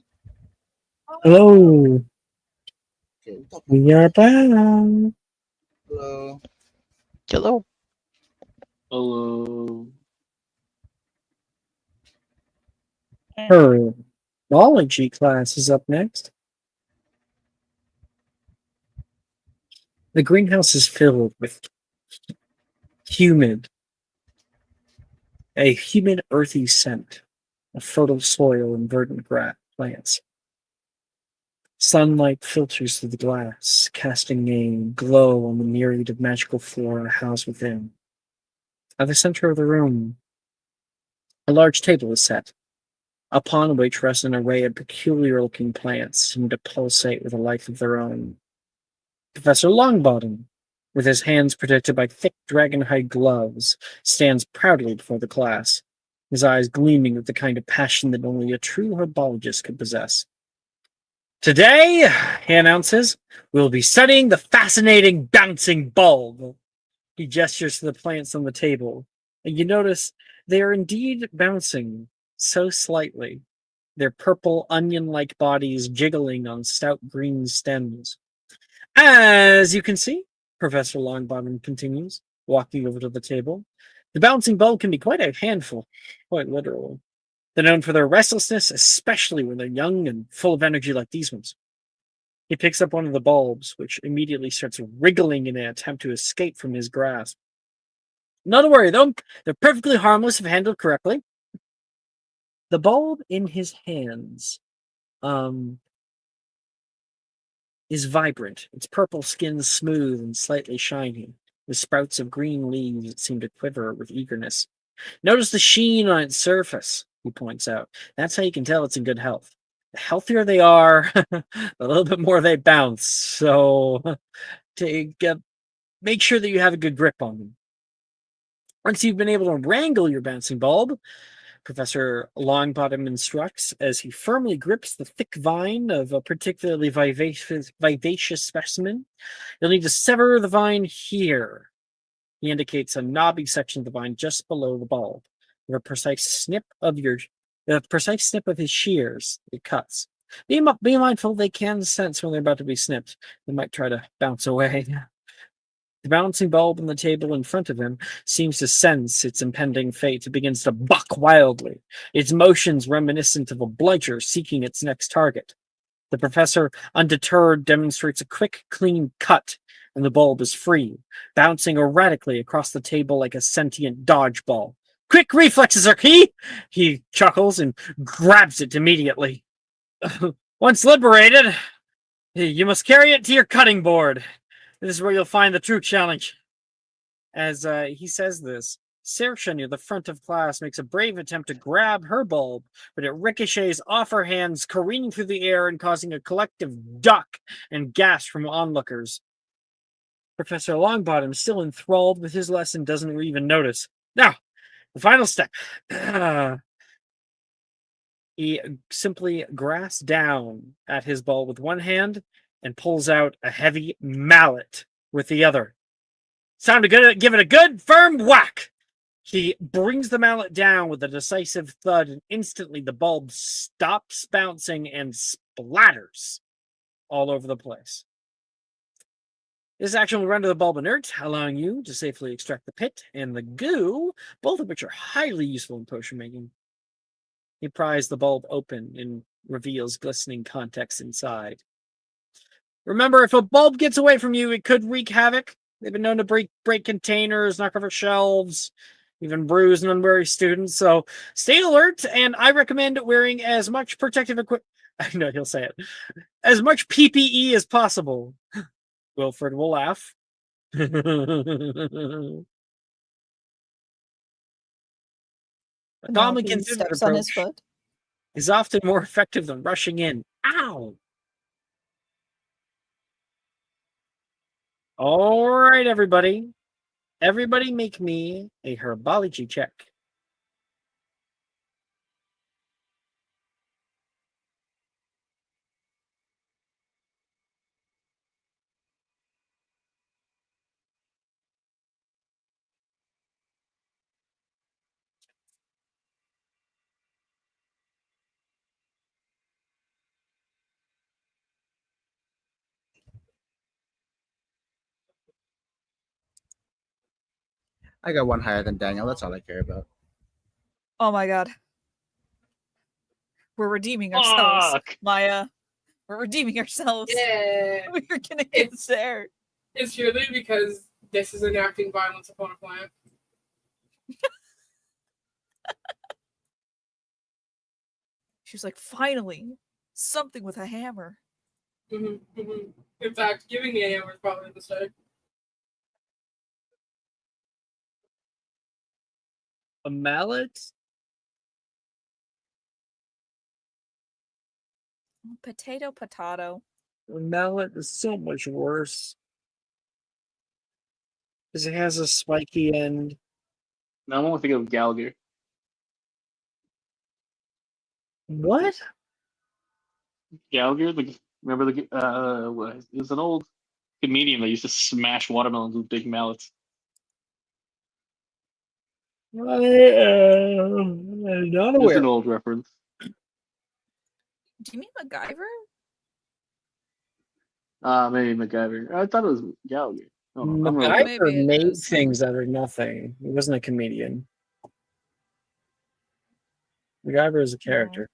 Hello, Okay. we are back. Hello. Hello. Hello. Her biology class is up next. The greenhouse is filled with humid, a humid, earthy scent of fertile soil and verdant grass plants. Sunlight filters through the glass, casting a glow on the myriad of magical flora housed within. At the center of the room, a large table is set, upon which rests an array of peculiar-looking plants seeming to pulsate with a life of their own. Professor Longbottom, with his hands protected by thick dragon-hide gloves, stands proudly before the class, his eyes gleaming with the kind of passion that only a true herbologist could possess. Today, he announces, we'll be studying the fascinating bouncing bulb. He gestures to the plants on the table, and you notice they are indeed bouncing, so slightly, their purple onion-like bodies jiggling on stout green stems. As you can see, Professor Longbottom continues, walking over to the table, the bouncing bulb can be quite a handful, quite literally. They're known for their restlessness, especially when they're young and full of energy like these ones. He picks up one of the bulbs, which immediately starts wriggling in an attempt to escape from his grasp. Not to worry, though. They're perfectly harmless if handled correctly. The bulb in his hands is vibrant. Its purple skin smooth and slightly shiny, with sprouts of green leaves that seem to quiver with eagerness. Notice the sheen on its surface, he points out. That's how you can tell it's in good health. The healthier they are, a little bit more they bounce. So make sure that you have a good grip on them. Once you've been able to wrangle your bouncing bulb, Professor Longbottom instructs as he firmly grips the thick vine of a particularly vivacious specimen. You'll need to sever the vine here. He indicates a knobby section of the vine just below the bulb. With a precise snip of his shears, it cuts. Be mindful they can sense when they're about to be snipped. They might try to bounce away. The bouncing bulb on the table in front of him seems to sense its impending fate. It begins to buck wildly, its motions reminiscent of a blighter seeking its next target. The professor, undeterred, demonstrates a quick, clean cut, and the bulb is free, bouncing erratically across the table like a sentient dodgeball. Quick reflexes are key! He chuckles and grabs it immediately. Once liberated, you must carry it to your cutting board. This is where you'll find the true challenge. As he says this, Saoirse near the front of class makes a brave attempt to grab her bulb, but it ricochets off her hands, careening through the air and causing a collective duck and gasp from onlookers. Professor Longbottom, still enthralled with his lesson, doesn't even notice. Now, the final step. He simply grasps down at his bulb with one hand and pulls out a heavy mallet with the other. It's time to give it a good, firm whack. He brings the mallet down with a decisive thud, and instantly the bulb stops bouncing and splatters all over the place. This action will render the bulb inert, allowing you to safely extract the pit and the goo, both of which are highly useful in potion making. He pries the bulb open and reveals glistening contents inside. Remember, if a bulb gets away from you, it could wreak havoc. They've been known to break containers, knock over shelves, even bruise an unwary student. So stay alert, and I recommend wearing as much protective equipment. I know he'll say it. As much PPE as possible. Wilfred will laugh. A Now calmly he considered steps on his approach foot. is often more effective than rushing in. Ow! All right, everybody. Everybody make me a herbology check. I got one higher than Daniel. That's all I care about. Oh my god. We're redeeming ourselves, Fuck! Maya. We're redeeming ourselves. Yeah. We're gonna get It's- there. It's purely because this is enacting violence upon a planet. She was like, finally, something with a hammer. In fact, giving me a hammer is probably a mistake. A mallet? Potato, potato. A mallet is so much worse. Because it has a spiky end. Now I'm only thinking of Gallagher. What? Gallagher, remember it was an old comedian that used to smash watermelons with big mallets. Not It's aware. an old reference. Do you mean MacGyver? Maybe MacGyver. I thought it was Gallagher. Oh, I'm wrong. MacGyver Maybe it made is. things out of nothing. He wasn't a comedian. MacGyver is a character.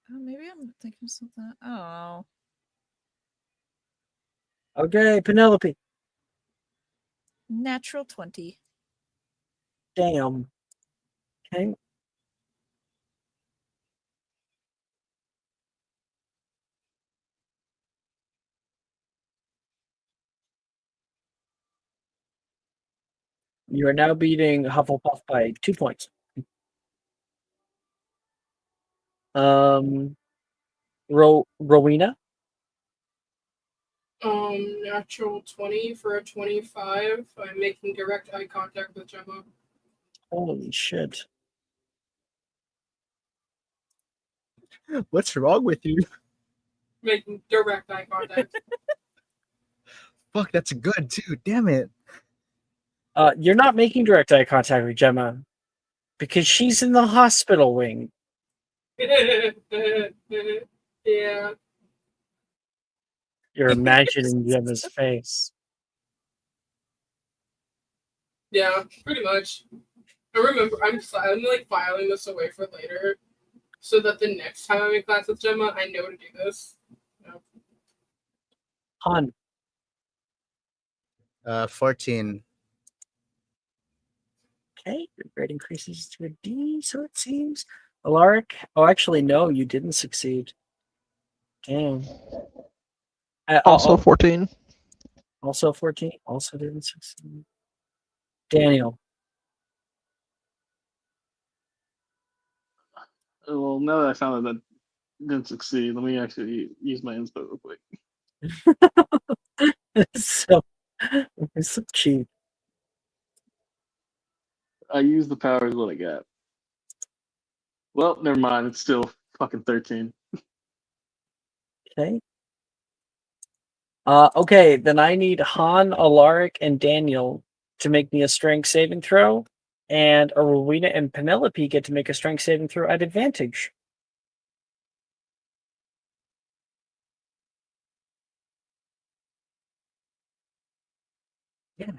Oh, maybe I'm thinking of something. I don't know. Okay, Penelope. Natural 20. Damn. Okay. You are now beating Hufflepuff by 2 points. Rowena. Natural 20 for a 25. I'm making direct eye contact with Gemma. Holy shit. What's wrong with you? Making direct eye contact. Fuck, that's good too. Damn it. You're not making direct eye contact with Gemma because she's in the hospital wing. Yeah. You're imagining Gemma's face. Yeah, pretty much. I remember I'm like filing this away for later, so that the next time I'm in class with Gemma, I know to do this. Han. 14. Okay, your grade increases to a D, so it seems. Alaric. Oh, actually, no, you didn't succeed. Damn. Also 14. Also 14. Also didn't succeed. Daniel. Well, now that I found that didn't succeed, let me actually use my inspo real quick. so, it's so cheap. I used the powers what I got. Well, never mind. It's still fucking 13. Okay. Okay, then I need Han, Alaric, and Daniel to make me a strength saving throw, and Rowena and Penelope get to make a strength saving throw at advantage. Damn it.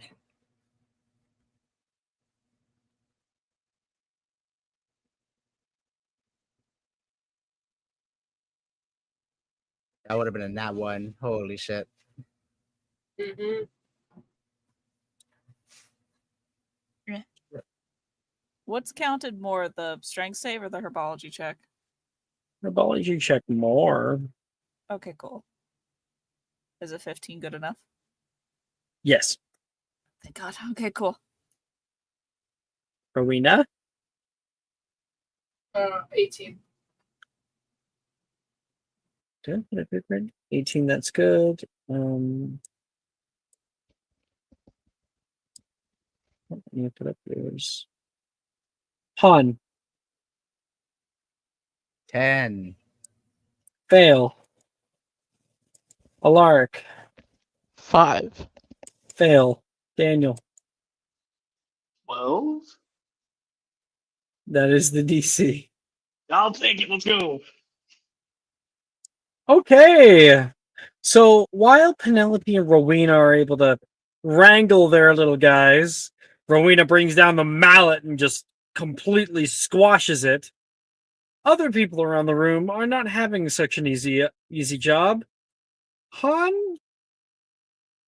That would have been a nat one. Holy shit. Mm-hmm. What's counted more, the strength save or the herbology check? Herbology check more. Okay, cool. Is a 15 good enough? Yes. Thank God. Okay, cool. Rowena? 18. Good. 18, that's good. Let me put up yours. Han. 10. Fail. Alaric. 5. Fail. Daniel. 12? That is the DC. I'll take it. Let's go. Okay. So while Penelope and Rowena are able to wrangle their little guys, Rowena brings down the mallet and just completely squashes it. Other people around the room are not having such an easy job. Han,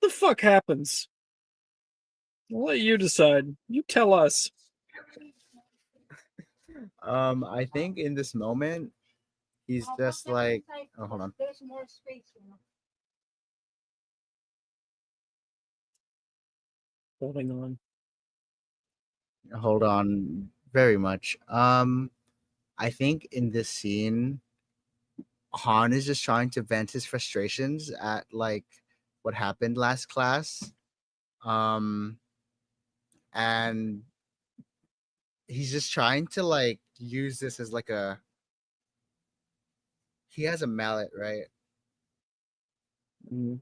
the fuck happens? I'll let you decide. You tell us. I think in this moment, he's just like, oh, hold on. Holding on. Hold on very much. I think in this scene, Han is just trying to vent his frustrations at like what happened last class. And he's just trying to like use this as like he has a mallet, right? Mm,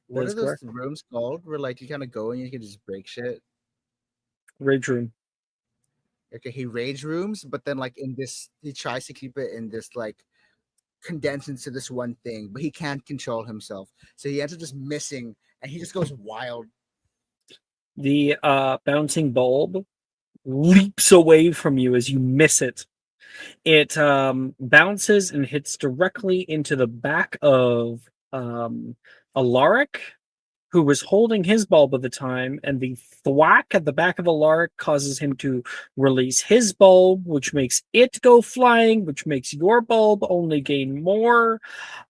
What That's are those correct. rooms called where like you kind of go and you can just break shit? Rage room. Okay, he rage rooms, but then like in this, he tries to keep it in this like condensed into this one thing, but he can't control himself, so he ends up just missing, and he just goes wild. The bouncing bulb leaps away from you as you miss it. It bounces and hits directly into the back of Alaric, who was holding his bulb at the time, and the thwack at the back of Alaric causes him to release his bulb, which makes it go flying, which makes your bulb only gain more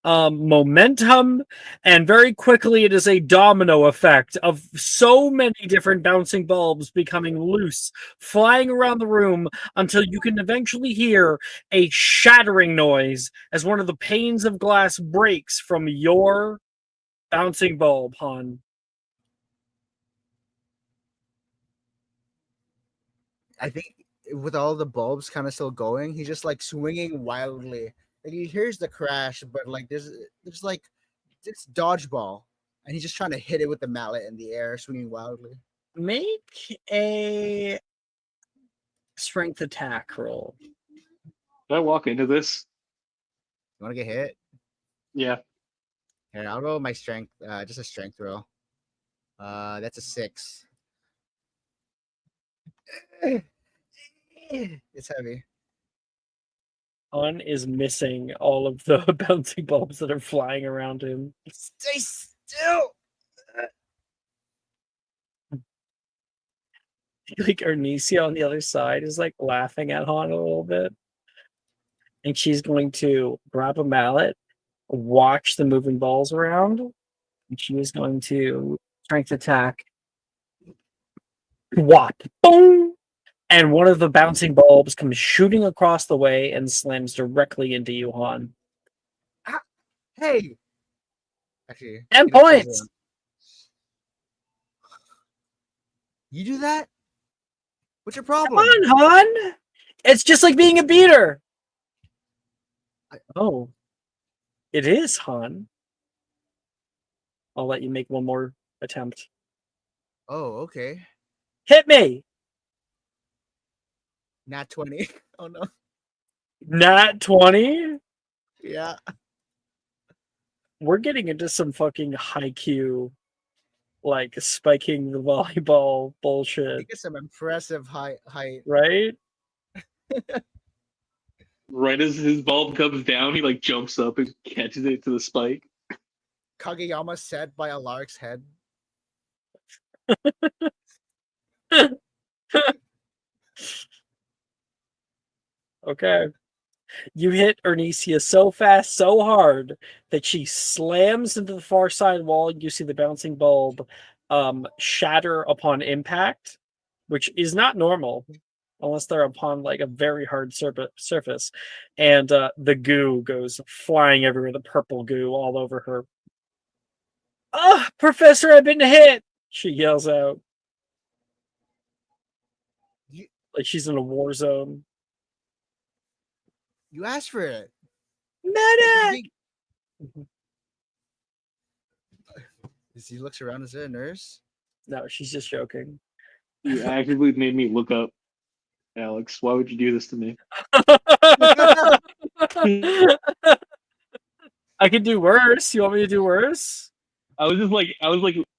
momentum, and very quickly it is a domino effect of so many different bouncing bulbs becoming loose, flying around the room until you can eventually hear a shattering noise as one of the panes of glass breaks from your bouncing bulb, Han. I think with all the bulbs kind of still going, he's just like swinging wildly. Like he hears the crash, but like there's like this dodgeball, and he's just trying to hit it with the mallet in the air, swinging wildly. Make a strength attack roll. Did I walk into this? You want to get hit? Yeah. Here, I'll roll my strength, just a strength roll. That's a 6. It's heavy. Han is missing all of the bouncing bulbs that are flying around him. Stay still. Like Arnesia on the other side is like laughing at Han a little bit. And she's going to grab a mallet, watch the moving balls around, and she is going to strength attack. Whop! Boom! And one of the bouncing bulbs comes shooting across the way and slams directly into you, Han. Hey. Actually, 10 points! You do that? What's your Come problem? on, Han! It's just like being a beater! Oh. It is, Han. I'll let you make one more attempt. Oh, okay. Hit me! Nat 20. Oh no. Nat 20? Yeah. We're getting into some fucking haiku, like spiking the volleyball I bullshit, think it's some impressive height. right? Right as his bulb comes down, he like jumps up and catches it to the spike. Kageyama set by a lark's head. Okay. You hit Ernesia so fast, so hard that she slams into the far side wall. You see the bouncing bulb shatter upon impact, which is not normal unless they're upon like a very hard surface. And the goo goes flying everywhere, the purple goo all over her. Ah, Professor, I've been hit! She yells out. Like she's in a war zone. You asked for it. Medic! As he looks around, is there a nurse? No, she's just joking. You actively made me look up, Alex. Why would you do this to me? I could do worse. You want me to do worse? I was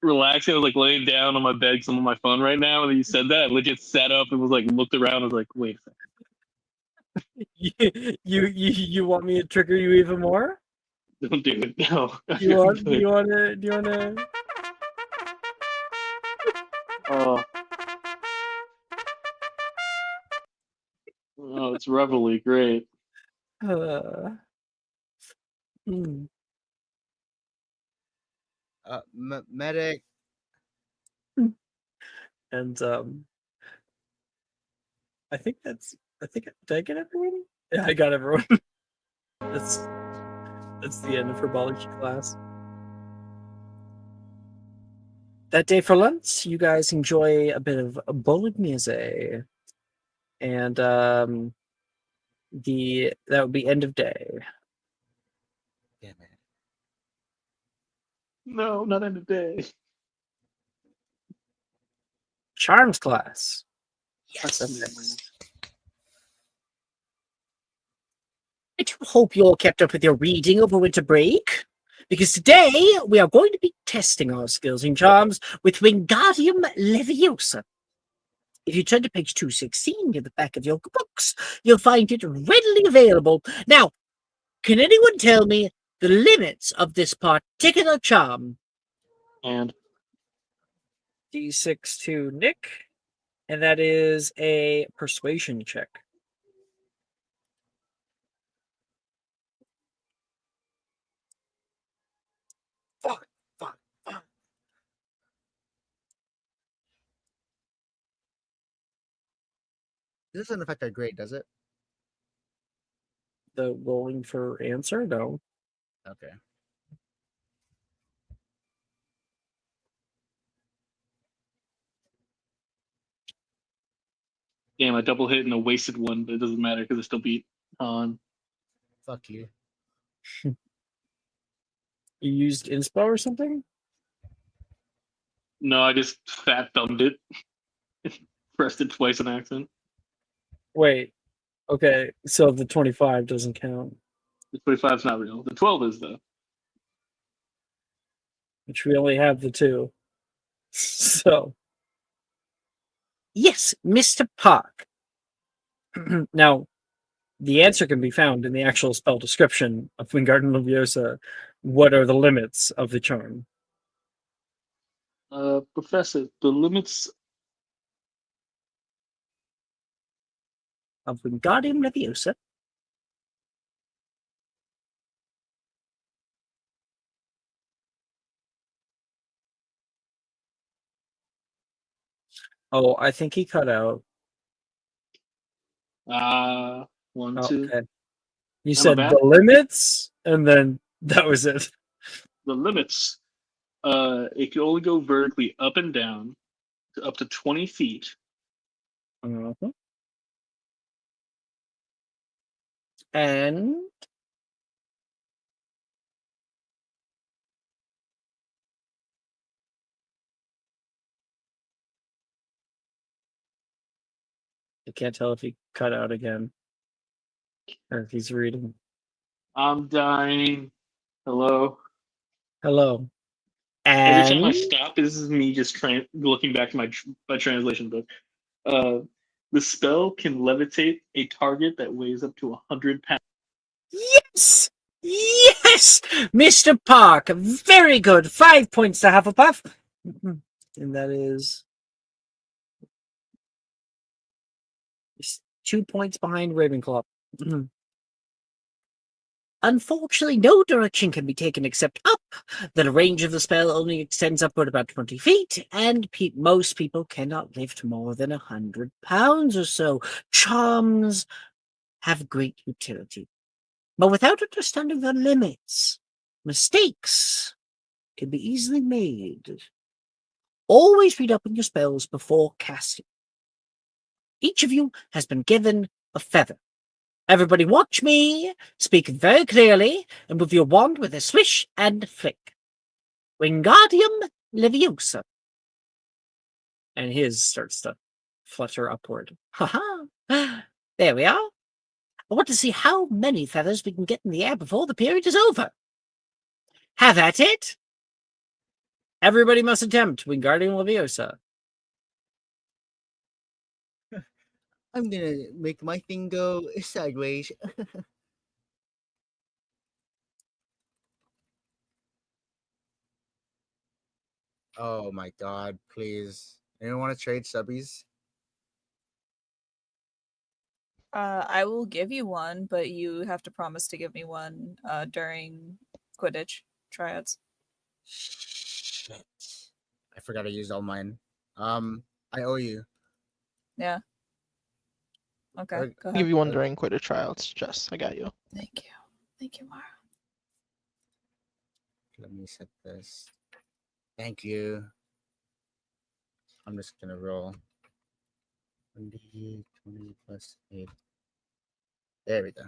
relaxing. I was like laying down on my bed because I'm on my phone right now. And then you said that. I legit sat up and was like looked around. I was like, wait a You want me to trigger you even more? second, don't do it. No. You want do you want to do you want to? Oh, it's Reveille. Great. Hmm. Medic. And I think did I get everyone? Yeah, I got everyone. that's the end of herbology class. That day for lunch, you guys enjoy a bit of bolognese, and that would be end of day. Damn it. No, not in the day. Charms class. Yes. I do hope you all kept up with your reading over winter break, because today we are going to be testing our skills in charms with Wingardium Leviosa. If you turn to page 216 near the back of your books, you'll find it readily available. Now, can anyone tell me the limits of this particular charm? And D6 to Nick, and that is a persuasion check. Fuck. This doesn't affect our grade, does it? The rolling for answer? No. Okay. damn, I double hit and a wasted one, but it doesn't matter because I still beat on. Fuck you. You used inspo or something? No, I just fat thumbed it. Pressed it twice on accident. Wait. Okay, so the 25 doesn't count. The 25 is not real. The 12 is though. Which we only have the 2. So. Yes, Mr. Park. Now, the answer can be found in the actual spell description of Wingardium Leviosa. What are the limits of the charm? Professor, the limits. Of Wingardium Leviosa. Oh, I think he cut out. One, Oh, two. okay. You I'm said back. the limits, and then that was it. The limits. It can only go vertically up and down to up to 20 feet. Uh-huh. And I can't tell if he cut out again or if he's reading. I'm dying. Hello. Hello. Every time I and stop, this is me just looking back to my translation book. The spell can levitate a target that weighs up to 100 pounds. yes, Mr. Park, very good. 5 points to Hufflepuff. And that is 2 points behind Ravenclaw. Unfortunately, no direction can be taken except up. The range of the spell only extends upward about 20 feet, and most people cannot lift more than 100 pounds or so. Charms have great utility, but without understanding their limits, mistakes can be easily made. Always read up on your spells before casting. Each of you has been given a feather. Everybody watch me, speak very clearly, and move your wand with a swish and flick. Wingardium Leviosa. and his starts to flutter upward. Ha-ha. There we are. I want to see how many feathers we can get in the air before the period is over. Have at it. Everybody must attempt Wingardium Leviosa. I'm gonna make my thing go sideways. Oh my god, please. Anyone want to trade subbies? I will give you one, but you have to promise to give me one during Quidditch tryouts. Shit. I forgot I used all mine. I owe you. Yeah. Okay, Or- go I'll ahead. give you one during Quidditch tryouts. Jess, I got you. Thank you. Thank you, Mara. Let me set this. Thank you. I'm just gonna roll. 20, 20 plus 8. There we go.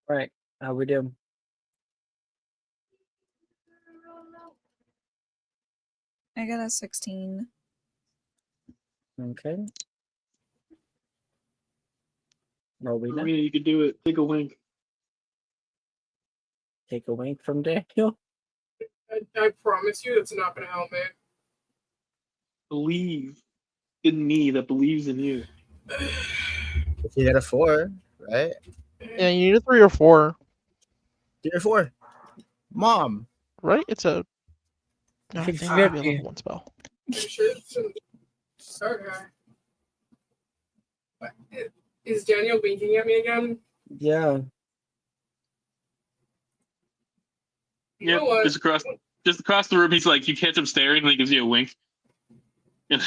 All right, how we doing? I got a 16. Okay. Rowena, Marina, you could do it. Take a wink. take a wink from Daniel. I promise you that's not going to help me. Believe in me that believes in you. If you get a 4, right? Yeah, you need a 3 or 4, 3 or 4. Mom. right? It's a. No, I think it might be a 50-50. level 1 spell. I'm sure it's okay. Is Daniel winking at me again? Yeah. You know Yep, what? just across the room, he's like, you catch him staring, and he gives you a wink. Why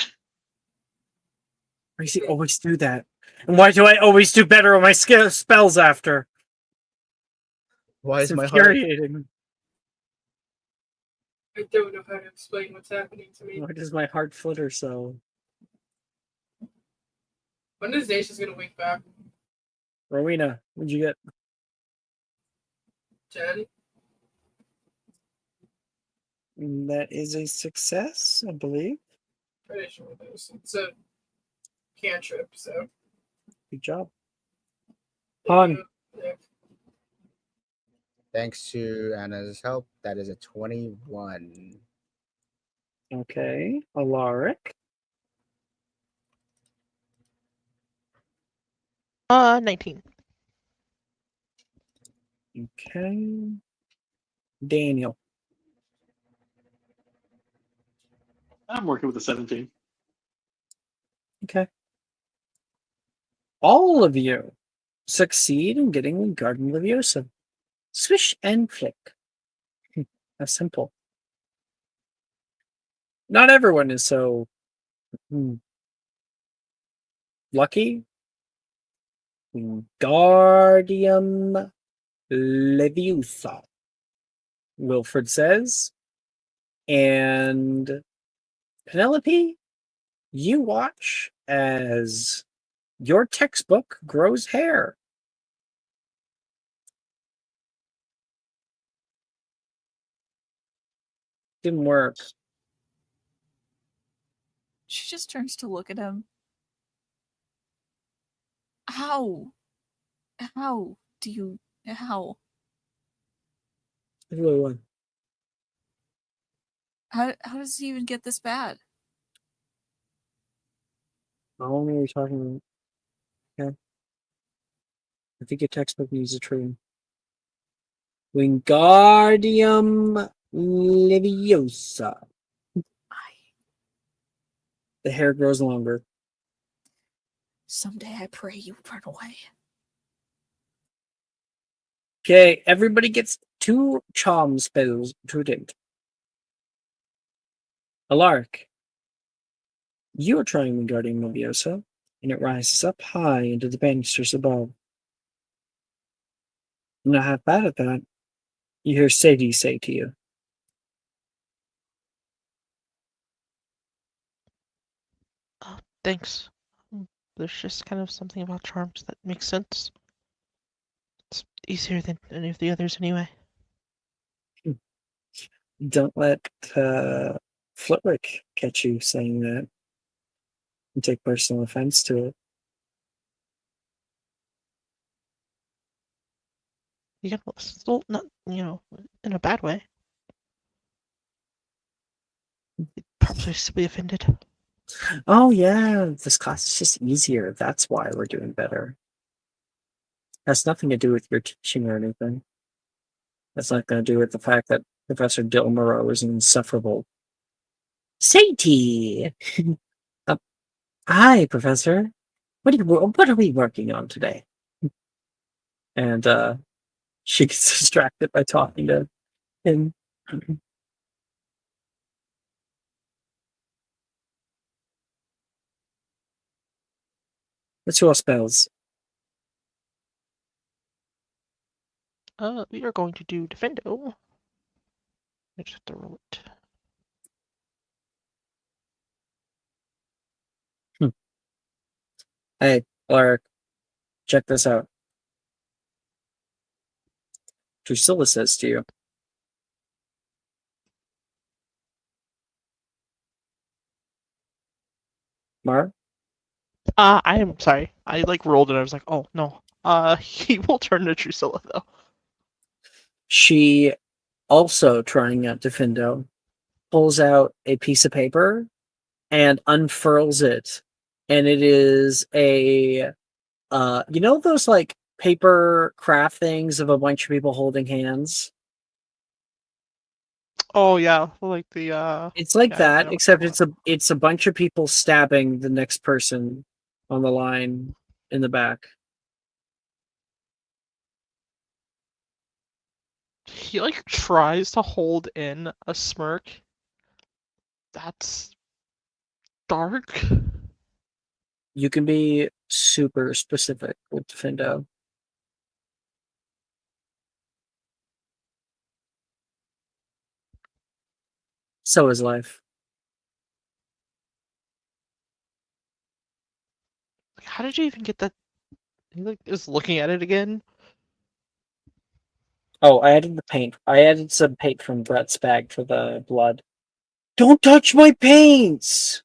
does he always do that? And why do I always do better on my spells after? Why It's is my heart? infuriating. I don't know how to explain what's happening to me. Why does my heart flutter so? When is Dacia's gonna wink back? Rowena, what'd you get? 10? That is a success, I believe. Pretty sure it is. It's a cantrip, so. Good job. Han. Yeah. Thanks to Anna's help, that is a 21. Okay. Alaric. 19. Okay. Daniel. I'm working with a 17. Okay. All of you succeed in getting Wingardium Leviosa. Swish and flick. That's simple. Not everyone is so lucky. Wingardium Leviosa, Wilfred says. And Penelope, you watch as your textbook grows hair. Didn't work. She just turns to look at him. How? How do you. How? Everyone. How does he even get this bad? How long are we talking about? Okay. I think your textbook needs a trim. Wingardium Leviosa. The hair grows longer. Someday I pray you run away. Okay, everybody gets 2 charm spells to attempt. Alaric, you are trying Wingardium Leviosa, and it rises up high into the banisters above. I'm not half bad at that. You hear Sadie say to you, Thanks. There's just kind of something about charms that makes sense. It's easier than any of the others anyway. Don't let Flitwick catch you saying that and take personal offense to it. Yeah, well, still not, in a bad way. He'd probably still be offended. Oh yeah, this class is just easier. That's why we're doing better. Has nothing to do with your teaching or anything. That's not going to do with the fact that Professor Dilmero is insufferable. Sadie! uh, Hi, Professor. What are we working on today? And she gets distracted by talking to him. What's your spells? We are going to do Defendo. I just have to roll it. Hey, Lark, check this out. Drusilla says to you. Mar? I am sorry. I rolled and I was like, oh no. He will turn to Drusilla though. She, also trying out Defendo, pulls out a piece of paper and unfurls it. And it is a, those paper craft things of a bunch of people holding hands? Oh yeah, like the It's like yeah, I that, know what except you're talking it's a bunch of people stabbing the next person on the line in the back. about. He tries to hold in a smirk. That's dark. You can be super specific with Defendo. So is life. How did you even get that? He is looking at it again. Oh, I added the paint. I added some paint from Brett's bag for the blood. Don't touch my paints!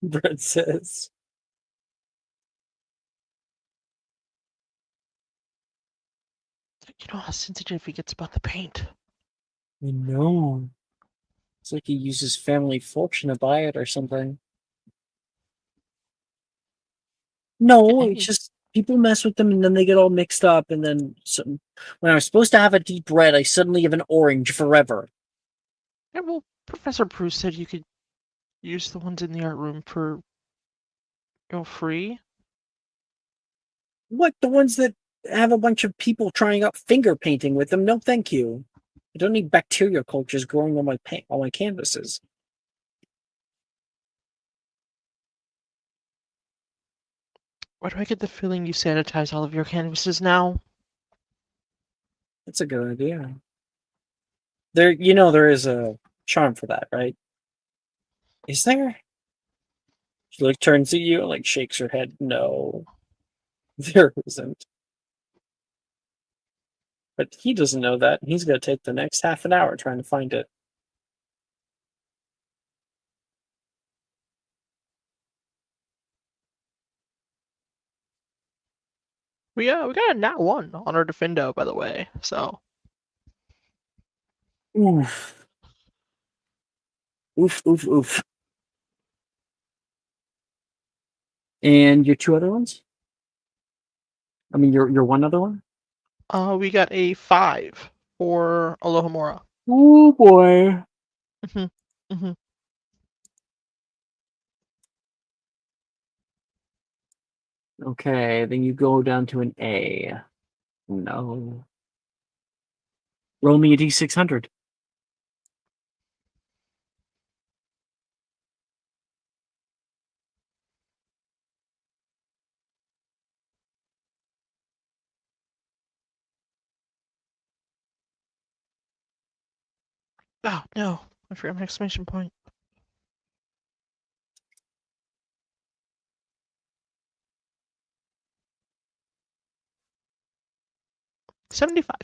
Brett says. You know how sensitive he gets about the paint. I know. It's like he uses family fortune to buy it or something. No, I it's mean, just people mess with them and then they get all mixed up. And then when I was supposed to have a deep red, I suddenly have an orange forever. yeah, well, Professor Bruce said you could use the ones in the art room for free. What, the ones that have a bunch of people trying out finger painting with them? No, thank you. I don't need bacteria cultures growing on my canvases. Why do I get the feeling you sanitize all of your canvases now? That's a good idea. There is a charm for that, right? Is there? She turns at you and shakes her head. No, there isn't. But he doesn't know that. He's gonna take the next half an hour trying to find it. We got a nat 1 on our Defendo, by the way. So Oof. Oof, oof, oof. And your two other ones? I mean, your one other one? we got a 5 for Alohomora. Oh boy. Mhm. Mhm. Okay, then you go down to an A. No. Roll me a D600. Oh no, I forgot my exclamation point. 75.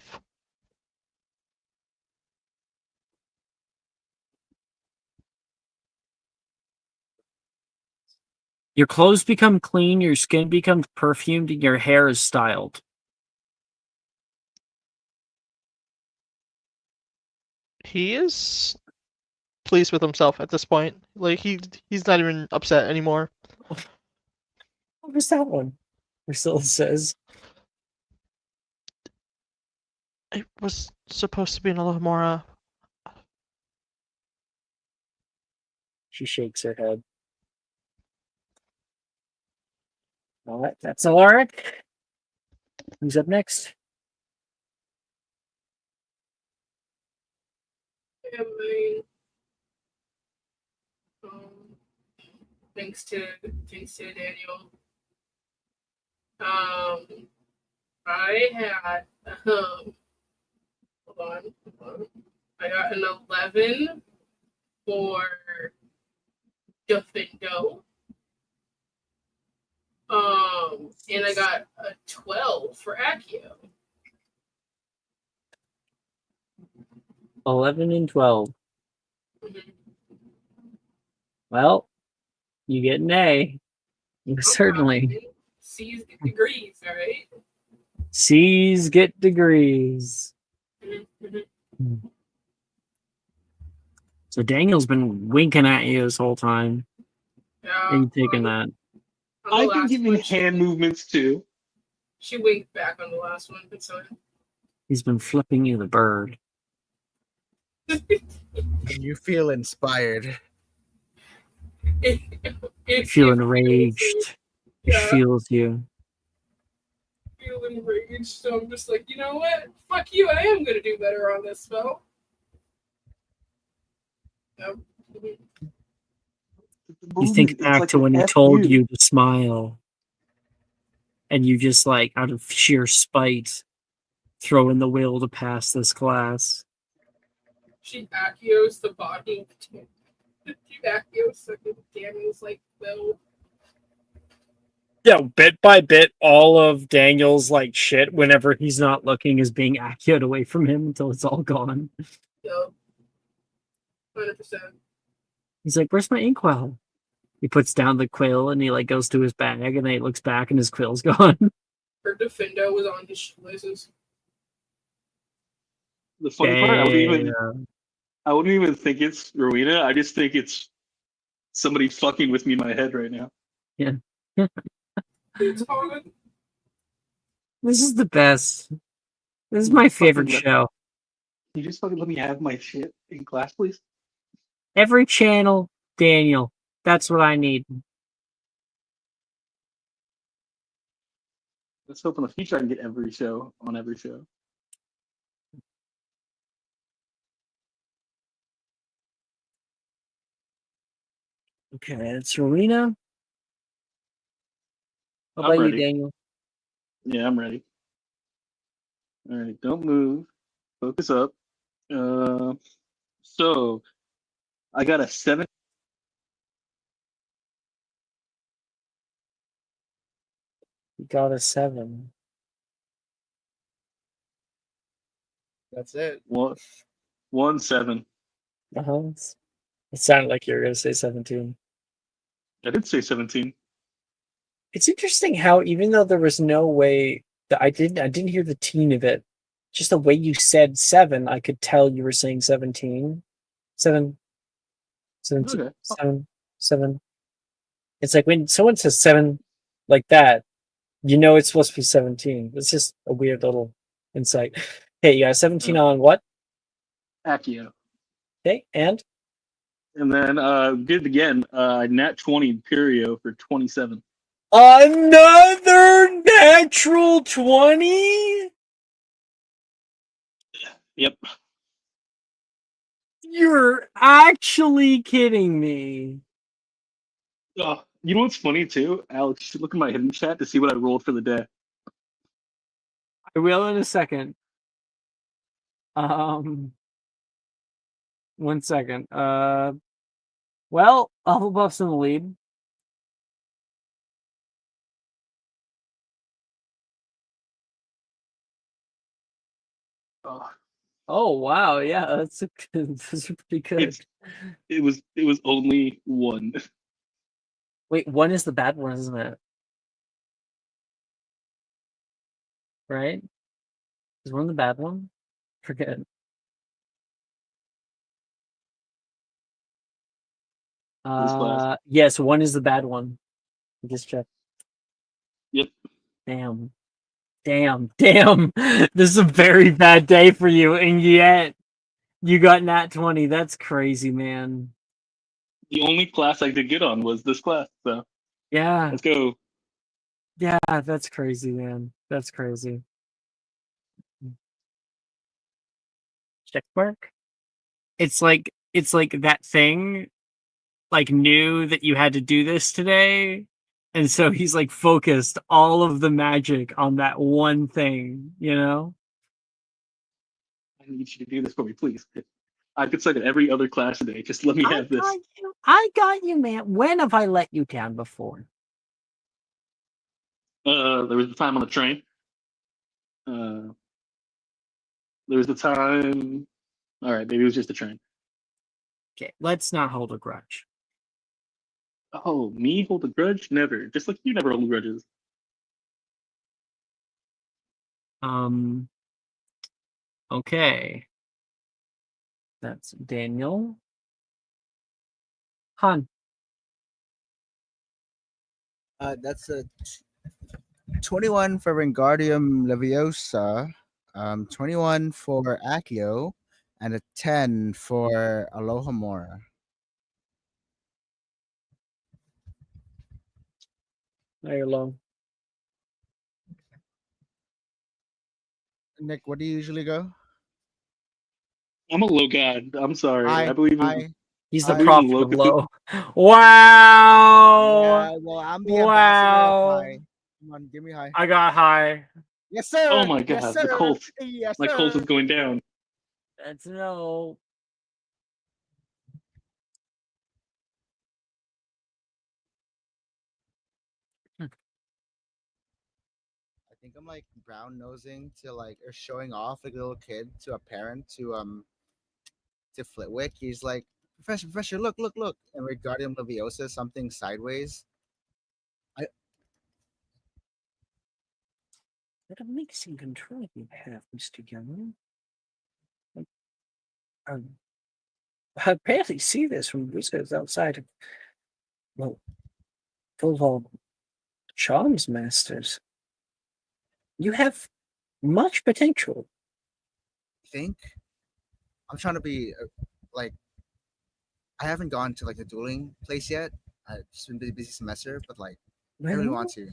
Your clothes become clean, your skin becomes perfumed, and your hair is styled. He is pleased with himself at this point. Like he's not even upset anymore. What was that one? Priscilla says. It was supposed to be a little more. She shakes her head. All right, that's Alaric. Who's up next? Emily, um, thanks to Daniel. I had hold on. I got an 11 for Defendo. And I got a 12 for Accio. 11 and 12. Mhm. Well, you get an A. Certainly. C's get degrees, all right? C's get degrees. Mm-hmm. So Daniel's been winking at you this whole time. Yeah. And you taking that. I've been giving hand movements too. She winked back on the last one, but so He's been flipping you the bird. You feel inspired. it Feel feels enraged. Yeah. It feels you. feel enraged, so I'm just like, you know what? Fuck you, I am gonna do better on this spell. Yep. You think back to when he told you to smile. And you just like, out of sheer spite, throw in the will to pass this class. She Accios the body. She Accios Daniel's like, well, Yeah, bit by bit, all of Daniel's like shit, whenever he's not looking, is being acioed away from him until it's all gone. yo, 100%. He's like, "Where's my inkwell?" He puts down the quill and he like goes to his bag and then he looks back and his quill's gone. Her Defendo was on his shoelaces. The funny part, I Damn. wouldn't even think it's Rowena. I just think it's somebody fucking with me in my head right now. Yeah. It's hard. This is the best. This is my favorite show. Can you just fucking let me have my shit in class, please? Every channel, Daniel. That's what I need. Let's hope in the future I can get every show on every show. Okay, it's Rowena. How I'm about you, ready. Daniel? Yeah, I'm ready. All right, don't move. Focus up. So I got a 7. You got a 7. That's it. 1-7. Uh-huh. It sounded like you were going to say 17. I did say 17. It's interesting how even though there was no way that I didn't hear the teen of it, just the way you said 7, I could tell you were saying 17. 7, 17, Okay. 7, 7. It's like when someone says 7 like that, you know it's supposed to be 17. It's just a weird little insight. Hey, you got 17 on what? Accio. Okay, and And then did it again. Nat 20 Imperio for 27. another natural 20? Yep. You're actually kidding me. Oh, you know what's funny too, Alex? You should look at my hidden chat to see what I rolled for the day. I will in a second. 1 second. Well, Hufflepuff's in the lead. Oh, Oh wow, yeah, that's those are pretty good. it's it was only one. Wait, one is the bad one, isn't it? Right? Is one the bad one? Forget. This class. Yes, one is the bad one. Just check. Yep. Damn. Damn. This is a very bad day for you, and yet you got nat 20. That's crazy, man. The only class I did good on was this class. So Yeah. let's go. Yeah, that's crazy, man. That's crazy. Check mark. It's like that thing like knew that you had to do this today, and so he's like focused all of the magic on that one thing, you know? I need you to do this for me, please. I could suck at every other class today. Just let me have this. I got you, man. When have I let you down before? There was the time on the train. There was the time. All right, maybe it was just the train. Okay, let's not hold a grudge. Oh, me hold a grudge? Never. Just like you never hold grudges. Okay. That's Daniel. Han. That's a 21 for Wingardium Leviosa, 21 for Accio, and a 10 for Alohomora. There you're low. Nick, what do you usually go? I'm a low god. I'm sorry. I I believe in. I He's the I- prophet of Low low. Yeah, Wow. well, I'm the ambassador of Wow. high. Come on, give me high. I got high. Yes, sir. Oh my Yes, god, sir. the cult. Yes, My cult sir. is going down. That's no. I think I'm like brown nosing to like or showing off like a little kid to a parent to Flitwick. He's like, Professor, look, and Wingardium Leviosa something sideways. What a mixing control you have, Mr. Young. I barely see this from wizards outside of, well, full charms masters. You have much potential. Think I'm trying to be like I haven't gone to like the dueling place yet. I've just been busy semester, but like I really Well, want to.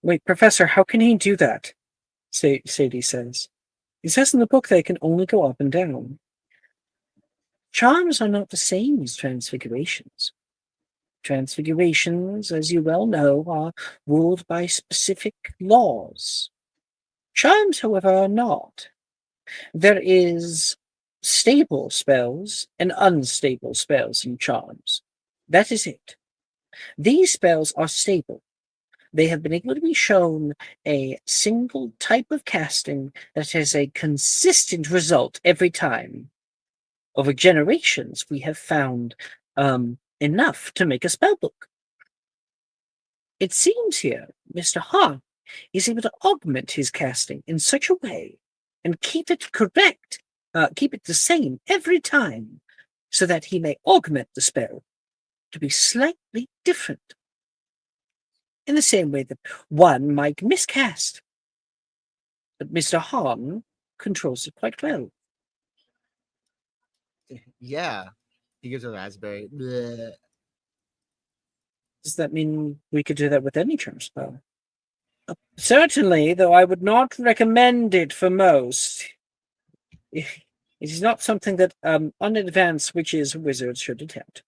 wait, Professor, how can he do that? Sadie says. It says in the book they can only go up and down. Charms are not the same as transfigurations. Transfigurations, as you well know, are ruled by specific laws. Charms, however, are not. There is stable spells and unstable spells in charms. That is it. These spells are stable. They have been able to be shown a single type of casting that has a consistent result every time. Over generations, we have found enough to make a spell book. It seems here Mr. Hahn is able to augment his casting in such a way and keep it correct, keep it the same every time, so that he may augment the spell to be slightly different. In the same way that one might miscast. But Mr. Hahn controls it quite well. Yeah, he gives a raspberry. Bleh. Does that mean we could do that with any charm spell? Certainly, though I would not recommend it for most. It is not something that unadvanced witches or wizards should attempt.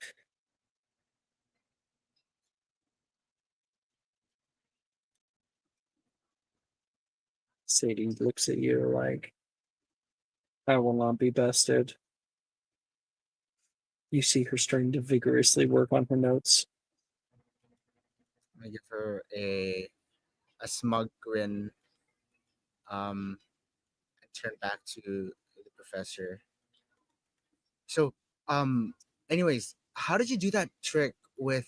Sadie looks at you like, I will not be bested. You see her starting to vigorously work on her notes. I give her a smug grin, and turn back to the professor. So, um, anyways, how did you do that trick with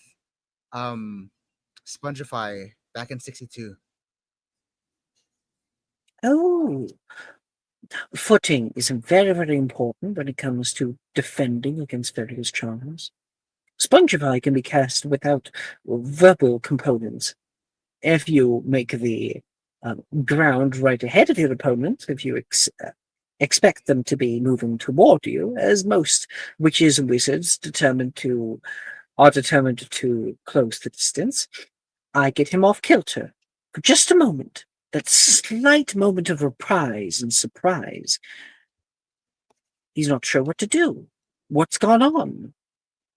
Spongify back in 62? Oh, footing is very, very important when it comes to defending against various charms. Spongify can be cast without verbal components. If you make the ground right ahead of your opponent, if you expect them to be moving toward you, as most witches and wizards are determined to close the distance, I get him off kilter for just a moment. That slight moment of reprise and surprise. He's not sure what to do. What's gone on?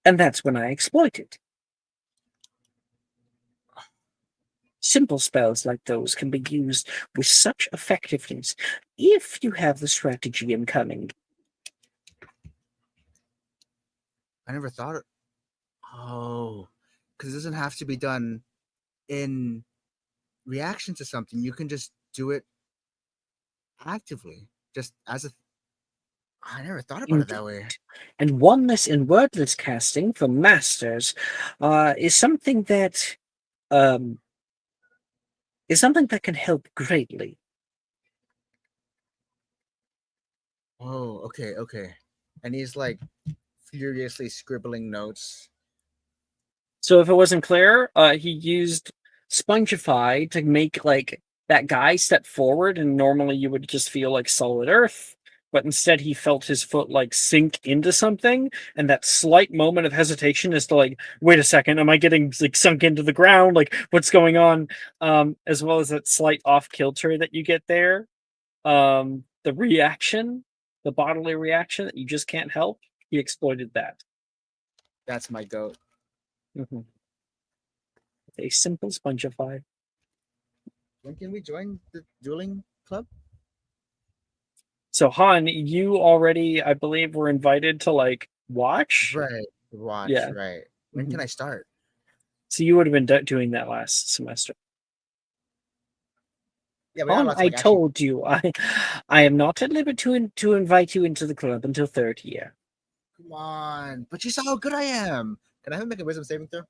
And that's when I exploit it. Simple spells like those can be used with such effectiveness if you have the strategy and cunning. I never thought. Oh, because it doesn't have to be done in reaction to something. You can just do it actively, just as a. I never thought about it that way. And oneness and wordless casting for masters is something that can help greatly. Oh, okay, okay. And he's like furiously scribbling notes. So if it wasn't clear, he used Spongify to make like that guy step forward, and normally you would just feel like solid earth, but instead he felt his foot like sink into something, and that slight moment of hesitation is to like, wait a second, am I getting like sunk into the ground? Like, what's going on? As well as that slight off kilter that you get there. The reaction, the bodily reaction that you just can't help. He exploited that. That's my goat. Mm-hmm. A simple Spongify. When can we join the dueling club? So Han, you already, I believe, were invited to like watch. Right. Watch. Yeah. Right. When can I start? So you would have been doing that last semester. Yeah, but Han, I told you, I am not at liberty to invite you into the club until third year. Come on, but you saw how good I am. Can I have him make a wisdom saving throw?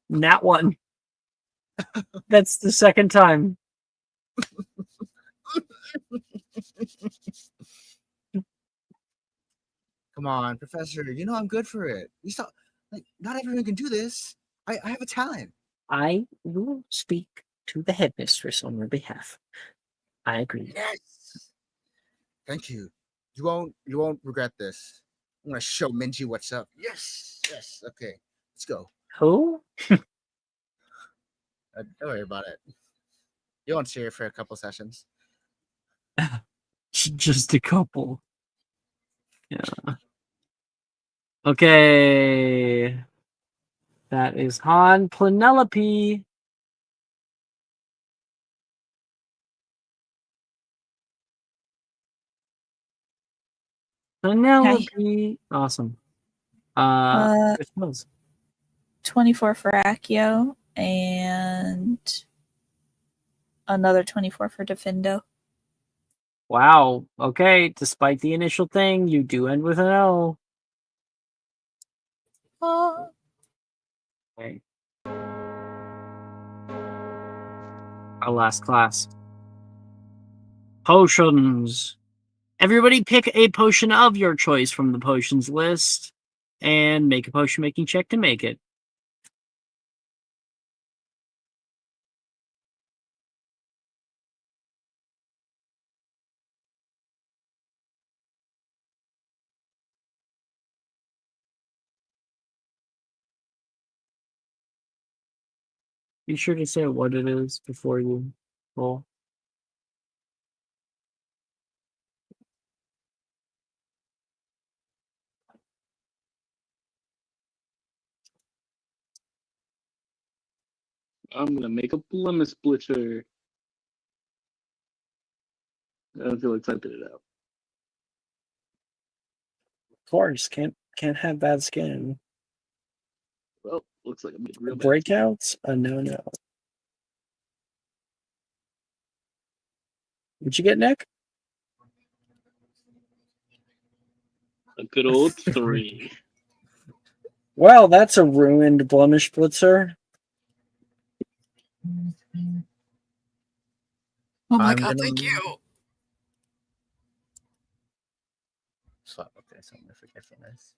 Nat one. That's the second time. Come on, Professor. You know I'm good for it. You saw, like, not everyone can do this. I have a talent. I will speak to the headmistress on your behalf. I agree. Yes. Thank you. You won't regret this. I'm gonna show Minji what's up. Yes. Yes. Okay. Let's go. Who? Don't worry about it. You won't see her for a couple sessions. Just a couple. Yeah. Okay. That is Han. Penelope. Penelope. Awesome. I suppose. 24 for Accio and another 24 for Defendo. Wow. Okay. Despite the initial thing, you do end with an L. Okay. Our last class. Potions. Everybody pick a potion of your choice from the potions list and make a potion making check to make it. Be sure to say what it is before you roll. I'm gonna make a blemish splitter. I don't feel like typing it out. Of course, can't have bad skin. Well, looks like I'm getting real bad. Breakouts? A no. What'd you get, Nick? A good old 3. Well, that's a ruined blemish blitzer. Oh my I'm god, gonna thank you. swap up this on my forgetfulness.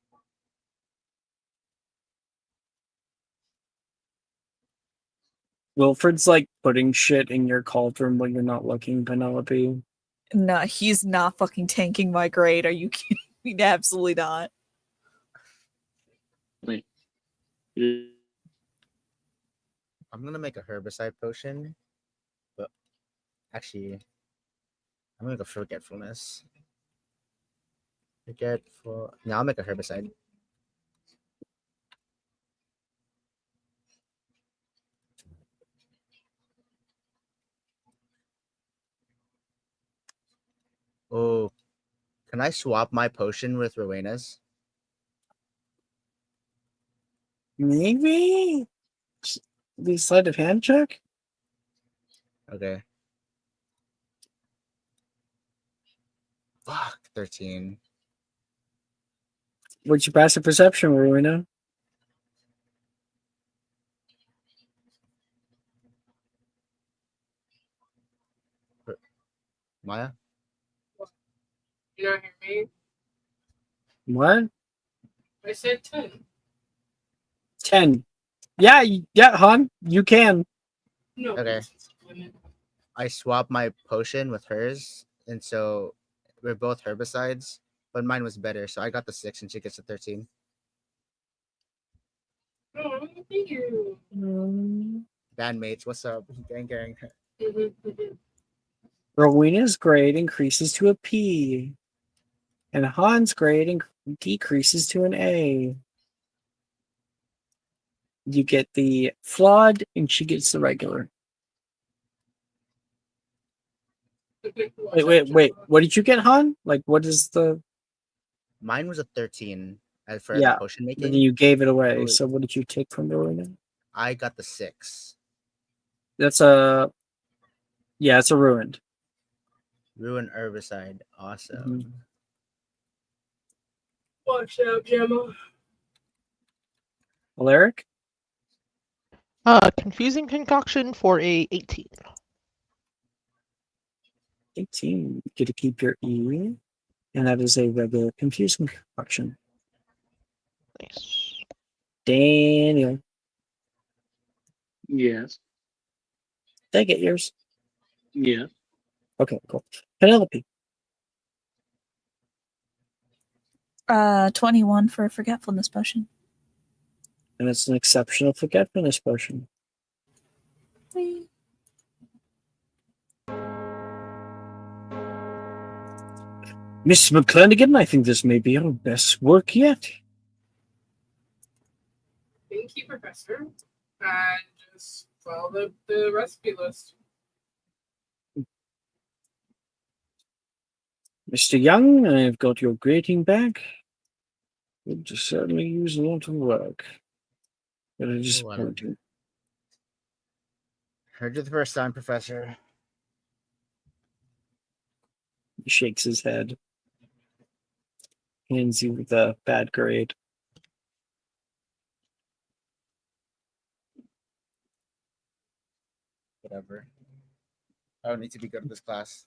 Wilfred's like putting shit in your cauldron when you're not looking, Penelope. No, he's not fucking tanking my grade. Are you kidding me? Absolutely not. Wait. I'm gonna make a herbicide potion, but actually, I'm gonna make a forgetfulness. Forgetful. No, I'll make a herbicide. Oh, can I swap my potion with Rowena's? Maybe? The sleight of hand check? Okay. Fuck, 13. What's your passive perception, Rowena? Maya? You not hear me? What? I said 10. 10. Yeah, yeah, hon, you can. No. Okay. I swap my potion with hers, and so we're both herbicides, but mine was better, so I got the 6 and she gets the 13. Oh, thank you. Bandmates, what's up? Gang gang. Rowena's grade increases to a P, and Han's grade decreases to an A. You get the flawed, and she gets the regular. Wait. What did you get, Han? Like, what is the... Mine was a 13 for the Yeah, potion but then making. you gave it away. Oh, So what did you take from Rowena? I got the 6. That's a... Yeah, it's a ruined. Ruin herbicide. Awesome. Watch out, Gemma. Alaric? Confusing concoction for a 18. 18. You get to keep your E, and that is a regular confusing concoction. Nice. Daniel. Yes. Did I get yours? Yeah. Okay, cool. Penelope. 21 for a forgetfulness potion. And it's an exceptional forgetfulness potion. Miss McClanagan, I think this may be your best work yet. Thank you, Professor. And just follow the recipe list. Mr. Young, I've got your grading back. Would certainly use a lot of work. But it is disappointing. Heard you the first time, Professor. He shakes his head. Hands you the bad grade. Whatever. I don't need to be good at this class.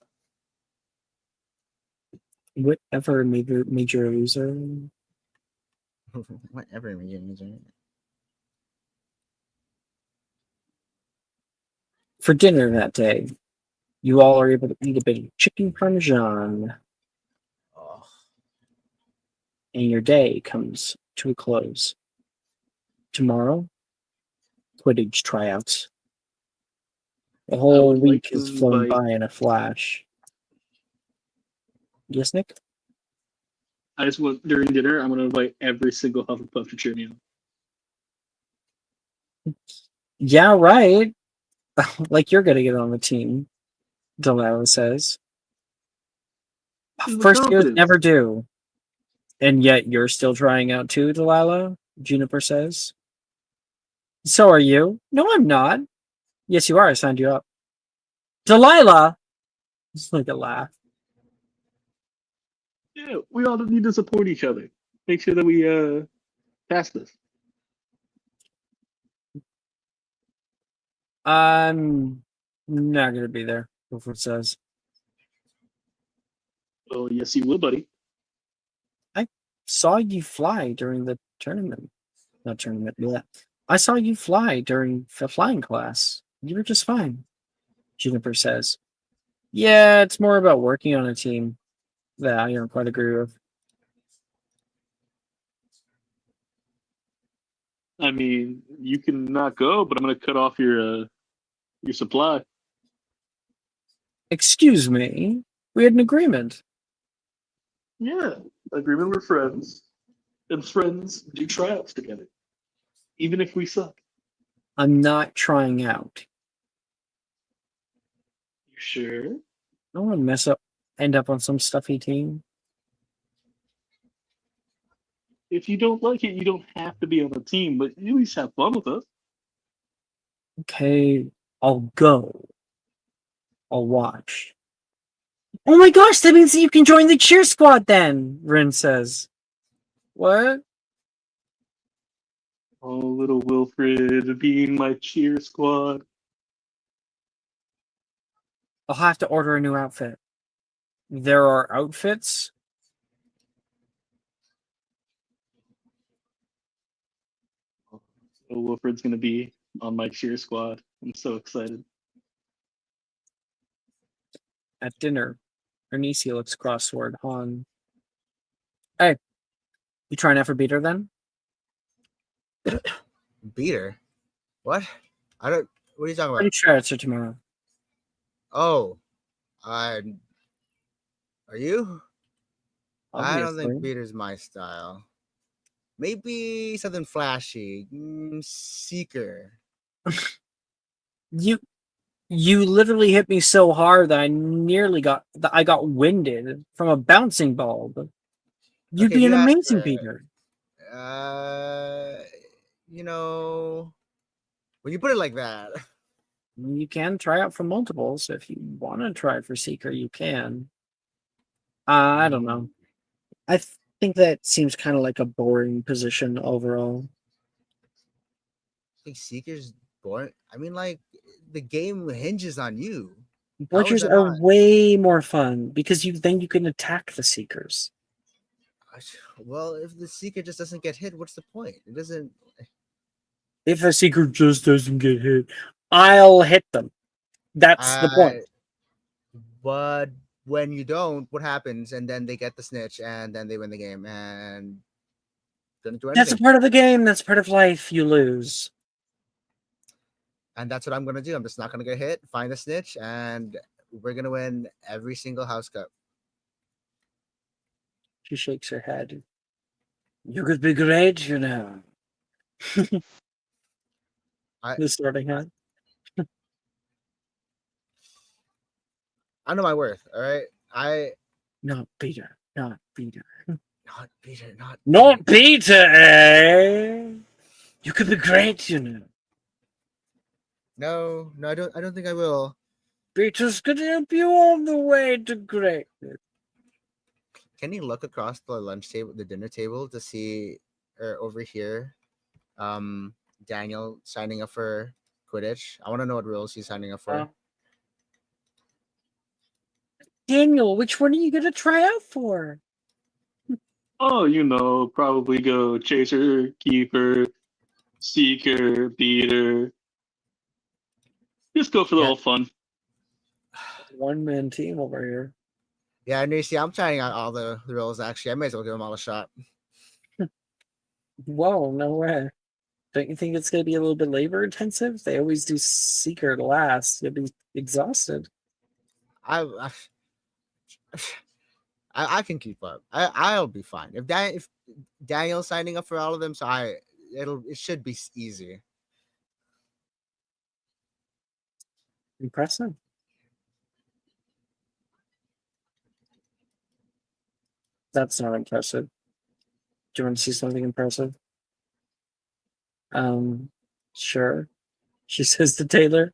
Whatever, major loser. Whatever, major. For dinner that day, you all are able to eat a bit of chicken parmesan. Oh. And your day comes to a close. Tomorrow, Quidditch tryouts. The whole would week like to has flown invite- by in a flash. Yes, Nick? I just want during dinner. I'm going to invite every single Hufflepuff to cheer me on. Yeah, right. Like you're gonna get on the team, Delilah says. With First years confidence. never do. And yet you're still trying out too, Delilah, Juniper says. So are you? No, I'm not. Yes, you are. I signed you up. Delilah! It's like a laugh. Yeah, we all need to support each other. Make sure that we pass this. I'm not gonna be there. Wilfred says. Oh yes, you will, buddy. I saw you fly during the tournament. Not tournament, yeah. I saw you fly during the flying class. You were just fine. Juniper says. Yeah, it's more about working on a team that I don't quite agree with. I mean, you can not go, but I'm gonna cut off your supply. Excuse me. We had an agreement. Yeah, agreement we're friends, and friends do tryouts together, even if we suck. I'm not trying out. You sure? I don't want to end up on some stuffy team. If you don't like it, you don't have to be on the team, but you at least have fun with us. Okay, I'll go. I'll watch. Oh my gosh, that means that you can join the cheer squad then, Rin says. What? Oh, little Wilfred being my cheer squad. I'll have to order a new outfit. There are outfits? So Wilfred's gonna be on my cheer squad. I'm so excited. At dinner, Ernisi looks cross toward Han. Hey, you trying out for beater then? Beater? What? I don't. What are you talking Pretty about? sure it's for tomorrow. Oh, I. Are you? I don't think Obviously. beater's my style. Maybe something flashy. Seeker. You literally hit me so hard that I got winded from a bouncing ball. You'd Okay, be an you asked amazing for. beater. You know, when you put it like that. You can try out for multiples if you want to try for Seeker. You can. I don't know. I think that seems kind of like a boring position overall. I think Seeker's boring. I mean, like the game hinges on you. How is Butchers that are not? way more fun because you can attack the Seekers. Well, if the Seeker just doesn't get hit, what's the point? It doesn't. If a Seeker just doesn't get hit, I'll hit them. That's the point. But when you don't, what happens? And then they get the snitch, and then they win the game, and didn't do That's a anything. part of the game. That's part of life. You lose. And that's what I'm gonna do. I'm just not gonna get hit. Find a snitch, and we're gonna win every single house cup. She shakes her head. You could be great, you know. The starting hat. I know my worth. All right. Not Peter. Not Peter. Not Peter. Not Peter, eh? You could be great, you know. No, I don't think I will. Peter's gonna help you on the way to greatness. Can you look across the lunch table, the dinner table, to see, or over here, Daniel signing up for Quidditch? I want to know what rules he's signing up for. Daniel, which one are you gonna try out for? Oh, probably go chaser, keeper, seeker, beater. Just go for the whole fun. One-man team over here. Yeah, and you see, I'm trying out all the rules. Actually, I may as well give them all a shot. Whoa, no way. Don't you think it's gonna be a little bit labor intensive? They always do Seeker last. You'll be exhausted. I can keep up. I'll be fine. If Daniel's signing up for all of them, so it should be easy. Impressive. That's not impressive. Do you want to see something impressive? Sure. She says to Taylor.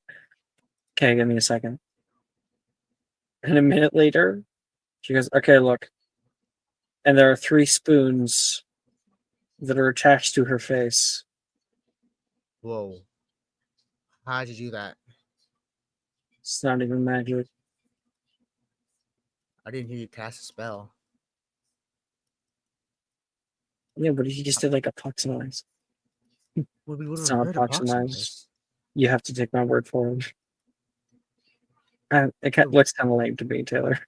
Okay, give me a second. And a minute later, she goes, "Okay, look." And there are 3 spoons that are attached to her face. Whoa. How'd you do that? It's not even magic. I didn't hear you cast a spell. Yeah, but he just did like approximize. Well, we would It's have not heard approximize. approximate. You have to take my word for it. It looks kind of lame to me, Taylor.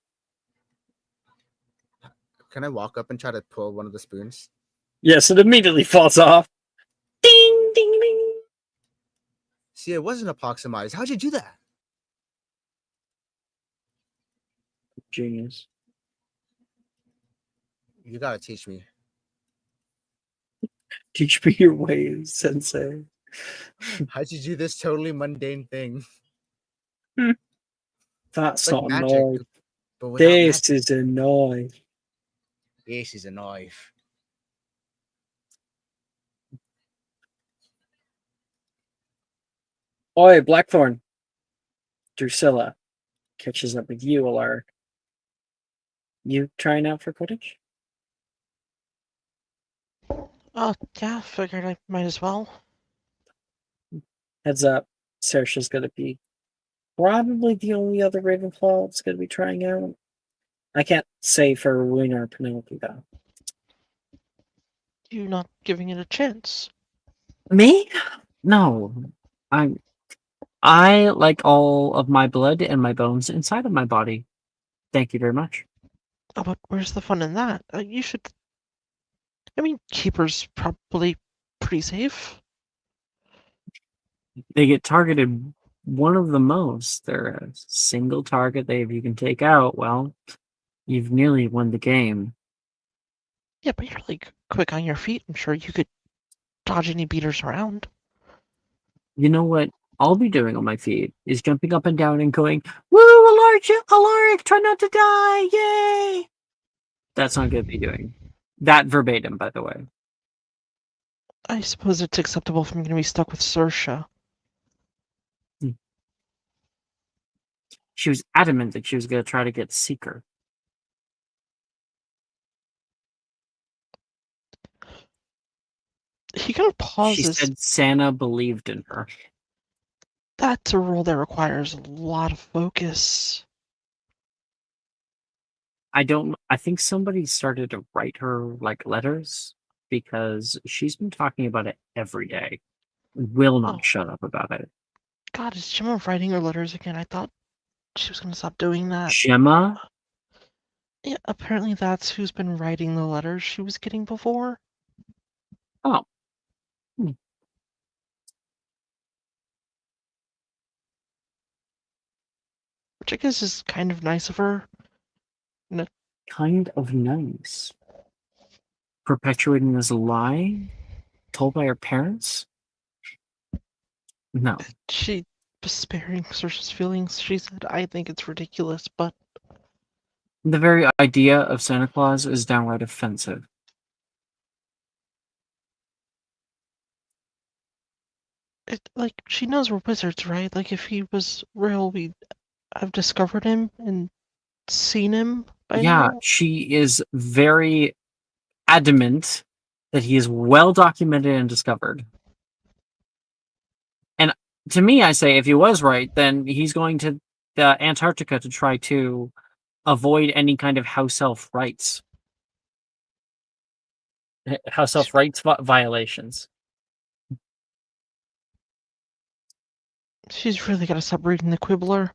Can I walk up and try to pull one of the spoons? Yes, it immediately falls off. Ding, ding, ding. See, it wasn't approximized. How'd you do that? Genius. You gotta teach me. Teach me your ways, sensei. How'd you do this totally mundane thing? That's It's like not a magic, knife. but without This magic. is a knife. This is a knife. Oi, Blackthorn. Drusilla catches up with you, Alaric. You trying out for Quidditch? Oh, yeah, figured I might as well. Heads up, Saoirse's gonna be probably the only other Ravenclaw that's gonna be trying out. I can't say for Rowena or Penelope though. You not giving it a chance. Me? No. I like all of my blood and my bones inside of my body. Thank you very much. Oh, but where's the fun in that? You should. I mean, Keeper's probably pretty safe. They get targeted one of the most. They're a single target if you can take out, well, you've nearly won the game. Yeah, but you're like quick on your feet. I'm sure you could dodge any beaters around. You know what I'll be doing on my feet is jumping up and down and going, "Woo, Alaric, try not to die, yay!" That's not going to be doing that verbatim, by the way. I suppose it's acceptable if I'm going to be stuck with Saoirse. She was adamant that she was going to try to get Seeker. He kind of She pauses. said Santa believed in her. That's a role that requires a lot of focus. I think somebody started to write her like letters because she's been talking about it every day. Will not shut up about it. God, is Gemma writing her letters again? I thought she was going to stop doing that. Gemma? Yeah, apparently that's who's been writing the letters she was getting before. Oh. Which I guess is kind of nice of her. No. Kind of nice. Perpetuating this lie told by her parents? No. She was sparing Saoirse's feelings. She said, I think it's ridiculous, but The very idea of Santa Claus is downright offensive. like, she knows we're wizards, right? Like, if he was real, we'd have discovered him and seen him by now. She is very adamant that he is well documented and discovered. And to me, I say, if he was right, then he's going to Antarctica to try to avoid any kind of house elf rights. House elf rights violations. She's really got to stop reading the Quibbler.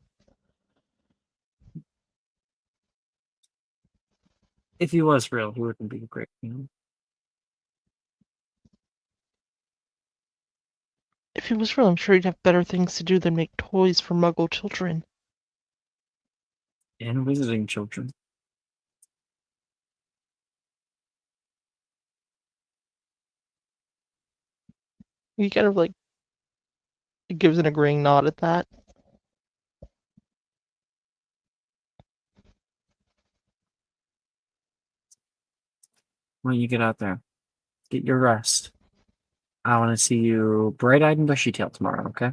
If he was real, he wouldn't be great, you know? If he was real, I'm sure he'd have better things to do than make toys for Muggle children. And visiting children. He kind of like gives an agreeing nod at that. When you get out there, get your rest. I want to see you bright-eyed and bushy-tailed tomorrow, okay?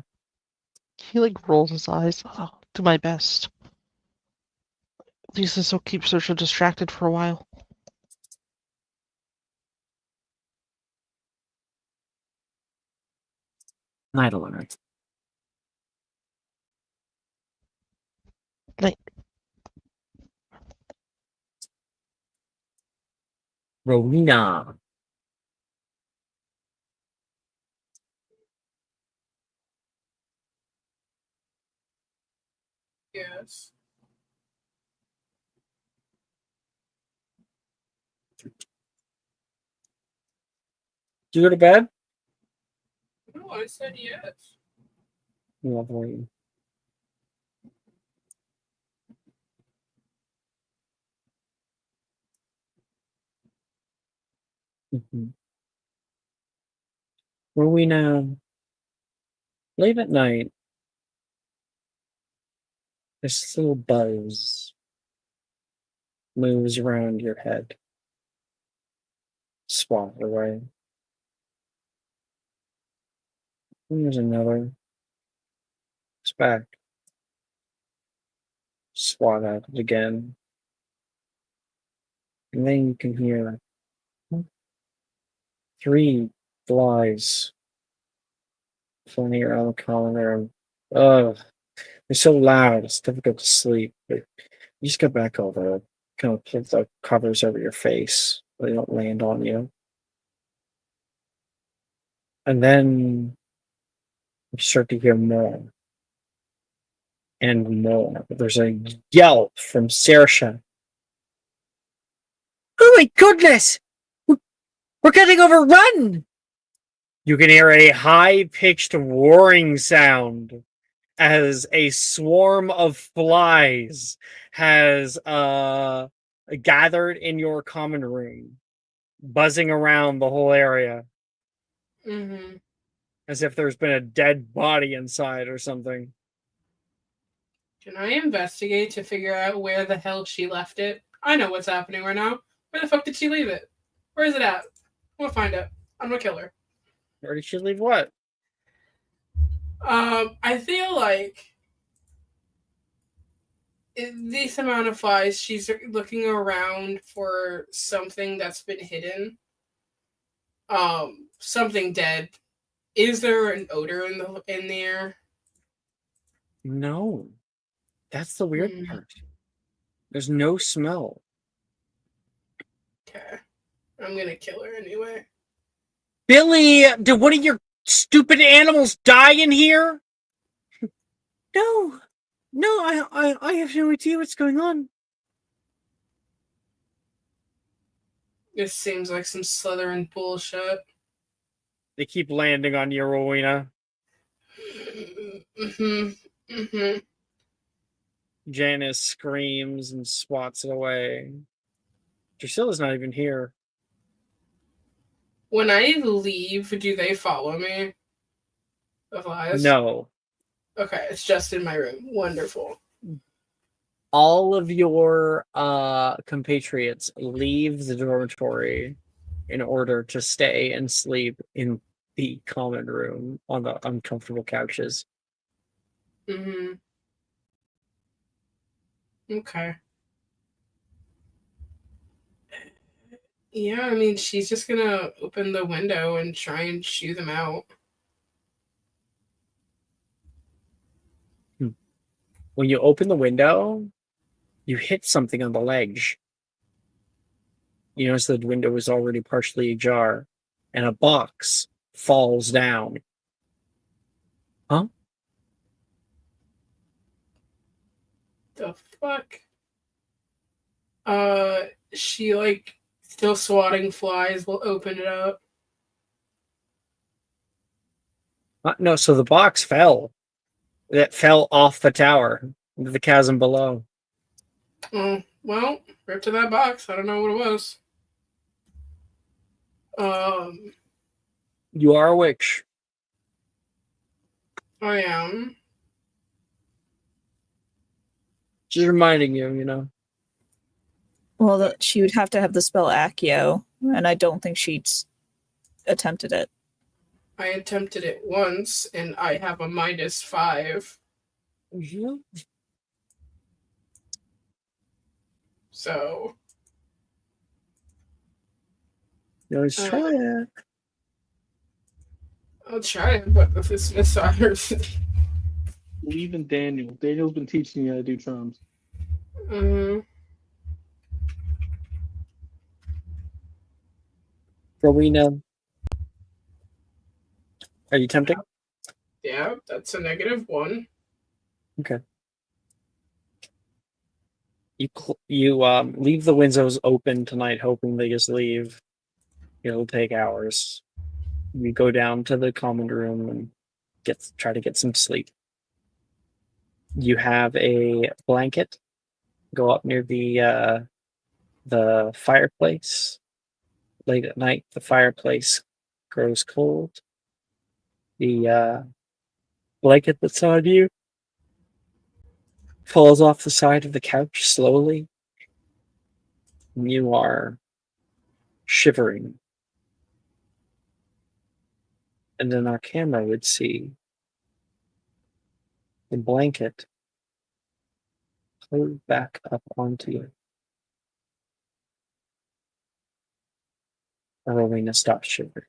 He like rolls his eyes. Oh, do my best. At least this will keep Sersha distracted for a while. Night alert. Night. Rowena. Yes. Did you go to bed? No, I said yes. Lovely. Mm-hmm. Rowena, late at night, this little buzz moves around your head. Swat away. And there's another. It's back. Swat at it again. And then you can hear 3 flies flying around the common room. Ugh. They're so loud, it's difficult to sleep. But you just get back over it. Kind of put the covers over your face so they don't land on you. And then you start to hear more and more. There's a yell from Saoirse. Oh my goodness! We're getting overrun! You can hear a high-pitched roaring sound as a swarm of flies has gathered in your common room, buzzing around the whole area Mm-hmm. as if there's been a dead body inside or something. Can I investigate to figure out where the hell she left it? I know what's happening right now. Where the fuck did she leave it? Where is it at? I'm gonna find it. I'm gonna kill her. Where did she leave what? I feel like this amount of flies, she's looking around for something that's been hidden. Something dead. Is there an odor in the air? No. That's the weird part. There's no smell. Okay. I'm gonna kill her anyway. Billy, did one of your stupid animals die in here? No. No, I have no idea what's going on. This seems like some Slytherin bullshit. They keep landing on you, Rowena. Janice screams and swats it away. Drusilla's not even here. When I leave, do they follow me? The flies? No. Okay, it's just in my room. Wonderful. All of your compatriots leave the dormitory in order to stay and sleep in the common room on the uncomfortable couches. Mm-hmm. Okay. Yeah, I mean, she's just gonna open the window and try and shoo them out. When you open the window, you hit something on the ledge. You notice the window is already partially ajar, and a box falls down. Huh? The fuck? She, like, still swatting flies, will open it up. No, so the box fell. It fell off the tower into the chasm below. Oh, well, right to that box. I don't know what it was. You are a witch. I am. Just reminding you, you know. Well, she would have to have the spell Accio, and I don't think she'd attempted it. I attempted it once, and I have a -5. Mm-hmm. So You always try it. I'll try it, but if it's misfires, Believe in Daniel. Daniel's been teaching you how to do charms. Rowena, are you tempting? yeah, that's a -1. Okay. You leave the windows open tonight, hoping they just leave. It'll take hours. You go down to the common room and try to get some sleep. You have a blanket. Go up near the fireplace. Late at night, the fireplace grows cold. The blanket that's on you falls off the side of the couch slowly. And you are shivering. And then our camera would see the blanket pulled back up onto you. Rowena stops shivering.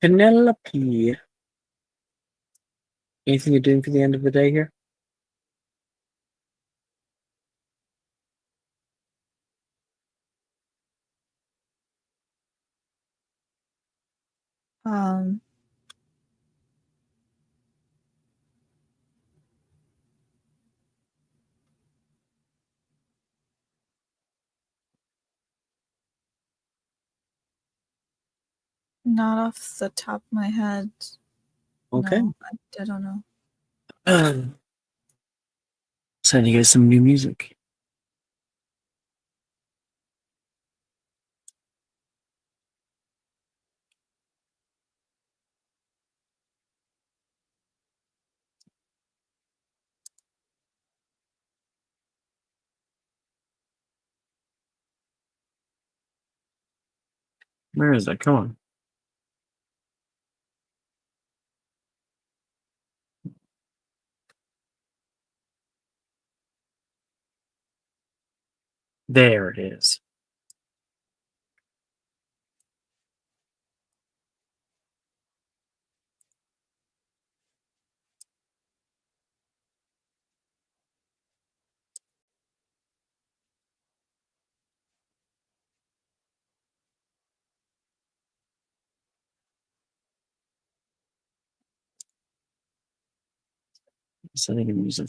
Penelope. Anything you're doing for the end of the day here? Um, Not off the top of my head. Okay. No, I don't know. Sending you guys some new music. Where is it? Come on. There it is. Sending you music.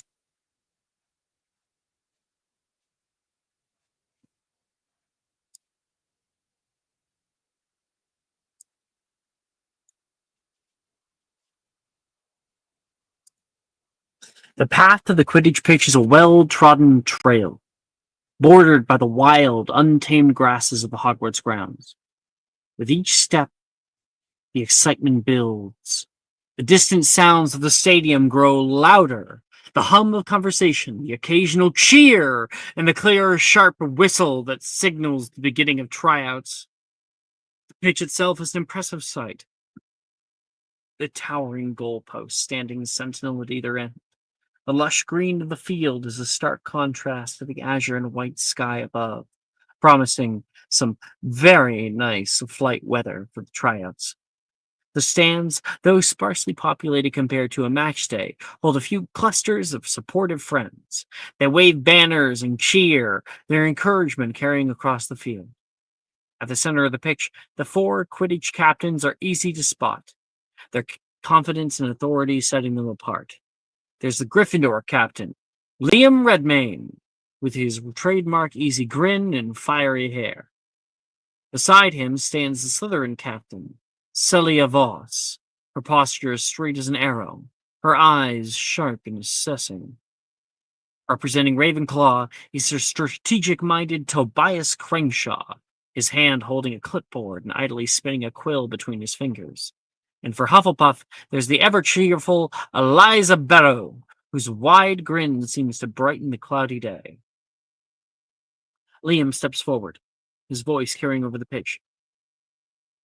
The path to the Quidditch pitch is a well-trodden trail, bordered by the wild, untamed grasses of the Hogwarts grounds. With each step, the excitement builds. The distant sounds of the stadium grow louder. The hum of conversation, the occasional cheer, and the clear, sharp whistle that signals the beginning of tryouts. The pitch itself is an impressive sight. The towering goalposts standing sentinel at either end. The lush green of the field is a stark contrast to the azure and white sky above, promising some very nice flight weather for the tryouts. The stands, though sparsely populated compared to a match day, hold a few clusters of supportive friends. They wave banners and cheer, their encouragement carrying across the field. At the center of the pitch, the 4 Quidditch captains are easy to spot, their confidence and authority setting them apart. There's the Gryffindor captain, Liam Redmayne, with his trademark easy grin and fiery hair. Beside him stands the Slytherin captain, Celia Voss, her posture as straight as an arrow, her eyes sharp and assessing. Representing Ravenclaw is her strategic-minded Tobias Crangshaw, his hand holding a clipboard and idly spinning a quill between his fingers. And for Hufflepuff, there's the ever-cheerful Eliza Barrow, whose wide grin seems to brighten the cloudy day. Liam steps forward, his voice carrying over the pitch.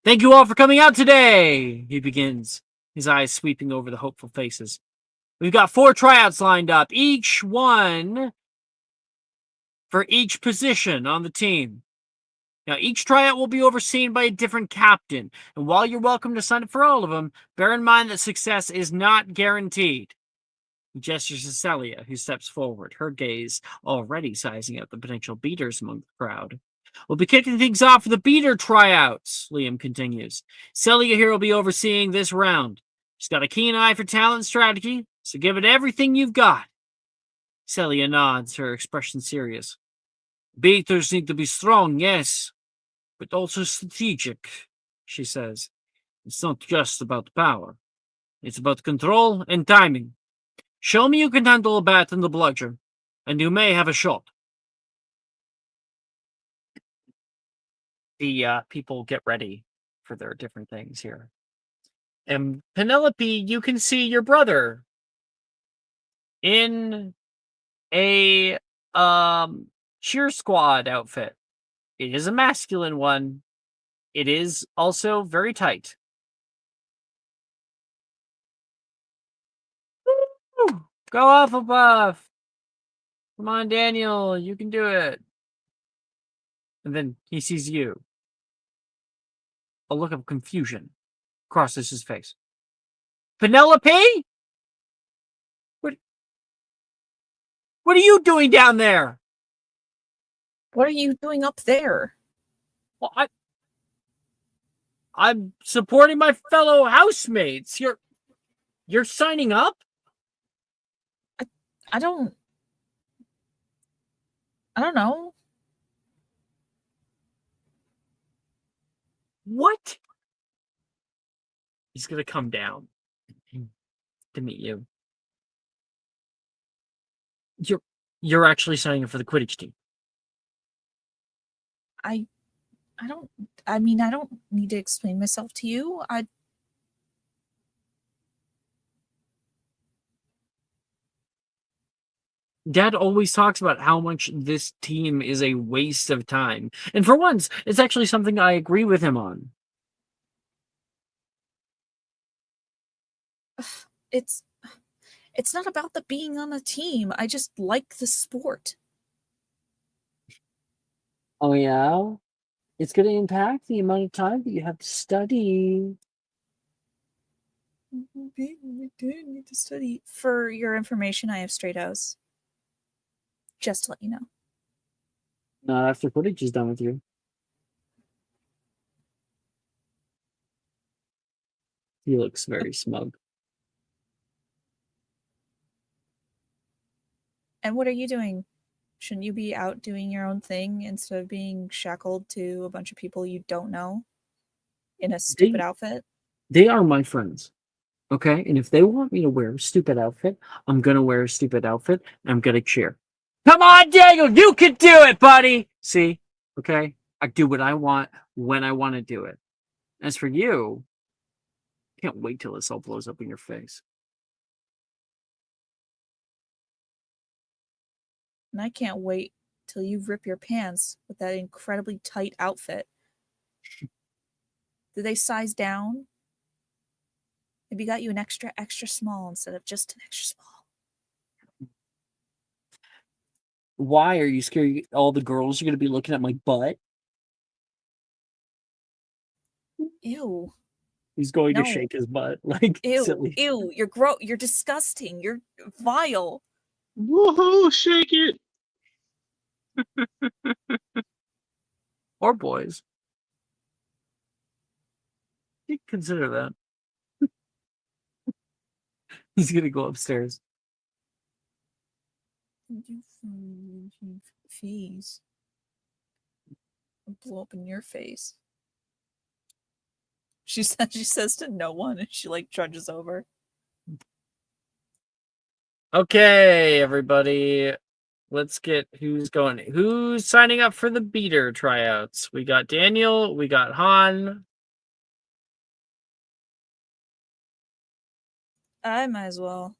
"Thank you all for coming out today," he begins. his eyes sweeping over the hopeful faces. We've got 4 tryouts lined up, each one for each position on the team. Now, each tryout will be overseen by a different captain, and while you're welcome to sign up for all of them, bear in mind that success is not guaranteed. He gestures to Celia, who steps forward, her gaze already sizing out the potential beaters among the crowd. We'll be kicking things off for the beater tryouts, Liam continues. Celia here will be overseeing this round. She's got a keen eye for talent and strategy, so give it everything you've got. Celia nods, her expression serious. Beaters need to be strong, yes, but also strategic, she says. It's not just about power. It's about control and timing. Show me you can handle a bat and a bludger, and you may have a shot. The people get ready for their different things here. And Penelope, you can see your brother in a cheer squad outfit. It is a masculine one. It is also very tight. Woo! Go Hufflepuff! Come on, Daniel, you can do it. And then he sees you. A look of confusion crosses his face. Penelope? What are you doing down there? What are you doing up there? Well, I'm supporting my fellow housemates. You're signing up? I don't know. What? He's gonna come down to meet you. You're actually signing up for the Quidditch team. I don't need to explain myself to you. Dad always talks about how much this team is a waste of time. And for once, it's actually something I agree with him on. It's not about the being on a team. I just like the sport. Oh, yeah? It's going to impact the amount of time that you have to study. We do need to study. For your information, I have straight O's. Just to let you know. Not after Quidditch is done with you. He looks very smug. And what are you doing? Shouldn't you be out doing your own thing instead of being shackled to a bunch of people you don't know in a stupid outfit? They are my friends. Okay? And if they want me to wear a stupid outfit, I'm going to wear a stupid outfit and I'm going to cheer. Come on, Daniel, you can do it, buddy. See? Okay? I do what I want when I want to do it. As for you, can't wait till this all blows up in your face. And I can't wait till you rip your pants with that incredibly tight outfit. Did they size down? Maybe got you an extra small instead of just an extra small. Why are you scared all the girls are going to be looking at my butt? Ew. He's going to shake his butt like silly. Ew, you're disgusting. You're vile. Woohoo, shake it. Or boys. You can consider that. He's going to go upstairs. Fees. I'll blow up in your face. She says to no one, and she like trudges over. Okay, everybody. Let's get who's signing up for the beater tryouts. We got Daniel, we got Han. I might as well.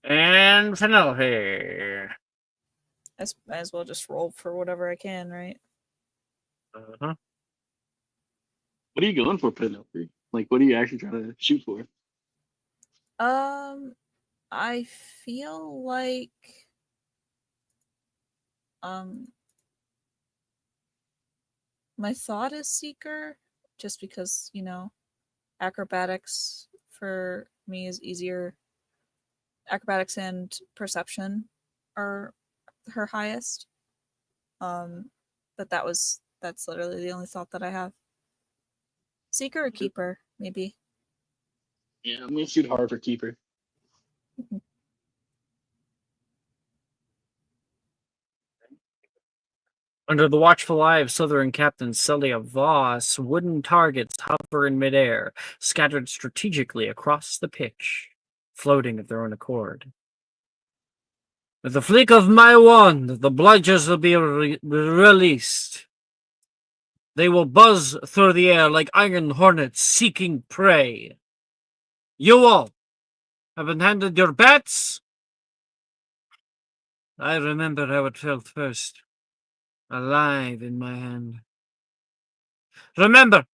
And Penelope. I might as well just roll for whatever I can, right? What are you going for, Penelope? Like, what are you actually trying to shoot for? I feel like my thought is seeker, just because, acrobatics for me is easier. Acrobatics and perception are her highest. But that's literally the only thought that I have. Seeker or keeper, maybe. Yeah, I'm gonna shoot hard for keeper. Under the watchful eye of Slytherin Captain Celia Voss, wooden targets hover in midair, scattered strategically across the pitch, floating of their own accord. With the flick of my wand, the bludgers will be released. They will buzz through the air like iron hornets seeking prey. You all have been handed your bats. I remember how it felt first, alive in my hand. Remember,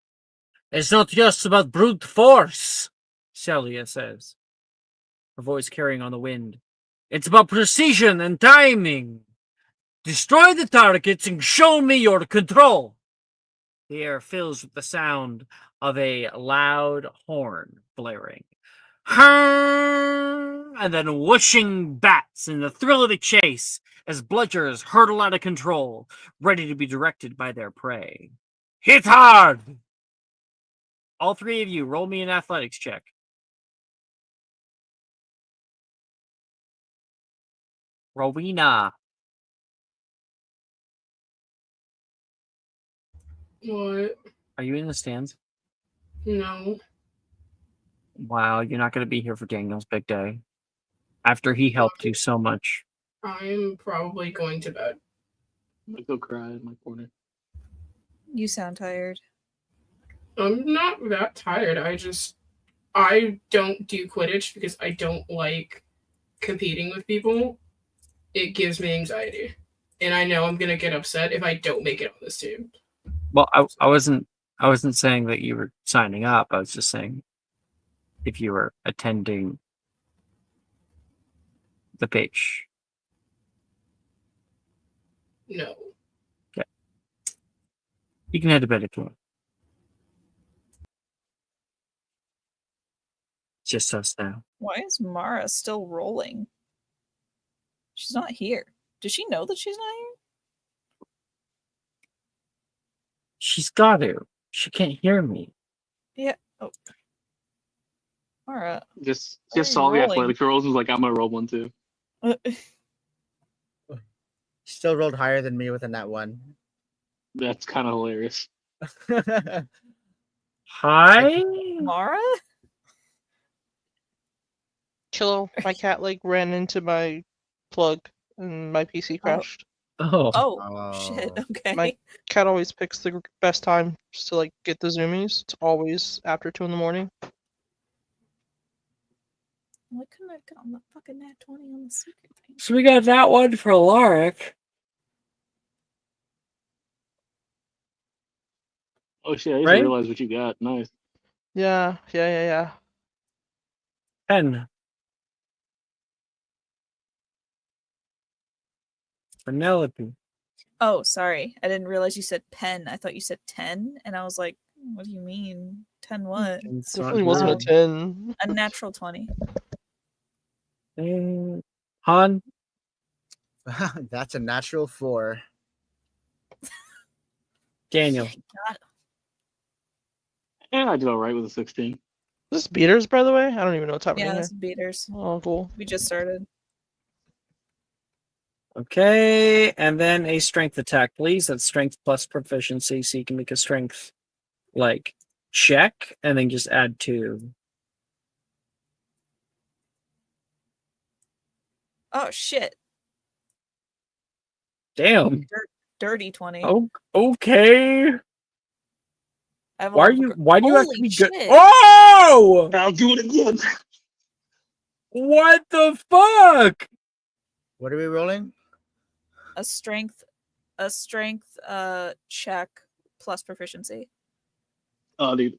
it's not just about brute force, Celia says, her voice carrying on the wind. It's about precision and timing. Destroy the targets and show me your control. The air fills with the sound of a loud horn blaring. And then whooshing bats in the thrill of the chase as bludgers hurtle out of control, ready to be directed by their prey. Hit hard! All three of you, roll me an athletics check. Rowena. What? Are you in the stands? No. Wow, you're not going to be here for Daniel's big day. After he helped you so much. I'm probably going to bed. I'm gonna go cry in my corner. You sound tired. I'm not that tired. I don't do Quidditch because I don't like competing with people. It gives me anxiety. And I know I'm gonna get upset if I don't make it on this team. Well, I wasn't saying that you were signing up. I was just saying if you were attending the pitch. No. Okay. You can head to bed if you want. Just us now. Why is Mara still rolling? She's not here. Does she know that she's not here? She's got to. She can't hear me. Yeah. Oh. Mara. Just Why are saw you the rolling? athletic rolls and was like, I'm gonna roll one too. Still rolled higher than me with a nat 1. That's kind of hilarious. Hi? Mara? Chillo, my cat ran into my plug and my PC crashed. Oh. Oh, shit. Okay. My cat always picks the best time to get the zoomies. It's always after 2 a.m. Why couldn't I have gotten the fucking nat 20 on the secret thing? So we got that one for Alaric. Oh shit, I just Right? realized what you got. Nice. Yeah. 10. Penelope. Oh, sorry. I didn't realize you said pen. I thought you said 10, and I was like, what do you mean? 10 what? Definitely wasn't a 10. A natural 20. Han? That's a natural 4. Daniel. God. And I did all right with a 16. Is this beaters, by the way? I don't even know what's happening Yeah, here. this is beaters. Oh, cool. We just started. Okay, and then a strength attack, please. That's strength plus proficiency, so you can make a strength check, and then just add 2. Oh, shit. Damn. Dirty 20. Oh, okay. I have a Why level do you have to Holy be shit. good? Oh! I'll do it again. What the fuck? What are we rolling? A strength check plus proficiency. Oh, dude.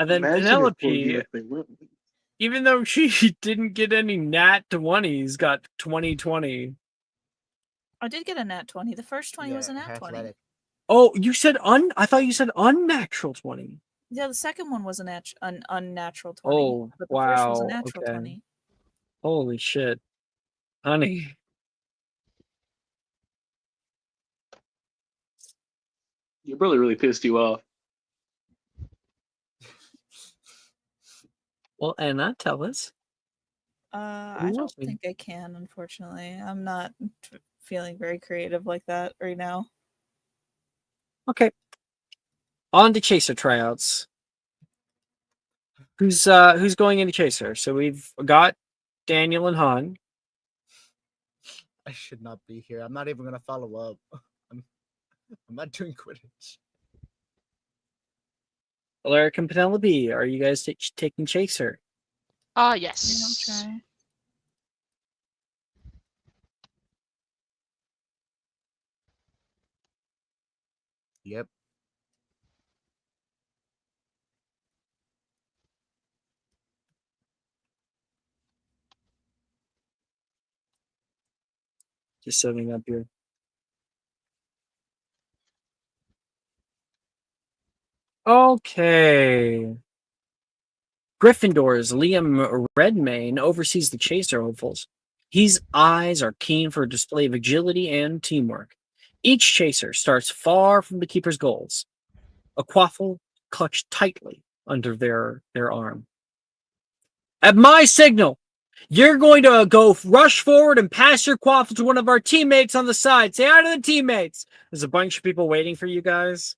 And then Imagine it for you Penelope, if they were. even though she didn't get any nat 20s, got 20/20. I did get a nat 20. The first 20 was a nat 20. athletic. Oh, you said I thought you said unnatural 20. Yeah, the second one was an unnatural 20. Oh, but the first was a wow. natural Okay. 20. Holy shit. Honey. Your brother really pissed you off. Well, Anna, tell us. I Who don't was it? think I can, unfortunately. I'm not feeling very creative like that right now. Okay. On to Chaser tryouts. Who's going into Chaser? So we've got Daniel and Han. I should not be here. I'm not even gonna follow up. I'm not doing Quidditch. Alaric and Penelope, are you guys taking Chaser? Yes. Yeah, I'll try. Yep. Just setting up here. Okay. Gryffindor's Liam Redmayne oversees the Chaser hopefuls. His eyes are keen for a display of agility and teamwork. Each Chaser starts far from the Keeper's goals, a quaffle clutched tightly under their arm. At my signal, you're going to go rush forward and pass your quaffle to one of our teammates on the side. Say hi to the teammates. There's a bunch of people waiting for you guys.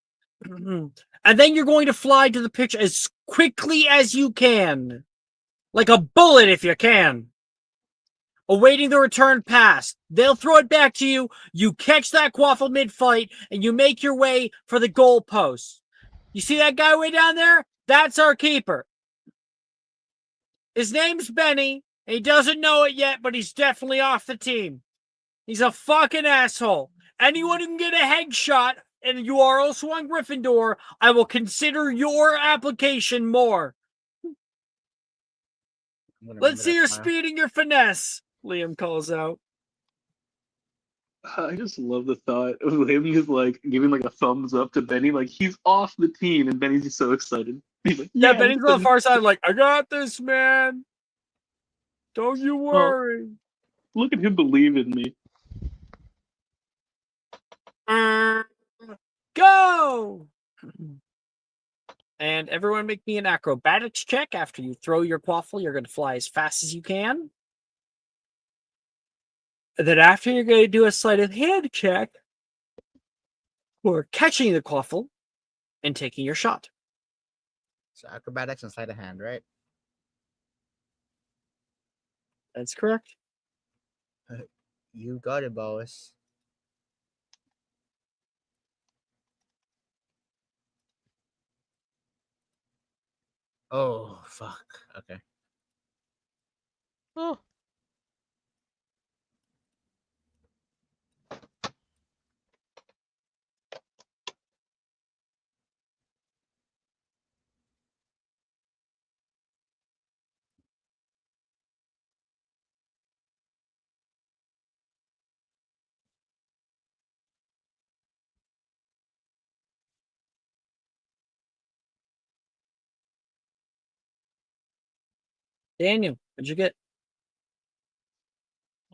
And then you're going to fly to the pitch as quickly as you can. Like a bullet if you can. Awaiting the return pass. They'll throw it back to you. You catch that quaffle mid-fight, and you make your way for the goal post. You see that guy way down there? That's our keeper. His name's Benny. He doesn't know it yet, but he's definitely off the team. He's a fucking asshole. Anyone who can get a headshot and you are also on Gryffindor, I will consider your application more. Let's see your speed and your finesse, Liam calls out. I just love the thought of him just like giving like a thumbs up to Benny, like he's off the team, and Benny's just so excited. He's like, Yeah, Benny's on the far side, like, I got this, man. Don't you worry. Look at him believe in me. Go! And everyone make me an acrobatics check. After you throw your quaffle, you're going to fly as fast as you can. And then after, you're going to do a sleight of hand check for catching the quaffle and taking your shot. So acrobatics and sleight of hand, right? That's correct. You got it, boss. Oh, fuck. Okay. Oh. Daniel, what'd you get?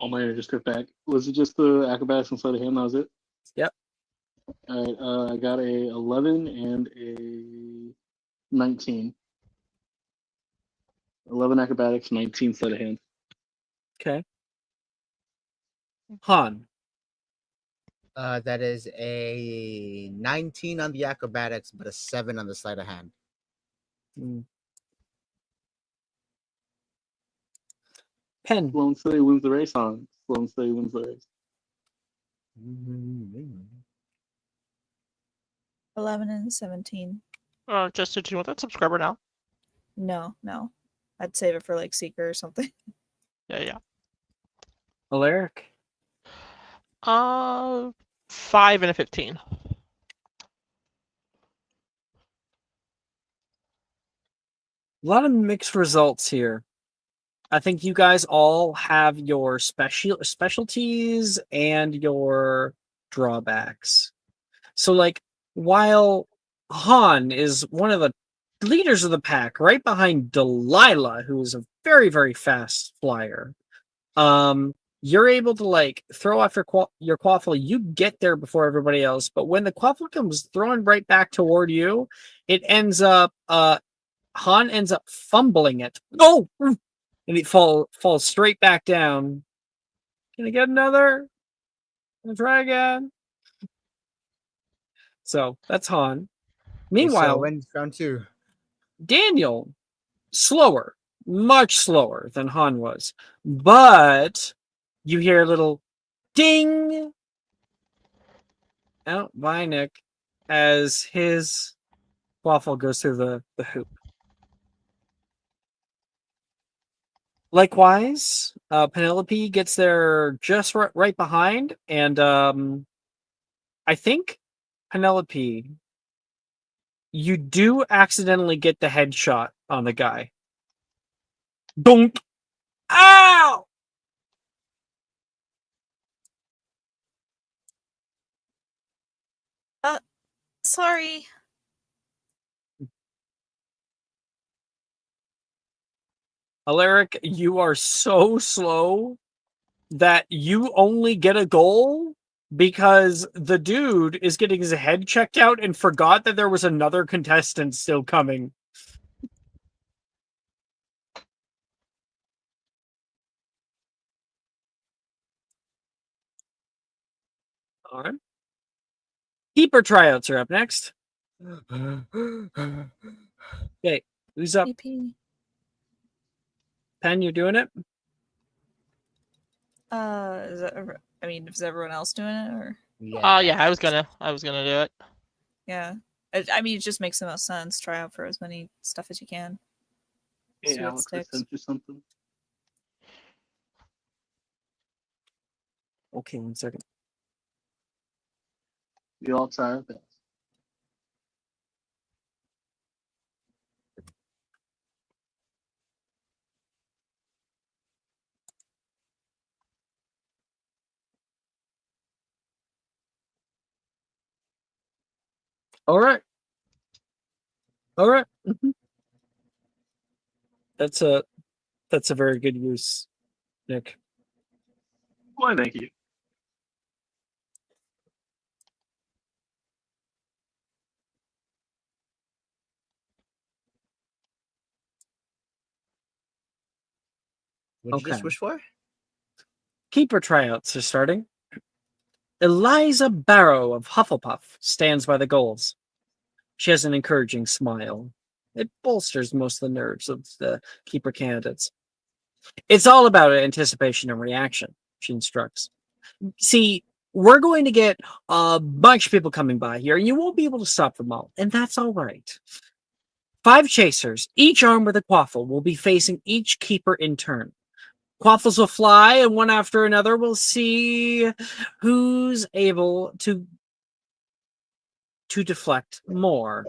Oh my, just got back. Was it just the acrobatics and sleight of hand? That was it. Yep. All right. I got a 11 and a 19. 11 acrobatics, 19 sleight of hand. Okay. Han. That is a 19 on the acrobatics, but a 7 on the sleight of hand. Pen. Sloan City wins the race, Han. Sloan City wins the race. 11 and 17. Jessica, do you want that subscriber now? No. I'd save it for like Seeker or something. Yeah. Alaric. 5 and a 15. A lot of mixed results here. I think you guys all have your specialties and your drawbacks. So, like, while Han is one of the leaders of the pack, right behind Delilah, who is a very, very fast flyer, you're able to like throw off your quaffle. You get there before everybody else, but when the quaffle comes thrown right back toward you, it ends up Han ends up fumbling it. Oh, and it falls straight back down. Can I get another? Can I try again? So that's Han. Okay, so Meanwhile, when's round 2? Daniel, slower, much slower than Han was, but you hear a little ding out by Nick as his waffle goes through the hoop. Likewise, Penelope gets there just right behind, and I think Penelope, you do accidentally get the headshot on the guy. Donk! Ow! Sorry. Alaric, you are so slow that you only get a goal because the dude is getting his head checked out and forgot that there was another contestant still coming. All right. Keeper tryouts are up next. Okay, who's up? AP. Pen, you're doing it? Is everyone else doing it or? Yeah, I was gonna do it. Yeah. It just makes the most sense. Try out for as many stuff as you can. See Hey, what Alex, I sticks. sent you something. Okay, 1 second. We all try our best. All right. All right. That's a very good use, Nick. Why, thank you. What did you just Okay. wish for? Keeper tryouts are starting. Eliza Barrow of Hufflepuff stands by the goals. She has an encouraging smile. It bolsters most of the nerves of the keeper candidates. It's all about anticipation and reaction, she instructs. See, we're going to get a bunch of people coming by here, and you won't be able to stop them all, and that's all right. 5 chasers, each armed with a quaffle, will be facing each keeper in turn. Quaffles will fly, and one after another, we'll see who's able to deflect more.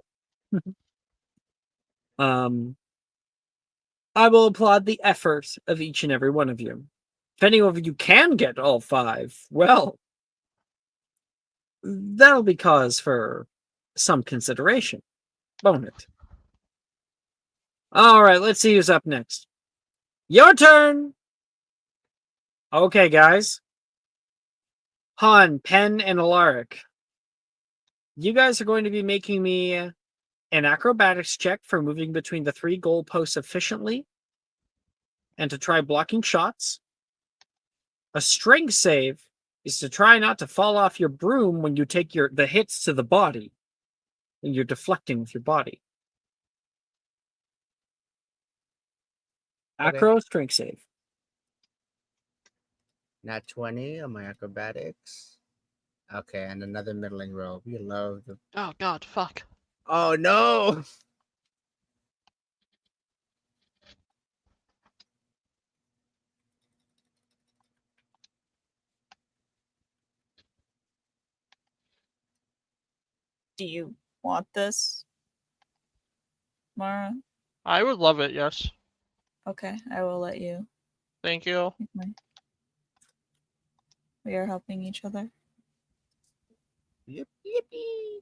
I will applaud the effort of each and every one of you. If any of you can get all 5, well, that'll be cause for some consideration, won't it? All right, let's see who's up next. Your turn! Okay, guys. Han, Pen, and Alaric. You guys are going to be making me an acrobatics check for moving between the 3 goalposts efficiently and to try blocking shots. A strength save is to try not to fall off your broom when you take the hits to the body and you're deflecting with your body. Okay. Acro strength save. Nat 20 on my acrobatics. Okay, and another middling roll. We love the. Oh God, fuck. Oh no! Do you want this, Mara? I would love it. Yes. Okay, I will let you. Thank you. We are helping each other. Yep, yippee.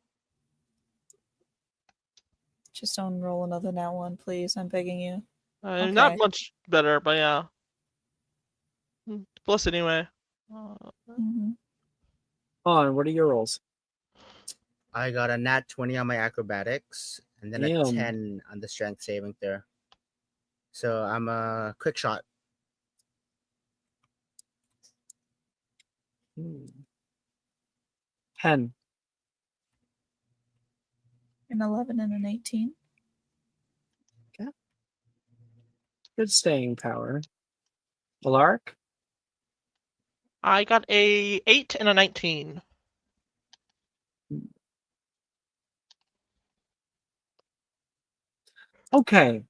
Just don't roll another nat one, please. I'm begging you. Not Okay. much better, but yeah. Plus anyway. Mm-hmm. On, what are your rolls? I got a nat 20 on my acrobatics and then a Damn. 10 on the strength saving throw. So I'm a quick shot. 10. An 11 and an 18. Good staying power. Alark? I got a 8 and a 19. Okay.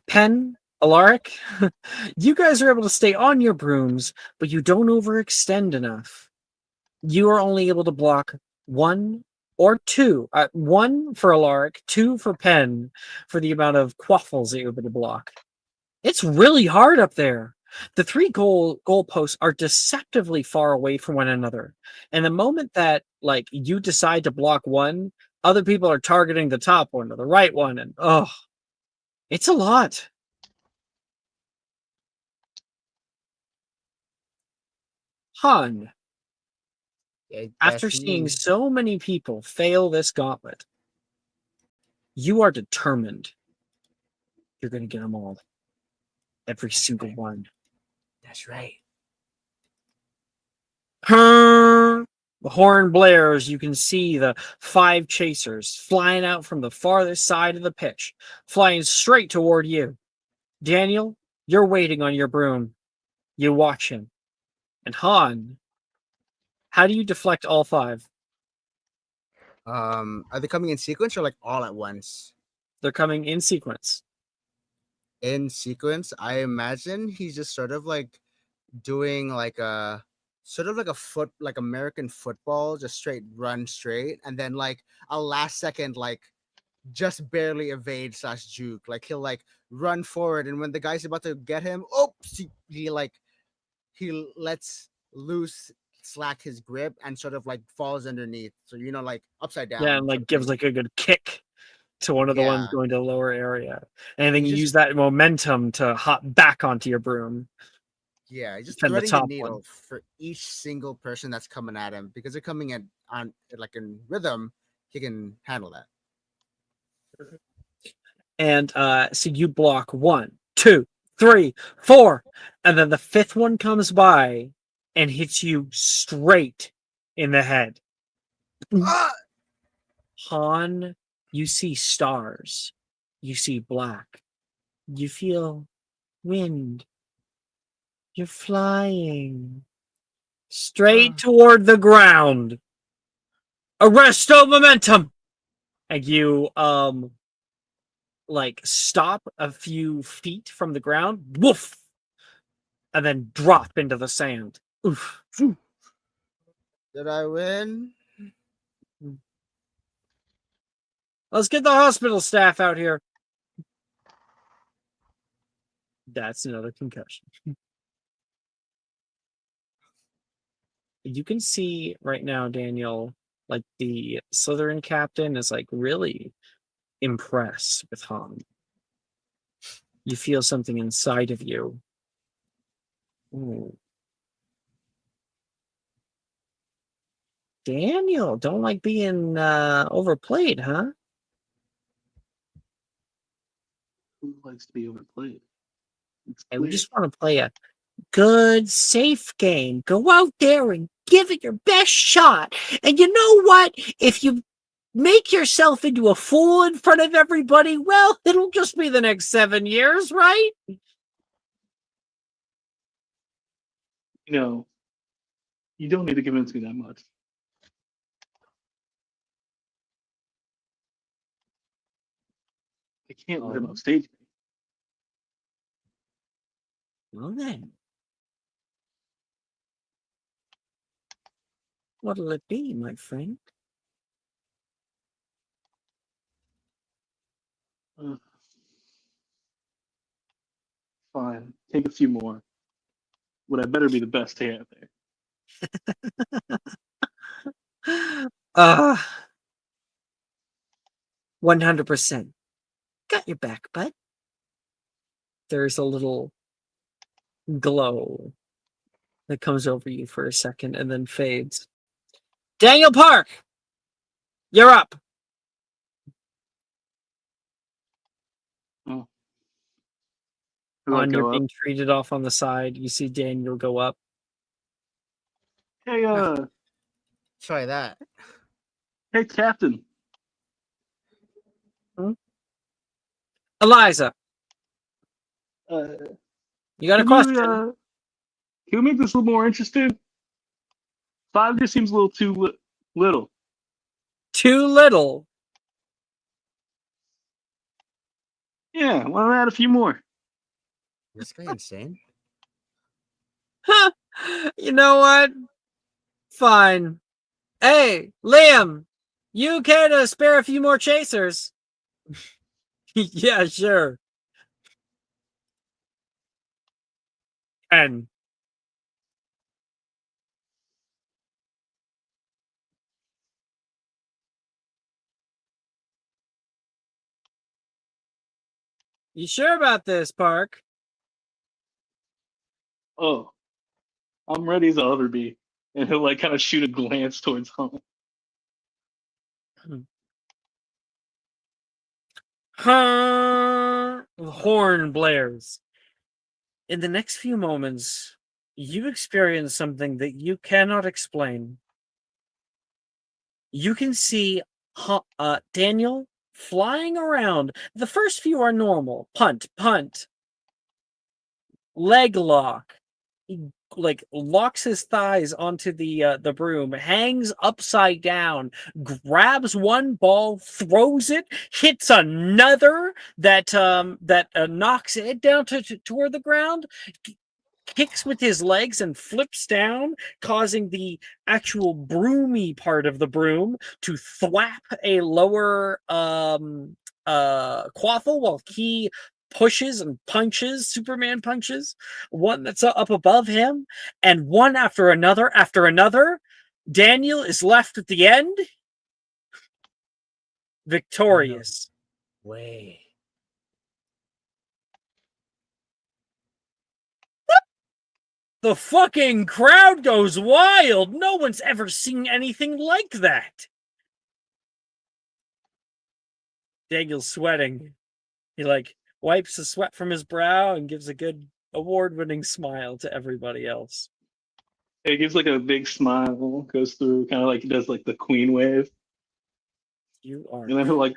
Pen, Alaric, you guys are able to stay on your brooms, but you don't overextend enough. You are only able to block 1 or 2. 1 for Alaric, 2 for Pen, for the amount of quaffles that you're able to block. It's really hard up there. The 3 goalposts are deceptively far away from one another. And the moment that like you decide to block one, other people are targeting the top one or the right one, and it's a lot. Han, Yeah, after that's seeing me. so many people fail this gauntlet, you are determined you're going to get them all. Every single one. That's right. The horn blares. You can see the 5 chasers flying out from the farthest side of the pitch, flying straight toward you. Daniel, you're waiting on your broom. You watch him. And Han, how do you deflect all 5? Are they coming in sequence or like all at once? They're coming in sequence. In sequence, I imagine he's just sort of like doing like a sort of like a foot like American football, just straight run straight, and then like a last second like just barely evade slash juke. Like he'll like run forward, and when the guy's about to get him, oops, he lets loose, slack his grip, and sort of like falls underneath. So like upside down. Yeah, and like gives like a good kick to one of the ones Yeah. going to the lower area. And then He's you just- use that momentum to hop back onto your broom. Yeah, he's just Defend the threading the top needle one. for each single person that's coming at him because they're coming on like in rhythm. He can handle that. And so you block 1, 2, 3, 4, and then the 5th one comes by and hits you straight in the head. Ah! Han, you see stars. You see black. You feel wind. You're flying straight toward the ground. Arresto momentum. And you like stop a few feet from the ground, woof, and then drop into the sand. Oof. Did I win? Let's get the hospital staff out here. That's another concussion. You can see right now, Daniel, like the Slytherin captain is like really impressed with Han. You feel something inside of you. Ooh. Daniel, don't like being overplayed, huh? Who likes to be overplayed? It's And we clear. just want to play a good, safe game. Go out there and give it your best shot. And you know what? If you make yourself into a fool in front of everybody, well, it'll just be the next 7 years, right? You don't need to convince me that much. I can't let him upstage me. Well then. What'll it be, my friend? Fine. Take a few more. But I better be the best to out there. 100%. Got your back, bud. There's a little glow that comes over you for a second and then fades. Daniel Park, you're up. Oh. You're being treated off on the side. You see Daniel go up. Hey, Try that. hey, Captain. Eliza, you got a question? Can we make this a little more interesting? 5 just seems a little too little. Too little. Yeah, why don't I add a few more? This guy insane. Huh. You know what? Fine. Hey, Liam, you care to spare a few more chasers? Yeah, sure. And you sure about this, Park? Oh, I'm ready as I'll ever be. And he'll like kind of shoot a glance towards home. Horn blares. In the next few moments, you experience something that you cannot explain. You can see Daniel flying around. The first few are normal. Punt, punt. Leg lock. He like locks his thighs onto the broom, hangs upside down, grabs one ball, throws it, hits another that knocks it down toward the ground, kicks with his legs and flips down, causing the actual broomy part of the broom to thwap a lower quaffle while he pushes and punches, Superman punches, one that's up above him, and one after another. Daniel is left at the end victorious. Way. The fucking crowd goes wild. No one's ever seen anything like that. Daniel's sweating. He like wipes the sweat from his brow and gives a good award-winning smile to everybody else. It gives like a big smile, goes through, kind of like he does like the Queen wave. You are. And then he'll like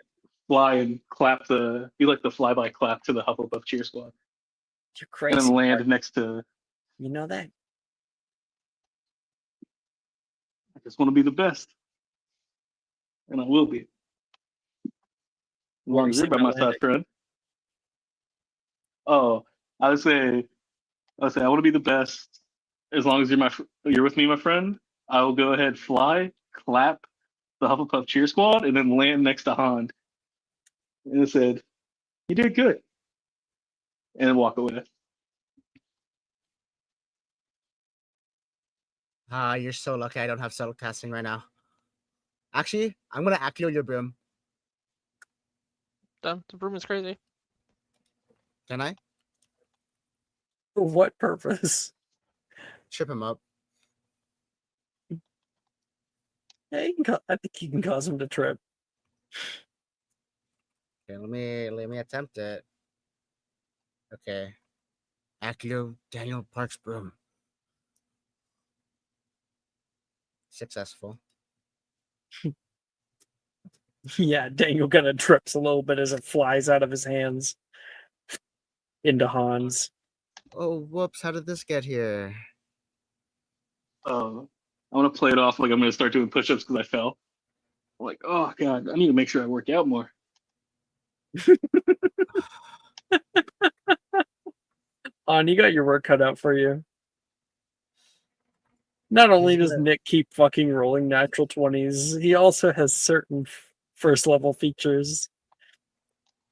fly and clap the flyby clap to the Hufflepuff cheer squad. You're crazy. And then land next to. You know that. I just want to be the best, and I will be. As long as you're by my side, friend. Oh, I would say I want to be the best. As long as you're with me, my friend, I will go ahead, fly, clap the Hufflepuff cheer squad, and then land next to Hond. And it said, "You did good," and then walk away. You're so lucky I don't have subtle casting right now. Actually, I'm gonna accio your broom. The broom is crazy. Can I? For what purpose? Trip him up. Yeah, I think you can cause him to trip. Okay, let me attempt it. Okay. Accio Daniel Park's broom. Successful. Yeah, Daniel kind of trips a little bit as it flies out of his hands into Hans. Oh, whoops. How did this get here? I want to play it off like I'm going to start doing push-ups because I fell. I'm like, oh god, I need to make sure I work out more. You got your work cut out for you. Not only does Nick keep fucking rolling natural 20s, he also has certain first level features.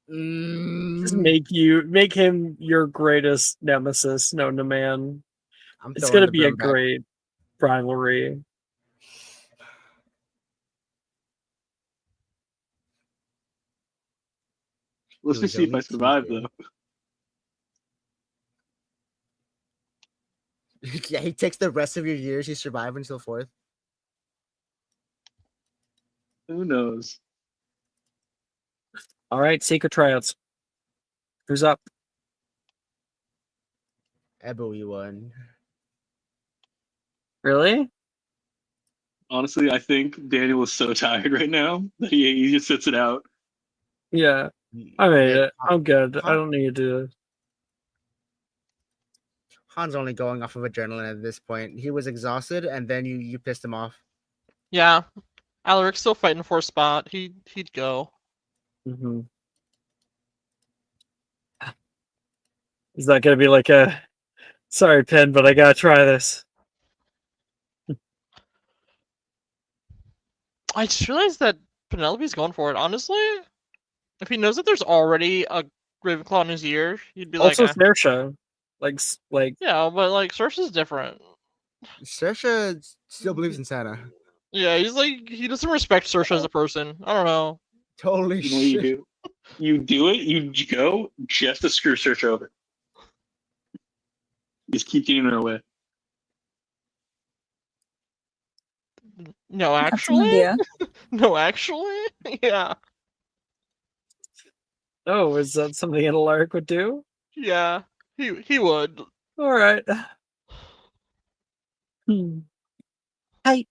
Just Mm, make him your greatest nemesis known to man. I'm It's throwing gonna the be a broom back. great rivalry. Let's He just was see if I only survive teasing. though. Yeah, he takes the rest of your years. You survive until fourth. Who knows? All right, secret tryouts. Who's up? Ebony won. Really? Honestly, I think Daniel is so tired right now that he just sits it out. Yeah, I made Wait, it. I'm good. I Han, don't need to. Han's only going off of adrenaline at this point. He was exhausted, and then you pissed him off. Yeah, Alaric's still fighting for a spot. He'd go. Mm-hmm. Is that gonna be like a sorry, Pen, but I gotta try this? I just realized that Penelope's going for it. Honestly, if he knows that there's already a Ravenclaw in his ear, he'd be like, Also, Saoirse. Like yeah, but like Cersei's different. Saoirse still believes in Santa. Yeah, he's like he doesn't respect Cersei as a person. I don't know. Holy You know what you shit! do? You do it. You go just to screw Search over. Just keep getting in her way. No, That's an actually, idea. no, actually, yeah, oh, is that something an Alaric would do? yeah, he would. All right. Hmm. Hey,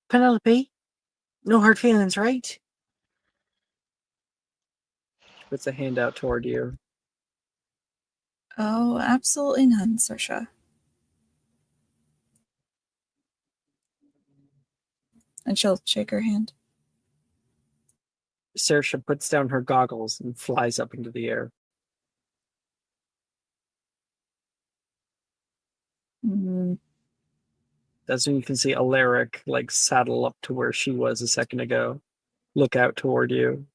Penelope, no hard feelings, right? Puts a hand out toward you. Oh, absolutely none, Saoirse. And she'll shake her hand. Saoirse puts down her goggles and flies up into the air. Mm, That's when you can see Alaric like saddle up to where she was a second ago. Look out toward you.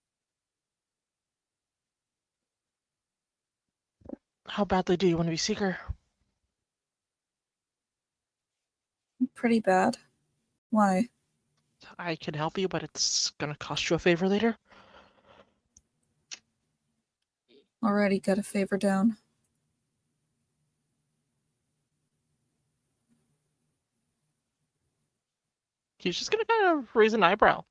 How badly do you want to be Seeker? pretty bad. Why? I can help you, but it's gonna cost you a favor later. Already got a favor down. He's just gonna kind of raise an eyebrow.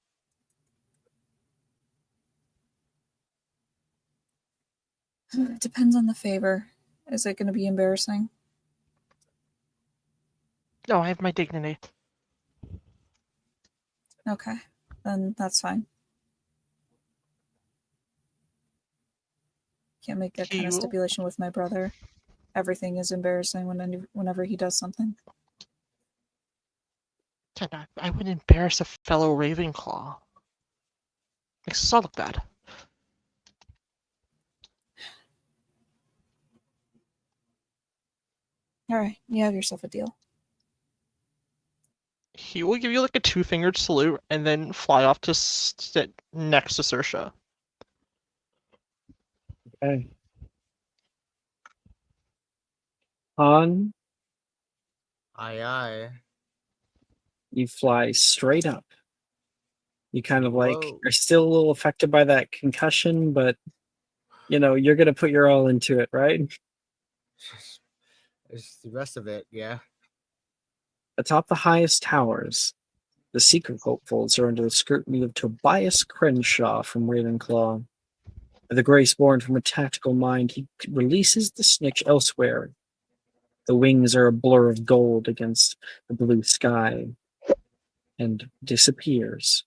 It depends on the favor. Is it going to be embarrassing? No, I have my dignity. Okay, then that's fine. Can't make that kind of You- stipulation with my brother. Everything is embarrassing whenever he does something. I wouldn't embarrass a fellow Ravenclaw. Makes us all look bad. All right, you have yourself a deal. He will give you like a two-fingered salute and then fly off to sit next to Saoirse. Okay. Han, Aye, aye. you fly straight up. You kind of like Whoa. are still a little affected by that concussion, but you know, you're gonna put your all into it, right? It's the rest of it, yeah. Atop the highest towers, the secret hopefuls are under the scrutiny of Tobias Crenshaw from Ravenclaw. With a grace born from a tactical mind, he releases the snitch elsewhere. The wings are a blur of gold against the blue sky and disappears.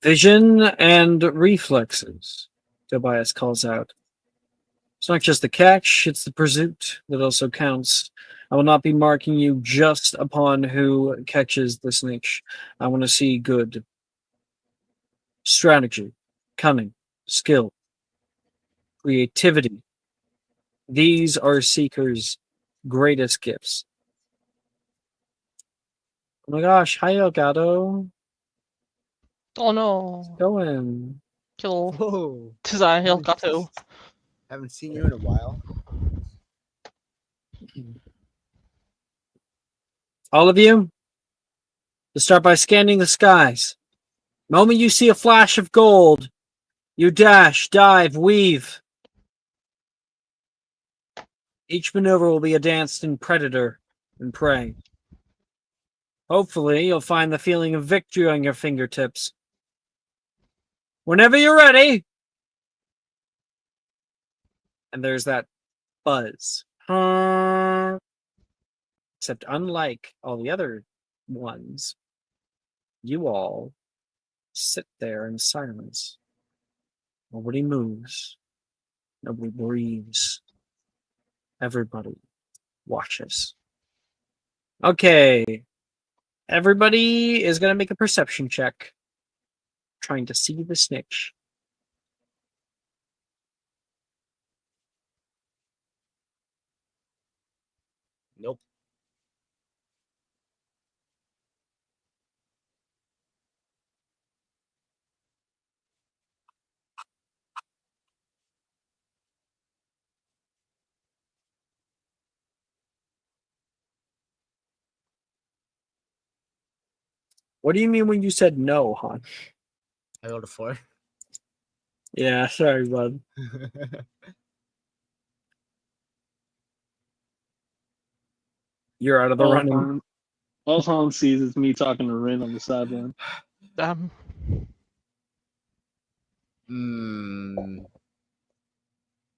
Vision and reflexes, Tobias calls out. It's not just the catch, it's the pursuit that also counts. I will not be marking you just upon who catches the snitch. I want to see good strategy, cunning, skill, creativity. These are Seeker's greatest gifts. Oh my gosh, hi Elgato. Oh no. Going. Kill Whoa. Tizai Helkato. Haven't seen you in a while. All of you, to start by scanning the skies. The moment you see a flash of gold, you dash, dive, weave. Each maneuver will be a dance in predator and prey. Hopefully, you'll find the feeling of victory on your fingertips. Whenever you're ready. And there's that buzz. Except unlike all the other ones, you all sit there in silence. Nobody moves. Nobody breathes. Everybody watches. Okay. Everybody is going to make a perception check. Trying to see the snitch. Nope. What do you mean when you said no, Han? I rolled a 4. Yeah, sorry, bud. You're out of the running. All Han sees is me talking to Rin on the sideline. Hmm.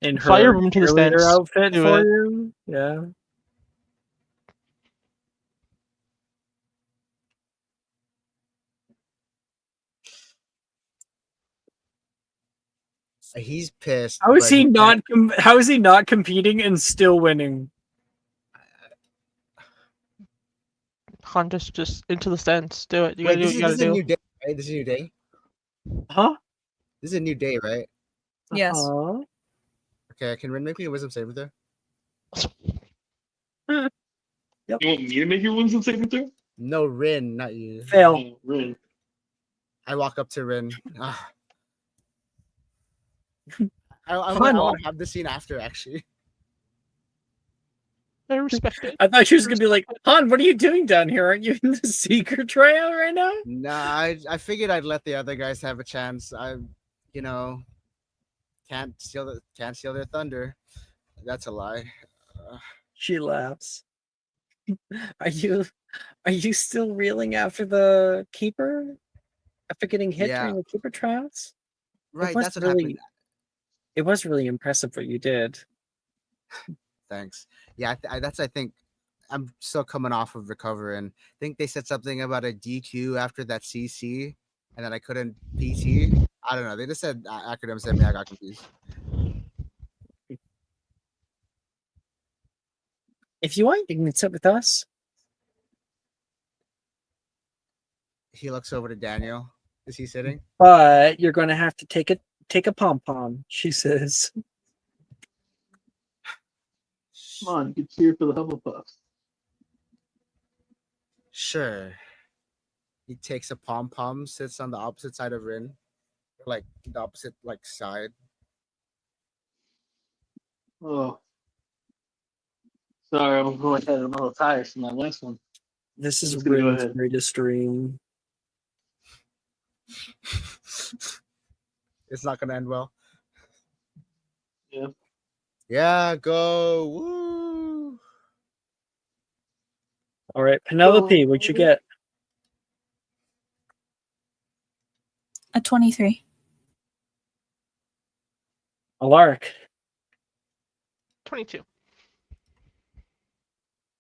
In Fire her room to the cheerleader stands. outfit Do for it. you? Yeah. He's pissed. How is but he can't- not? How is he not competing and still winning? Han just into the stands. Do it. You Wait, gotta do what you this gotta is a do. new day, right? This is a new day. Huh? This is a new day, right? Yes. Uh-huh. Okay, can Rin make me a wisdom saving throw? You want me to make your wisdom saving throw? No, Rin, not you. Fail. Oh, Rin. I walk up to Rin. Ah. I Han. want to have this scene after, actually. I respect it. I thought she was gonna be like, Han, what are you doing down here? Aren't you in the secret tryout right now? Nah, I figured I'd let the other guys have a chance. You know, can't steal their thunder. That's a lie. She laughs. Are you still reeling after the keeper? After getting hit Yeah. during the keeper tryouts? Right, was that's what really- happened. It was really impressive what you did. Thanks. Yeah, I think I'm still coming off of recovering. I think they said something about a DQ after that CC, and then I couldn't PT. I don't know. They just said acronyms at me. I got confused. If you want, you can sit with us. He looks over to Daniel. Is he sitting? But you're gonna have to take a pom-pom, she says. Come on, you can cheer for the Hufflepuffs. Sure. He takes a pom pom, sits on the opposite side of Rin, like the opposite side. Oh. Sorry, I'm going ahead. I'm a little tired from that last one. This I'm is just gonna go Rin's ahead. greatest dream. It's not gonna end well. Yeah. Yeah, go. Woo. All right, Penelope, Oh. what'd you get? A 23. Alaric. 22.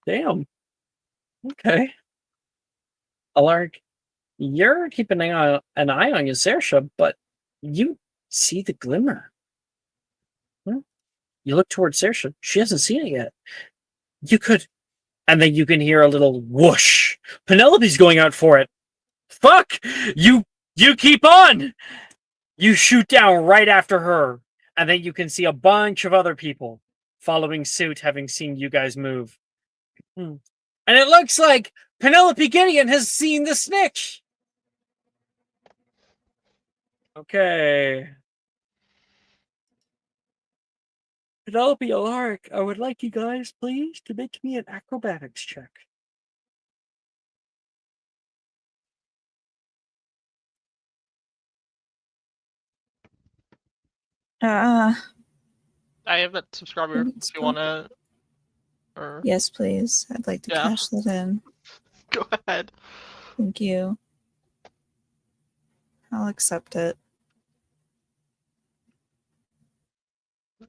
Damn. Okay. Alaric, you're keeping an eye on your Sersha, but you see the glimmer. You look towards Sersha. She hasn't seen it yet. You could, and then you can hear a little whoosh. Penelope's going out for it. Fuck! You keep on! You shoot down right after her, and then you can see a bunch of other people following suit, having seen you guys move. And it looks like Penelope Gideon has seen the snitch. Okay. Penelope Alaric, I would like you guys, please, to make me an acrobatics check. Uh, I have that subscriber. If It's you wanna, or yes, please. I'd like to Yeah. cash that in. go ahead. Thank you. I'll accept it.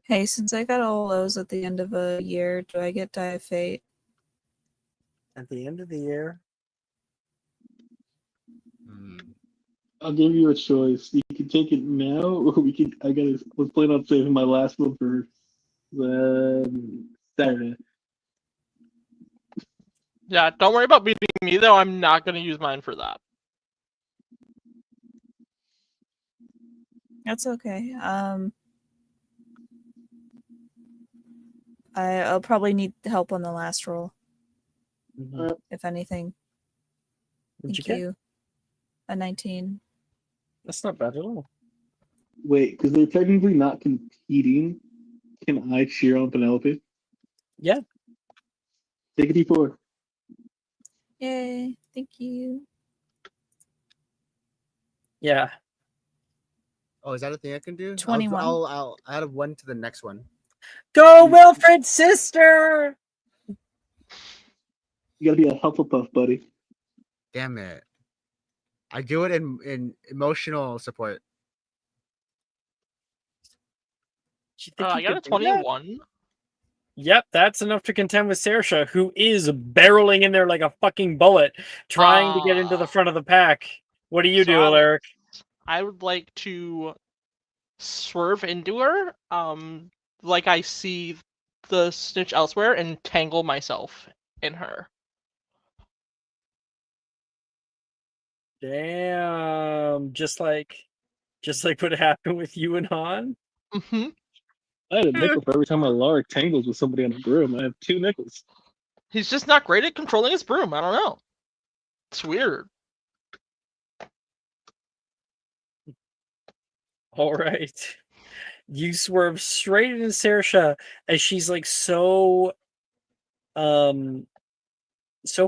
Hey, since I got all those at the end of a year, do I get Die of Fate? At the end of the year, I'll give you a choice. You can take it now, or we can. Was planning on saving my last one for Saturday. Yeah, don't worry about beating me though. I'm not gonna use mine for that. That's okay. I'll probably need help on the last roll, if anything. what'd you Thank get? you. A 19. That's not bad at all. Wait, because they're technically not competing. Can I cheer on Penelope? Yeah. Take a D4. Yay. Thank you. Yeah. Oh, is that a thing I can do? 21. I'll add a 1 to the next one. Go, Wilfred's sister! You gotta be a Hufflepuff, buddy. Damn it. I do it in emotional support. Do you think I you got a could do that? 21. Yep, that's enough to contend with Saoirse, who is barreling in there like a fucking bullet, trying to get into the front of the pack. What do you So do, Alaric? I would like to swerve into her, like I see the snitch elsewhere, and tangle myself in her. Damn, just like what happened with you and Han. Mm-hmm. I had a nickel for every time my Lark tangles with somebody on a broom. I have 2 nickels. He's just not great at controlling his broom. I don't know. It's weird. All right, you swerve straight into Saoirse as she's like so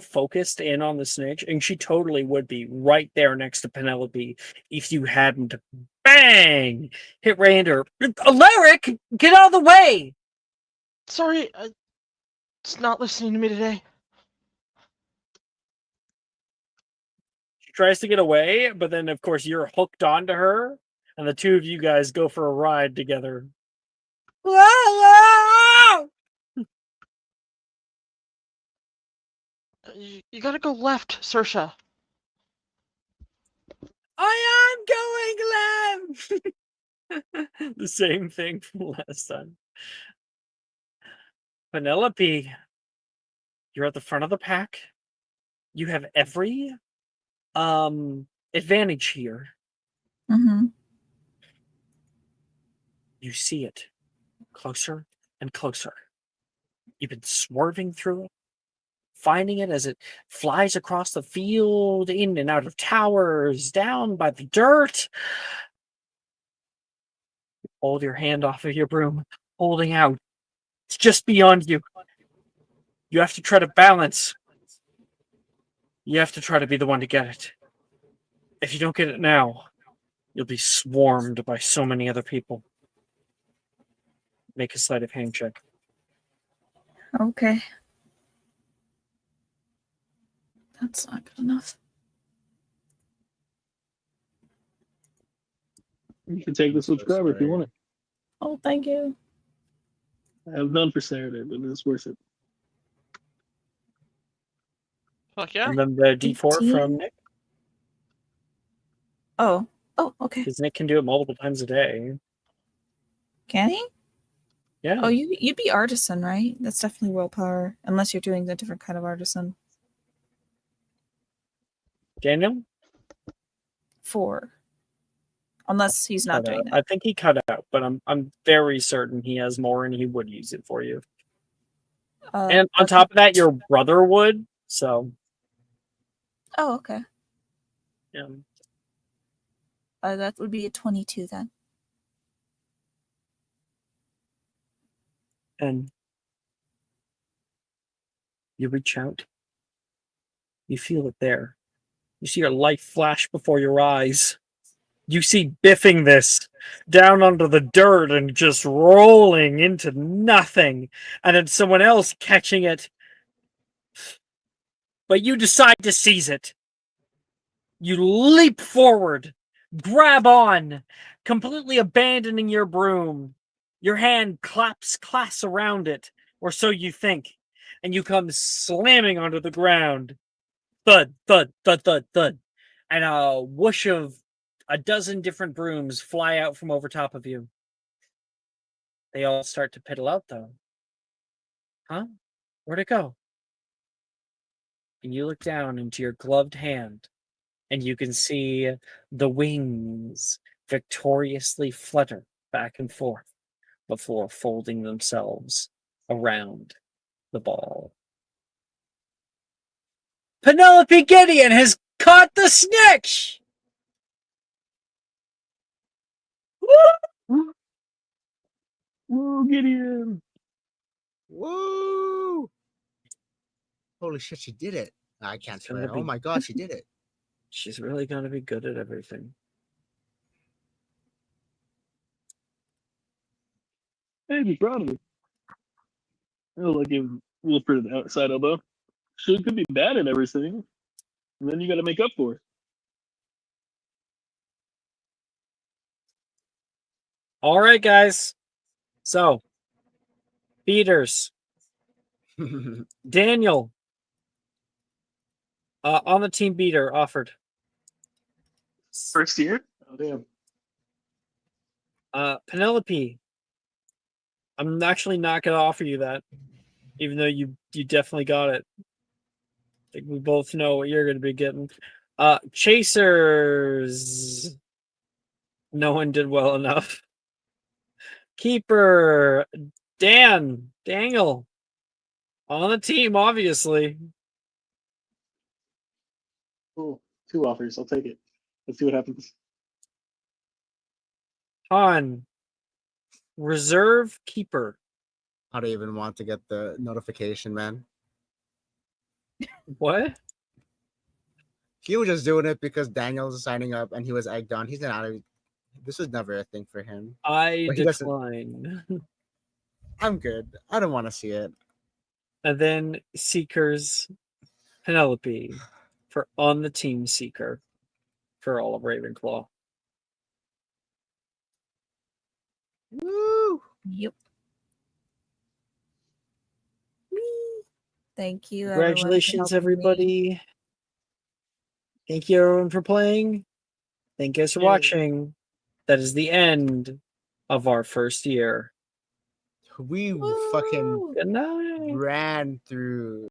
focused in on the snitch, and she totally would be right there next to Penelope if you hadn't bang hit Rander. Alaric, get out of the way! Sorry, it's not listening to me today. She tries to get away, but then of course you're hooked onto her, and the two of you guys go for a ride together. You gotta go left, Saoirse. I am going, Glenn! The same thing from last time. Penelope, you're at the front of the pack. You have every advantage here. Mm-hmm. You see it closer and closer. You've been swerving through it, finding it as it flies across the field, in and out of towers, down by the dirt. Hold your hand off of your broom, holding out. It's just beyond you. You have to try to balance. You have to try to be the one to get it. If you don't get it now, you'll be swarmed by so many other people. Make a sleight of hand check. Okay. That's not good enough. You can take the subscriber if you want it. Oh, thank you. I have none for Saturday, but it's worth it. Fuck yeah. And then the D4 18? from Nick, Oh, okay. because Nick can do it multiple times a day. Can he? Yeah. Oh, you'd be artisan, right? That's definitely willpower, unless you're doing a different kind of artisan. Daniel? 4. Unless he's not Cut doing out. that. I think he cut out, but I'm very certain he has more and he would use it for you. And on okay. top of that, your brother would. So Oh, okay. yeah. That would be a 22 then. And you reach out. You feel it there. You see your life flash before your eyes. You see biffing this down onto the dirt and just rolling into nothing. And then someone else catching it. But you decide to seize it. You leap forward, grab on, completely abandoning your broom. Your hand clasps around it, or so you think, and you come slamming onto the ground. Thud, thud, thud, thud, thud. And a whoosh of a dozen different brooms fly out from over top of you. They all start to piddle out, though. Huh? Where'd it go? And you look down into your gloved hand, and you can see the wings victoriously flutter back and forth before folding themselves around the ball. Penelope Gideon has caught the snitch! Woo, Gideon! Woo! Holy shit, she did it. I can't It's gonna swear. Oh be- my god, she did it. She's really going to be good at everything. Hey, be proud of her. I'll like give Wilfred an outside elbow. She could be bad at everything, and then you got to make up for it. All right, guys. So, beaters. Daniel, on the team beater, offered. First year? Oh, damn. Penelope, I'm actually not going to offer you that, even though you definitely got it. I think we both know what you're going to be getting. Chasers. No one did well enough. Keeper, Daniel, on the team, obviously. Cool. 2 offers. I'll take it. Let's see what happens. Han, reserve keeper. I don't even want to get the notification, man. What? He was just doing it because Daniel's signing up and he was egged on. He's not. This was never a thing for him. I But he doesn't- decline. I'm good. I don't want to see it. And then Seekers, Penelope for on the team Seeker for all of Ravenclaw. Woo! Yep. Thank you. Congratulations, everybody. Thank you, everyone, for playing. Thank you guys for watching. That is the end of our first year. We fucking Good night. ran through